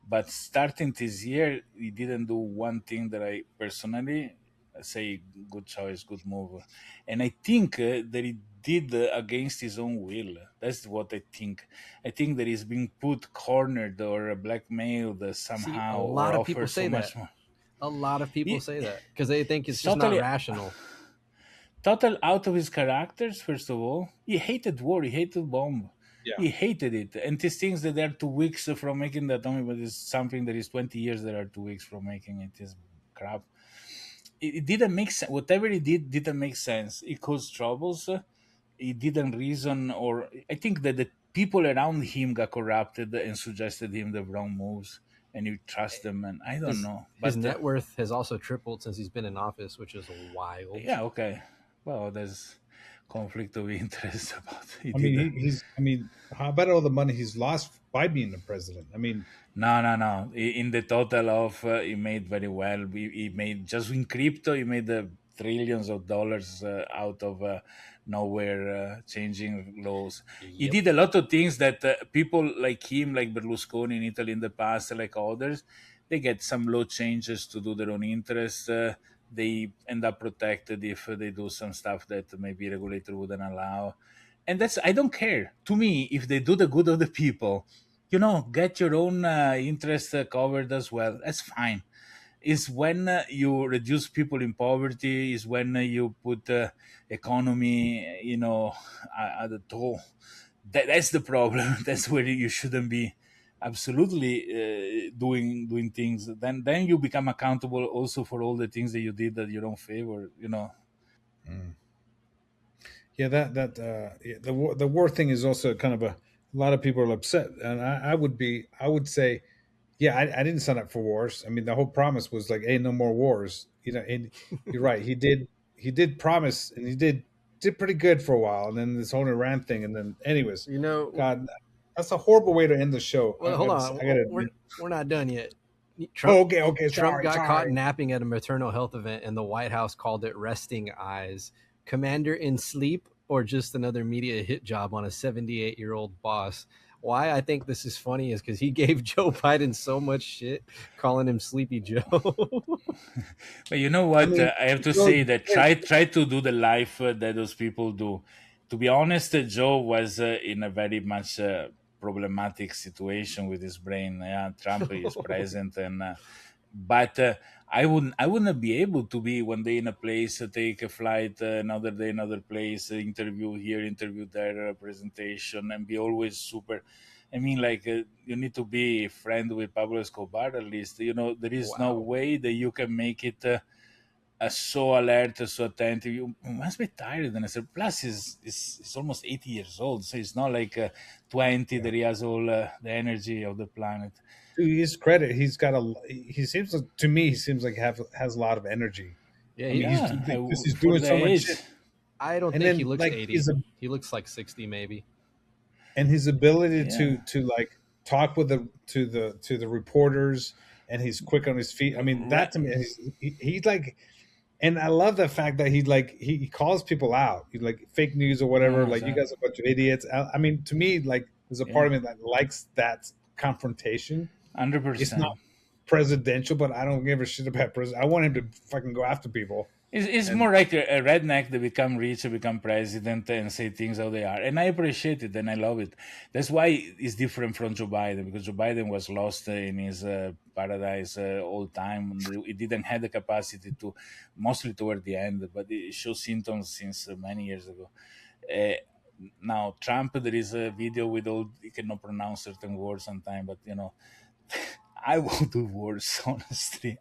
But starting this year, he didn't do one thing that I personally say good choice, good move. And I think that he did against his own will. That's what I think. I think that he's being put cornered or blackmailed somehow. lot or of people offered say so that. much more. A lot of people Ye- say that because they think it's It's just totally- not rational. Total out of his characters, first of all. He hated war, he hated bomb. Yeah. He hated it. And these things that they're 2 weeks from making the atomic, but it's something that is 20 years that are 2 weeks from making it is crap. It didn't make sense. Whatever he did didn't make sense. It caused troubles. He didn't reason, or I think that the people around him got corrupted and suggested him the wrong moves, and you trust them. And I don't know. His But, net worth has also tripled since he's been in office, which is wild. yeah, okay. Well, there's conflict of interest about it. I mean, he's. I mean, how about all the money he's lost by being the president? I mean, No. In the total of, he made very well. He made just in crypto, he made trillions of dollars out of nowhere changing laws. He Yep. did a lot of things that people like him, like Berlusconi in Italy in the past, like others, they get some law changes to do their own interest. They end up protected if they do some stuff that maybe regulator wouldn't allow. And that's, I don't care. To me, if they do the good of the people, get your own interest covered as well. That's fine. Is when you reduce people in poverty, is when you put economy, at the top. That's the problem. That's where you shouldn't be absolutely doing things. Then you become accountable also for all the things that you did that you don't favor. Mm. Yeah, the war thing is also kind of a lot of people are upset, and I would say, yeah, I didn't sign up for wars. I mean, the whole promise was like, hey, no more wars. And you're right, he did promise, and he did pretty good for a while, and then this whole Iran thing, and then anyways, You know, God, that's a horrible way to end the show. well, hold on. I gotta We're admit. we're not done yet. Oh, Trump okay, Trump got caught sorry. napping at a maternal health event, and the White House called it resting eyes. Commander in sleep, or just another media hit job on a 78-year-old boss? Why I think this is funny is because he gave Joe Biden so much shit, calling him Sleepy Joe. But you know I what? mean, I have to Joe, say that try to do the life that those people do. To be honest, Joe was in a very much problematic situation with his brain. Yeah, Trump is present, and but I wouldn't be able to be one day in a place, take a flight, another day another place, interview here, interview there, presentation, and be always super. I mean, like you need to be friend with Pablo Escobar at least. There is no Wow. way that you can make it so alert, so attentive. You must be tired. And I said, plus he's almost 80 years old, so it's not like 20 yeah. that he has all the energy of the planet. To his credit, he seems to me he seems like has a lot of energy. Yeah, I mean, he's Yeah, because he's for doing the so much age. shit, I don't and think he then looks like 80. He looks like 60 maybe. his ability Yeah. to like talk with the reporters, and he's quick on his feet. I mean, Right. that to me, he's like, and I love the fact that he calls people out. He's like fake news or whatever. No, Like, you exactly. guys are a bunch of idiots. I mean, to me, like, there's a part Yeah. of me that likes that confrontation. It's not 100%. presidential, but I don't give a shit about president. I want him to fucking go after people. It's And more like a redneck that become rich, become president, and say things how they are. And I appreciate it, and I love it. That's why it's different from Joe Biden, because Joe Biden was lost in his paradise all time. He didn't have the capacity to, mostly toward the end, but it shows symptoms since many years ago. Uh, Now, Trump, there is a video with all, he cannot pronounce certain words sometimes, but I will do worse, honestly,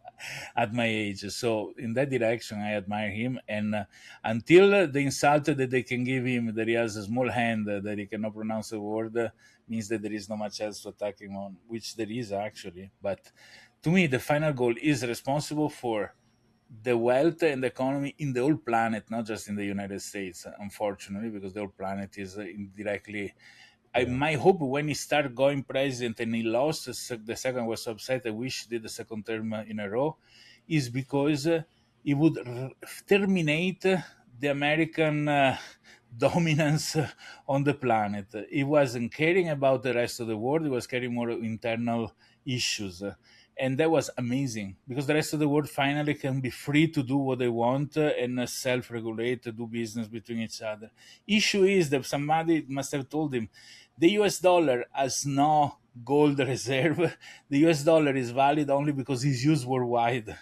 at my age. So in that direction, I admire him. And until the insult that they can give him, that he has a small hand, that he cannot pronounce a word, means that there is not much else to attack him on, which there is actually. But to me, the final goal is responsible for the wealth and the economy in the whole planet, not just in the United States, unfortunately, because the whole planet is indirectly. yeah, My hope when he started going president and he lost the second, was so upset. I wish he did the second term in a row, is because he would terminate the American dominance on the planet. He wasn't caring about the rest of the world. He was caring more internal issues. And that was amazing because the rest of the world finally can be free to do what they want and self-regulate, do business between each other. Issue is that somebody must have told him the US dollar has no gold reserve. The US dollar is valid only because it's used worldwide.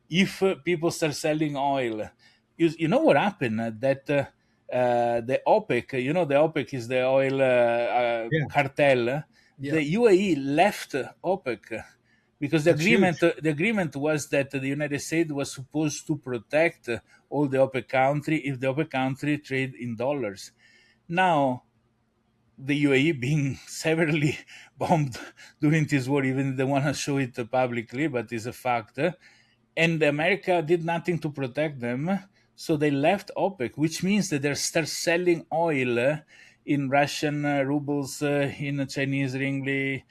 If people start selling oil, you know what happened? The OPEC, the OPEC is the oil yeah, cartel. The Yep. UAE left OPEC because the that's agreement huge. the agreement was that the United States was supposed to protect all the OPEC country if the OPEC country trade in dollars. Now the UAE being severely bombed during this war, even if they want to show it publicly, but it's a fact. And America did nothing to protect them, so they left OPEC, which means that they start selling oil in Russian rubles, in Chinese ringgit,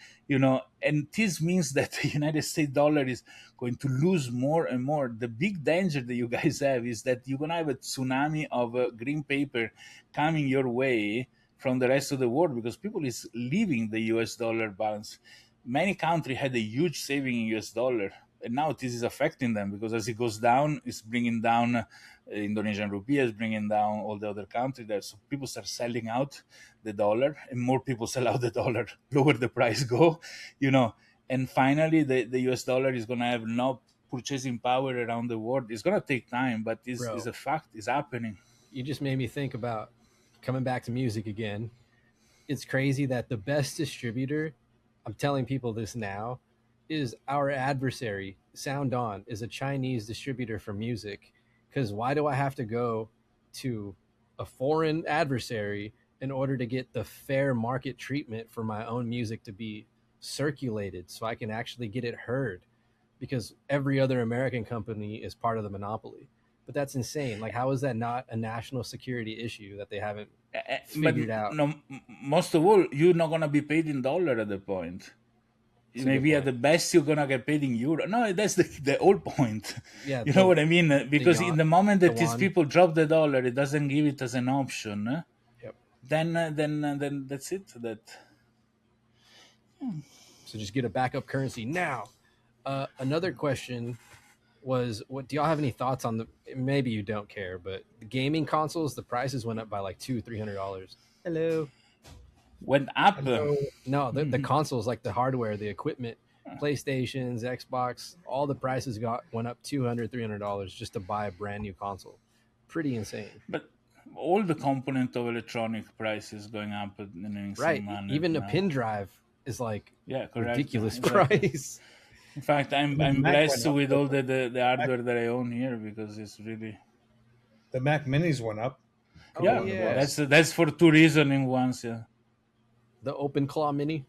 and this means that the United States dollar is going to lose more and more. The big danger that you guys have is that you're going to have a tsunami of green paper coming your way from the rest of the world because people is leaving the US dollar balance. Many countries had a huge saving in US dollar, and now this is affecting them because as it goes down, it's bringing down Indonesian rupiah, is bringing down all the other countries there. So people start selling out the dollar, and more people sell out the dollar, lower the price go, and finally the US dollar is going to have no purchasing power around the world. It's going to take time, but it's a fact. It's happening. You just made me think about coming back to music again. It's crazy that the best distributor, I'm telling people this now, is our adversary. Sound On is a Chinese distributor for music. Because why do I have to go to a foreign adversary in order to get the fair market treatment for my own music to be circulated so I can actually get it heard? Because every other American company is part of the monopoly. But that's insane. Like, how is that not a national security issue that they haven't figured out? No, most of all, you're not going to be paid in dollar at the point. Maybe at the best you're gonna get paid in euro. No, that's the whole point. Yeah, you know what I mean? Because in the moment that these people drop the dollar, it doesn't give it as an option. Yep. Then that's it. So just get a backup currency now. Another question was, what do y'all have any thoughts on the? Maybe you don't care, but the gaming consoles, the prices went up by like $200-$300. Hello. Went up. No, the consoles, like the hardware, the equipment, PlayStations, Xbox, all the prices went up $200-$300 just to buy a brand new console. Pretty insane. But all the component of electronic prices going up in an insane manner. Even a pin drive is like ridiculous exactly. price. In fact, I'm blessed with all the hardware that I own here because it's really. The Mac Minis went up. That's for two reasons in once. Yeah. The Open Claw Mini.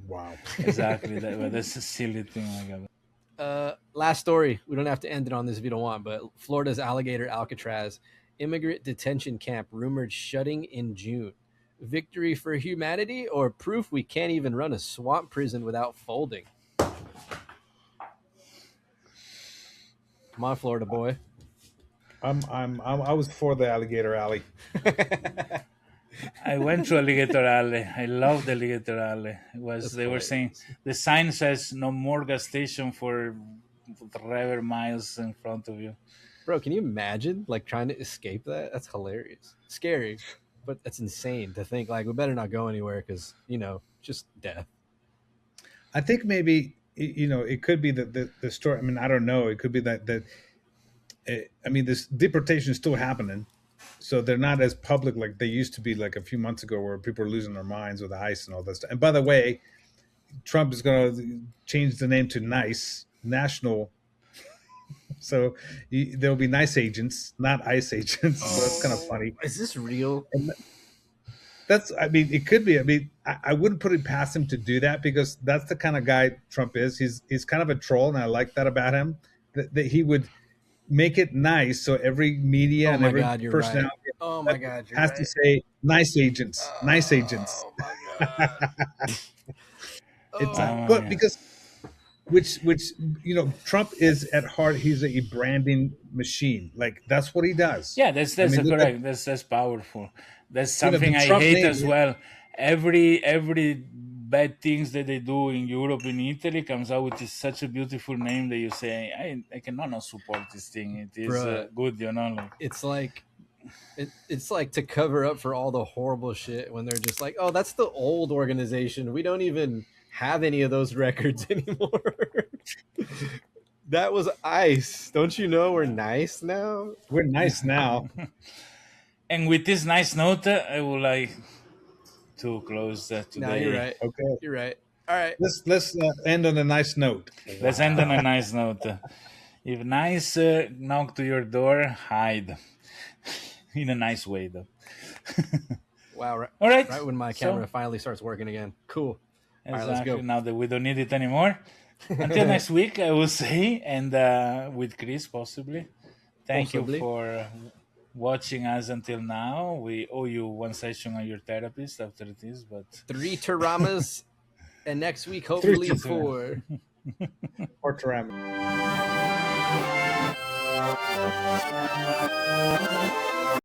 Wow. Exactly. That's a silly thing. Last story. We don't have to end it on this if you don't want, but Florida's Alligator Alcatraz immigrant detention camp rumored shutting in June. Victory for humanity or proof we can't even run a swamp prison without folding? Come on, Florida boy. I was for the Alligator Alley. I went to Alligator Alley. I loved Alligator Alley. They were saying the sign says no more gas station for whatever miles in front of you. Bro, can you imagine like trying to escape that? That's hilarious. Scary, but that's insane to think like we better not go anywhere because just death. I think maybe it could be the story. I mean, I don't know. It could be that this deportation is still happening. So they're not as public like they used to be like a few months ago where people are losing their minds with the ICE and all that stuff. And by the way, Trump is going to change the name to NICE, National. So there'll be NICE agents, not ICE agents. So that's kind of funny. Is this real? It could be. I wouldn't put it past him to do that because that's the kind of guy Trump is. He's kind of a troll, and I like that about him, that he would make it nice so every media and every personality has to say nice agents, nice agents. But because which Trump is at heart, he's a branding machine. Like that's what he does. Yeah, that's correct. That's powerful. That's something I hate as well. Every bad things that they do in Europe, in Italy, comes out with such a beautiful name that you say, I cannot not support this thing. It is good, Like. It's like to cover up for all the horrible shit when they're just like, oh, that's the old organization. We don't even have any of those records anymore. That was ICE. Don't you know we're nice now? We're nice now. And with this nice note, I would like to close today. No, you're right. Okay, you're right. All right. Let's end on a nice note. Let's end on a nice note. If nice knock to your door, hide. In a nice way, though. Wow. All right. Right when my camera finally starts working again. Cool. Exactly. All right, let's go. Now that we don't need it anymore. Until next week, I will say, and with Chris possibly. Thank you for watching us until now. We owe you one session on your therapist after this, but 3 Turamas, and next week hopefully 4. Fourturamas.